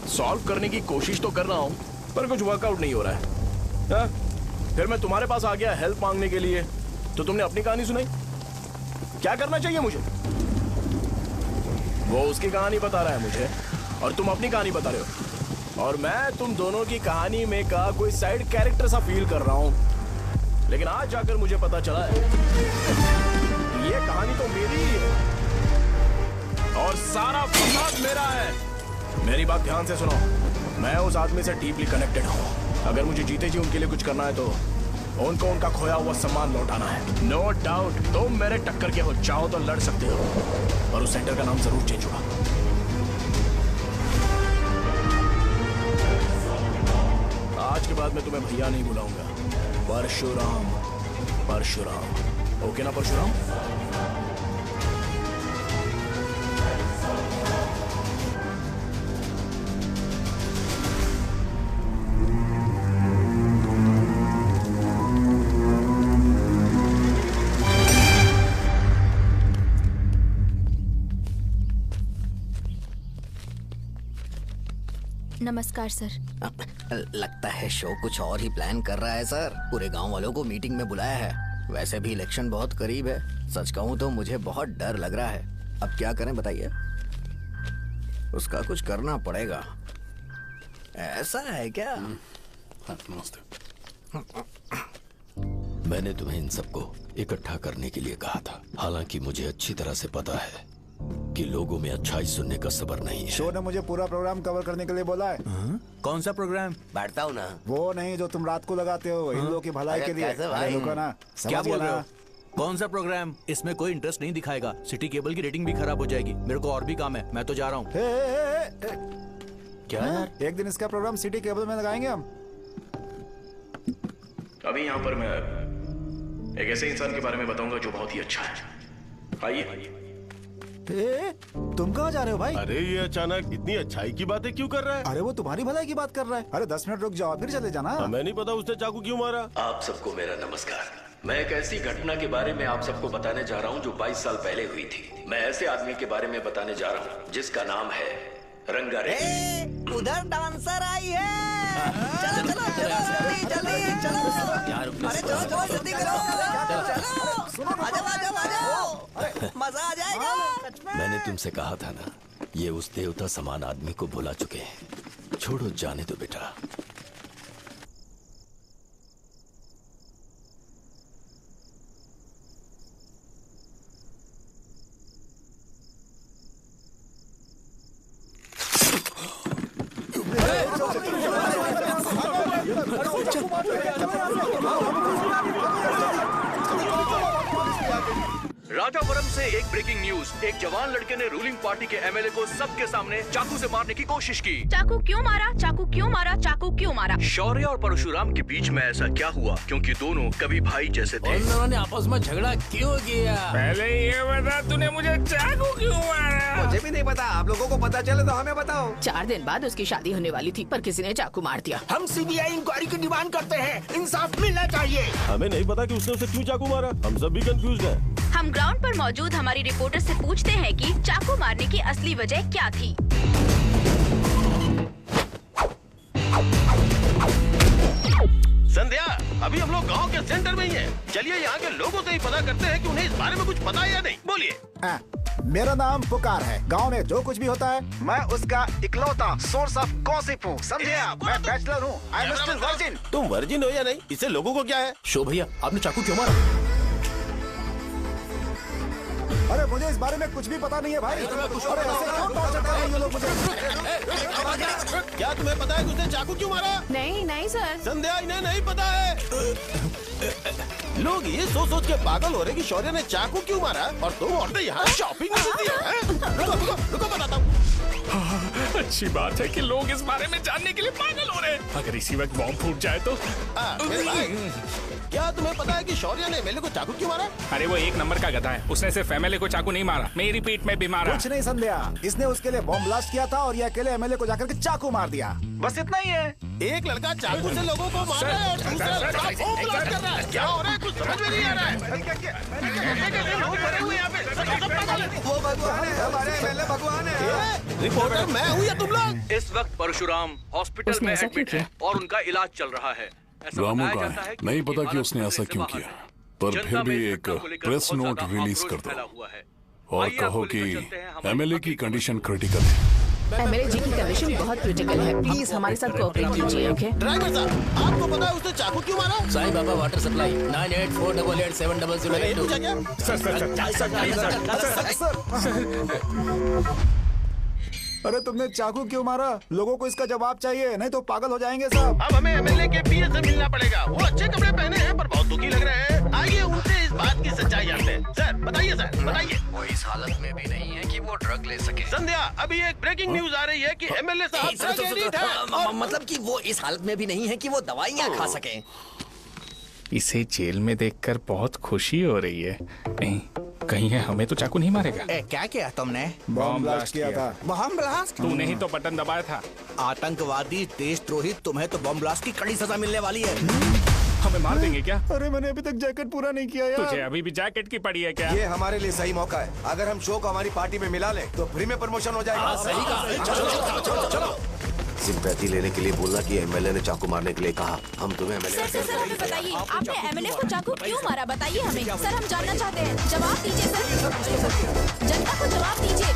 सॉल्व करने की कोशिश तो कर रहा हूँ, पर कुछ वर्कआउट नहीं हो रहा है। फिर मैं तुम्हारे पास आ गया हेल्प मांगने के लिए, तो तुमने अपनी कहानी सुनाई। क्या करना चाहिए मुझे? वो उसकी कहानी बता रहा है मुझे, और तुम अपनी कहानी बता रहे हो, और मैं तुम दोनों की कहानी में का कोई साइड कैरेक्टर सा फील कर रहा हूं। लेकिन आज जाकर मुझे पता चला है ये कहानी तो मेरी ही है और सारा फसाद मेरा है। मेरी बात ध्यान से सुनो, मैं उस आदमी से डीपली कनेक्टेड हूं। अगर मुझे जीते जी उनके लिए कुछ करना है तो उनको उनका खोया हुआ सम्मान लौटाना है। नो डाउट तुम मेरे टक्कर के हो, चाहो तो लड़ सकते हो, पर उस सेंटर का नाम जरूर चेंज होगा। आज के बाद मैं तुम्हें भैया नहीं बुलाऊंगा, परशुराम। परशुराम, ओके ना परशुराम?
नमस्कार सर।
लगता है शो कुछ और ही प्लान कर रहा है सर। पूरे गांव वालों को मीटिंग में बुलाया है। वैसे भी इलेक्शन बहुत करीब है। सच कहूं तो मुझे बहुत डर लग रहा है। अब क्या करें बताइए? उसका कुछ करना पड़ेगा। ऐसा है क्या?
नमस्ते।
मैंने तुम्हें इन सबको इकट्ठा करने के लिए कहा था। हालांकि मुझे अच्छी तरह से पता है कि लोगों में अच्छाई सुनने का सब्र नहीं है।
शो ने मुझे पूरा प्रोग्राम कवर करने के लिए बोला है।
कौन सा प्रोग्राम?
बैठता हूँ ना।
वो नहीं जो तुम रात को लगाते हो, इन लोगों की भलाई के लिए। रुको ना,
क्या बोल रहे हो?
ना?
कौन सा प्रोग्राम? इसमें कोई इंटरेस्ट नहीं दिखाएगा। सिटी केबल की रेटिंग भी खराब हो जाएगी। मेरे को और भी काम है, मैं तो जा रहा हूँ।
क्या यार? एक दिन इसका प्रोग्राम सिटी केबल में लगाएंगे हम।
अभी यहाँ पर मैं एक ऐसे इंसान के बारे में बताऊंगा जो बहुत ही अच्छा है। आइए।
तुम कहाँ जा रहे हो भाई?
अरे ये अचानक इतनी अच्छाई की बातें क्यों कर रहा है?
अरे वो तुम्हारी भलाई की बात कर रहा है। अरे 10 मिनट रुक जाओ फिर चले जाना।
हमें नहीं पता उसने चाकू क्यों मारा।
आप सबको मेरा नमस्कार। मैं एक ऐसी घटना के बारे में आप सबको बताने जा रहा हूँ जो 22 साल पहले हुई थी। मैं ऐसे आदमी के बारे में बताने जा रहा हूँ जिसका नाम है रंगारेड्डी।
उधर डांसर आई है। चलो चलो जल्दी जल्दी चलो। अरे चलो चलो जल्दी करो। चलो आ जाओ। मजा आ जाएगा।
मैंने तुमसे कहा था ना, ये उस देवता समान आदमी को भुला चुके हैं। छोड़ो, जाने दो बेटा।
राजापुरम से एक ब्रेकिंग न्यूज। एक जवान लड़के ने रूलिंग पार्टी के एमएलए को सबके सामने चाकू से मारने की कोशिश की।
चाकू क्यों मारा? चाकू क्यों मारा? चाकू क्यों मारा?
शौर्य और परशुराम के बीच में ऐसा क्या हुआ? क्योंकि दोनों कभी भाई जैसे थे।
उन्होंने आपस में झगड़ा क्यों किया?
पहले ये बता, तूने मुझे चाकू क्यों मारा?
मुझे भी नहीं पता। आप लोगों को पता चले तो हमें बताओ।
4 दिन बाद उसकी शादी होने वाली थी, पर किसी ने चाकू मार दिया।
हम सीबीआई इंक्वायरी की डिमांड करते हैं। इंसाफ मिलना चाहिए।
हमें नहीं पता कि उसने उसे क्यों चाकू मारा। हम सब भी कंफ्यूज हैं।
हम ग्राउंड पर मौजूद हमारी रिपोर्टर से पूछते हैं कि चाकू मारने की असली वजह क्या थी।
संध्या, अभी हम लोग गांव के सेंटर में ही हैं। चलिए यहाँ के लोगों से ही पता करते हैं कि उन्हें इस बारे में कुछ पता है या नहीं। बोलिए।
मेरा नाम पुकार है। गांव में जो कुछ भी होता है मैं उसका इकलौता सोर्स ऑफ गॉसिप हूँ। समझे आप? मैं बैचलर हूँ। I am still virgin.
तुम वर्जिन हो या नहीं, इससे लोगों को क्या है?
शो भैया, आपने चाकू क्यों मारा?
अरे मुझे इस बारे में कुछ भी पता नहीं है भाई। अरे ऐसे क्यों टॉर्चर कर रहे हैं ये लोग मुझे?
क्या तुम्हें पता है कि उसने चाकू क्यों मारा?
नहीं नहीं सर।
संध्या, इन्हें नहीं पता है। लोग ये सोच सोच के पागल हो रहे कि शौर्य ने चाकू क्यों मारा और तुम औरतें यहाँ शॉपिंग में होती हैं। रुको बताता हूँ।
अच्छी बात है कि लोग इस बारे में जानने के लिए पागल हो रहे हैं। अगर इसी वक्त बॉम्ब फूट जाए तो।
मेरे भाई, क्या तुम्हें पता है कि शौर्य ने एमएलए को चाकू क्यों मारा?
अरे वो एक नंबर का गधा है। उसने सिर्फ एमएलए को चाकू नहीं मारा, मेरी पीठ में भी मारा।
कुछ नहीं संध्या, इसने उसके लिए बॉम्ब ब्लास्ट किया था और ये अकेले एमएलए को जाकर के चाकू मार दिया। बस इतना ही है।
एक लड़का चाकू से लोगों को मार रहा है और दूसरा लड़का बॉम्ब ब्लास्ट कर रहा है। क्या हो रहा है? कुछ समझ में नहीं आ रहा है। लोग भरे हुए यहाँ पे।
वो भगवान है, हमारे एमएलए भगवान है।
रिपोर्टर मैं हूँ या तुम लोग?
इस वक्त परशुराम हॉस्पिटल में एडमिट है और उनका इलाज चल रहा है।
रामू का है, नहीं पता कि उसने ऐसा क्यों किया, पर फिर भी एक प्रेस नोट रिलीज कर दो और कहो कि एमएलए की कंडीशन क्रिटिकल है।
एमएलए जी की कंडीशन बहुत क्रिटिकल है। प्लीज हमारे साथ कोऑपरेट कीजिए। ओके
ड्राइवर साहब, आपको पता है उसने चाकू क्यों मारा?
Sai Baba water supply 9848870082।
Sir.
अरे तुमने चाकू क्यों मारा? लोगों को इसका जवाब चाहिए, नहीं तो पागल हो जाएंगे साहब।
अब हमें एमएलए के पीए से मिलना पड़ेगा। वो अच्छे कपड़े पहने हैं पर बहुत दुखी लग रहे हैं। आइए उनसे इस बात की सच्चाई जानते हैं। सर बताइए, सर बताइए।
वो इस हालत में भी नहीं है कि वो ड्रग ले सके।
संध्या, अभी एक ब्रेकिंग न्यूज आ रही है कि एमएलए साहब ड्रग एडिक्ट हैं।
मतलब कि वो इस हालत में भी नहीं है कि वो दवाइयाँ खा सके।
इसे जेल में देखकर बहुत खुशी हो रही है। नहीं, कहीं है हमें तो चाकू नहीं मारेगा।
क्या किया तुमने?
बॉम्ब ब्लास्ट किया था।
Bomb blast?
तूने ही तो बटन दबाया था।
आतंकवादी, देशद्रोही, तुम्हें तो बॉम्ब ब्लास्ट की कड़ी सजा मिलने वाली है।
हमें मार देंगे क्या?
अरे मैंने अभी तक जैकेट पूरा नहीं किया यार।
तुझे अभी भी जैकेट की पड़ी है क्या?
ये हमारे लिए सही मौका है। अगर हम शो को हमारी पार्टी में मिला लें तो फ्री में प्रमोशन हो जाएगा।
सही कहा।
चलो सिंपैथी लेने के लिए बोलना कि एमएलए ने चाकू मारने के लिए कहा। हम तुम्हें एमएलए
सर हमें बताइए, आपने एमएलए को चाकू क्यों मारा? बताइए हमें। सर हम जानना चाहते हैं, जवाब दीजिए सर। जनता को जवाब दीजिए।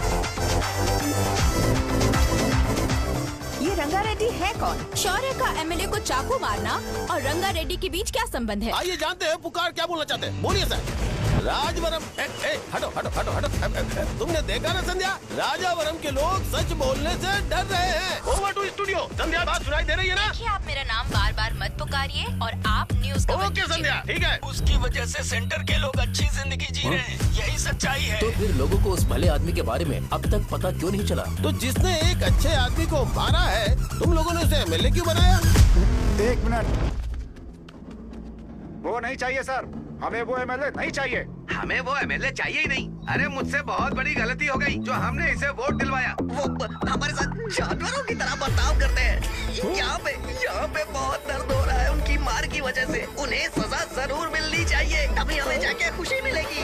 ये रंगा रेड्डी है कौन?
शौर्य का एमएलए को चाकू मारना और रंगा रेड्डी के बीच क्या संबंध है?
आइए जानते हैं पुकार क्या बोलना चाहते हैं। बोलिए सर। राजवरम हटो हटो हटो हटो। तुमने देखा ना संध्या, राजावरम के लोग सच बोलने से डर रहे हैं। Over to studio. संध्या बात सुनाई दे रही है ना?
देखिए, आप मेरा नाम बार बार मत पुकारिए और आप न्यूज कवर
ओके संध्या, ठीक है।
उसकी वजह से सेंटर के लोग अच्छी जिंदगी जी रहे हैं, यही सच्चाई है।
तो फिर लोगों को उस भले आदमी के बारे में अब तक पता क्यों नहीं चला?
तो जिसने एक अच्छे आदमी को मारा है, तुम लोगों ने उसे एमएलए क्यों बनाया?
1 मिनट। वो नहीं चाहिए सर, हमें वो एमएलए नहीं चाहिए।
हमें वो एमएलए चाहिए ही नहीं। अरे मुझसे बहुत बड़ी गलती हो गई जो हमने इसे वोट दिलवाया।
वो हमारे साथ जानवरों की तरह बर्ताव करते हैं। यहाँ पे बहुत दर्द हो रहा है उनकी मार की वजह से। उन्हें सजा जरूर मिलनी चाहिए, तभी हमें जाके खुशी मिलेगी।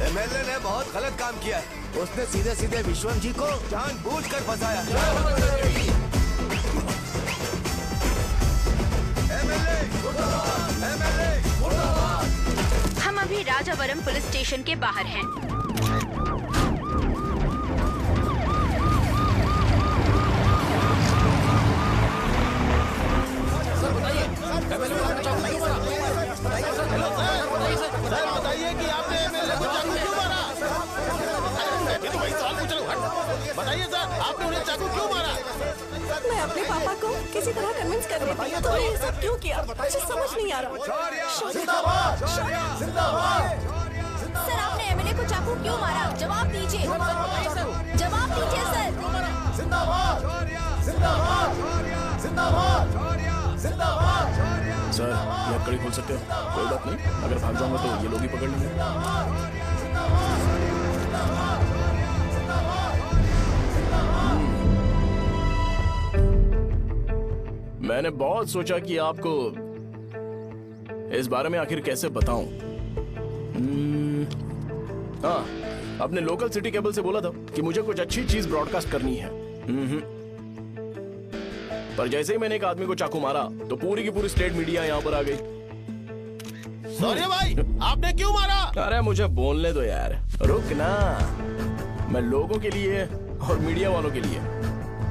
एमएलए ने बहुत गलत काम किया है। उसने सीधे सीधे विश्वम जी को जानबूझकर फंसाया।
हम अभी राजावरम पुलिस स्टेशन के बाहर हैं।
सर बताइए कि आपने एमएलए को चाकू क्यों मारा? ये तो वही सवाल पूछ रहा हूँ। बताइए सर, आपने उन्हें चाकू क्यों मारा?
मैं अपने पापा को किसी तरह कन्विंस कर रही थी। तो ये सब क्यों किया मुझे समझ नहीं आ रहा।
जिंदाबाद, जिंदाबाद।
सर आपने एमएलए को चाकू क्यों मारा? जवाब दीजिए। जवाब दीजिए सर।
जिंदाबाद, जिंदाबाद, जिंदाबाद, जिंदाबाद।
सर ये आप कड़ी खोल सकते हो? कोई बात नहीं, अगर भाग जाऊंगा तो ये लोग ही पकड़ लेंगे। मैंने बहुत सोचा कि आपको इस बारे में आखिर कैसे बताऊं। हाँ, अपने लोकल सिटी केबल से बोला था कि मुझे कुछ अच्छी चीज ब्रॉडकास्ट करनी है। पर जैसे ही मैंने एक आदमी को चाकू मारा तो पूरी की पूरी स्टेट मीडिया यहाँ पर आ गई।
सॉरी भाई, आपने क्यों मारा?
अरे मुझे बोलने दो यार, रुक ना। मैं लोगों के लिए और मीडिया वालों के लिए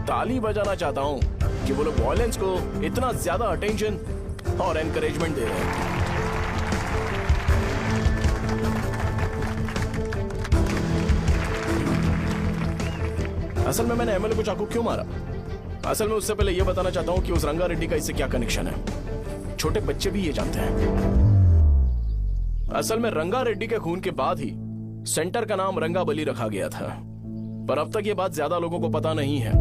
ताली बजाना चाहता हूँ कि वो लोग वायलेंस को इतना ज्यादा अटेंशन और एनकरेजमेंट दे रहे हैं। असल में मैंने एमएलए को चाकू क्यों मारा? असल में उससे पहले यह बताना चाहता हूं कि उस रंगा रेड्डी का इससे क्या कनेक्शन है। छोटे बच्चे भी ये जानते हैं। असल में रंगा रेड्डी के खून के बाद ही सेंटर का नाम रंगाबली रखा गया था, पर अब तक ये बात ज्यादा लोगों को पता नहीं है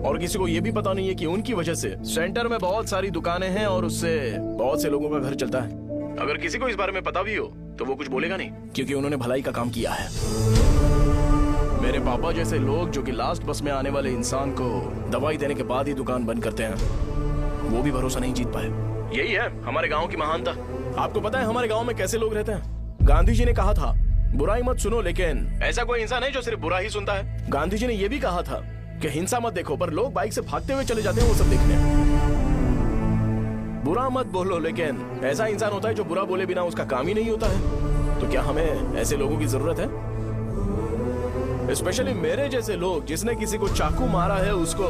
और किसी को यह भी पता नहीं है कि उनकी वजह से सेंटर में बहुत सारी दुकानें हैं और उससे बहुत से लोगों का घर चलता है। अगर किसी को इस बारे में पता भी हो तो वो कुछ बोलेगा नहीं, क्योंकि उन्होंने भलाई का काम किया है। मेरे पापा जैसे लोग जो कि लास्ट बस में आने वाले इंसान को दवाई देने के बाद ही दुकान बंद करते हैं, वो भी भरोसा नहीं जीत पाए। यही है हमारे गांव की महानता। आपको पता है हमारे गांव में कैसे लोग रहते हैं? गांधी जी ने कहा था बुराई मत सुनो, लेकिन ऐसा कोई इंसान है जो सिर्फ बुरा ही सुनता है। गांधी जी ने यह भी कहा था कि हिंसा मत देखो, पर लोग बाइक से भागते हुए चले जाते हैं वो सब देखने। बुरा मत बोलो, लेकिन ऐसा इंसान होता है जो बुरा बोले बिना उसका काम ही नहीं होता है। तो क्या हमें ऐसे लोगों की जरूरत है? स्पेशली मेरे जैसे लोग जिसने किसी को चाकू मारा है उसको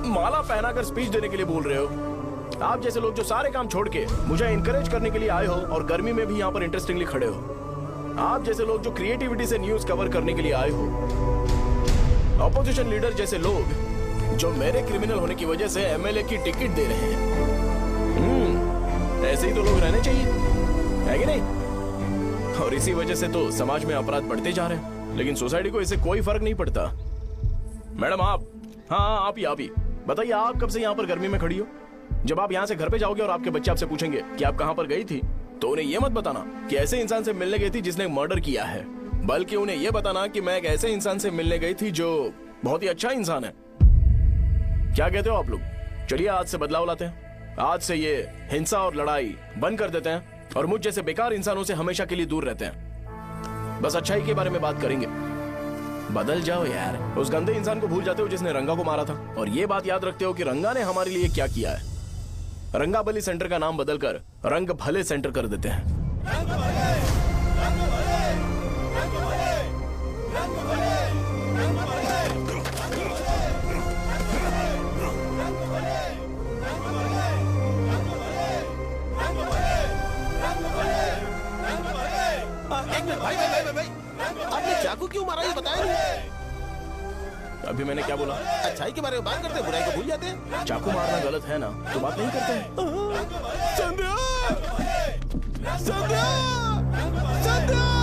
माला पहनाकर स्पीच देने के लिए बोल रहे हो। आप जैसे लोग जो सारे काम छोड़ के मुझे इनकरेज करने के लिए आए हो और गर्मी में भी यहाँ पर इंटरेस्टिंगली खड़े हो।
आप जैसे लोग जो क्रिएटिविटी से न्यूज कवर करने के लिए आए हो, ऑपोजिशन लीडर जैसे लोग जो मेरे क्रिमिनल होने की वजह से एमएलए की टिकट दे रहे हैं, ऐसे ही तो लोग रहने चाहिए, है कि नहीं? और इसी वजह से तो समाज में अपराध बढ़ते जा रहे हैं, लेकिन सोसाइटी को इससे कोई फर्क नहीं पड़ता। मैडम आप, हाँ आप ही बताइए, आप कब से यहाँ पर गर्मी में खड़ी हो? जब आप यहाँ से घर पे जाओगे और आपके बच्चे आपसे पूछेंगे कि आप कहाँ पर गई थी, तो उन्हें यह मत बताना कि ऐसे इंसान से मिलने गई थी जिसने मर्डर किया है, बल्कि उन्हें यह बताना कि मैं एक ऐसे इंसान से मिलने गई थी जो बहुत ही अच्छा इंसान है। क्या कहते हो आप लोग? चलिए आज से बदलाव लाते हैं। आज से ये हिंसा और लड़ाई बंद कर देते हैं और मुझ जैसे बेकार इंसानों से हमेशा के लिए दूर रहते हैं। बस अच्छाई के बारे में बात करेंगे। बदल जाओ यार, उस गंदे इंसान को भूल जाते हो जिसने रंगा को मारा था, और ये बात याद रखते हो कि रंगा ने हमारे लिए क्या किया है। रंगाबली सेंटर का नाम बदलकर रंग भले सेंटर कर देते हैं।
भाई आपने चाकू क्यों मारा ये बताया नहीं?
अभी मैंने क्या बोला?
अच्छाई के बारे में बात करते हैं, बुराई को भूल जाते हैं।
चाकू मारना गलत है ना, तो बात नहीं करते हैं।
संध्या! संध्या! संध्या!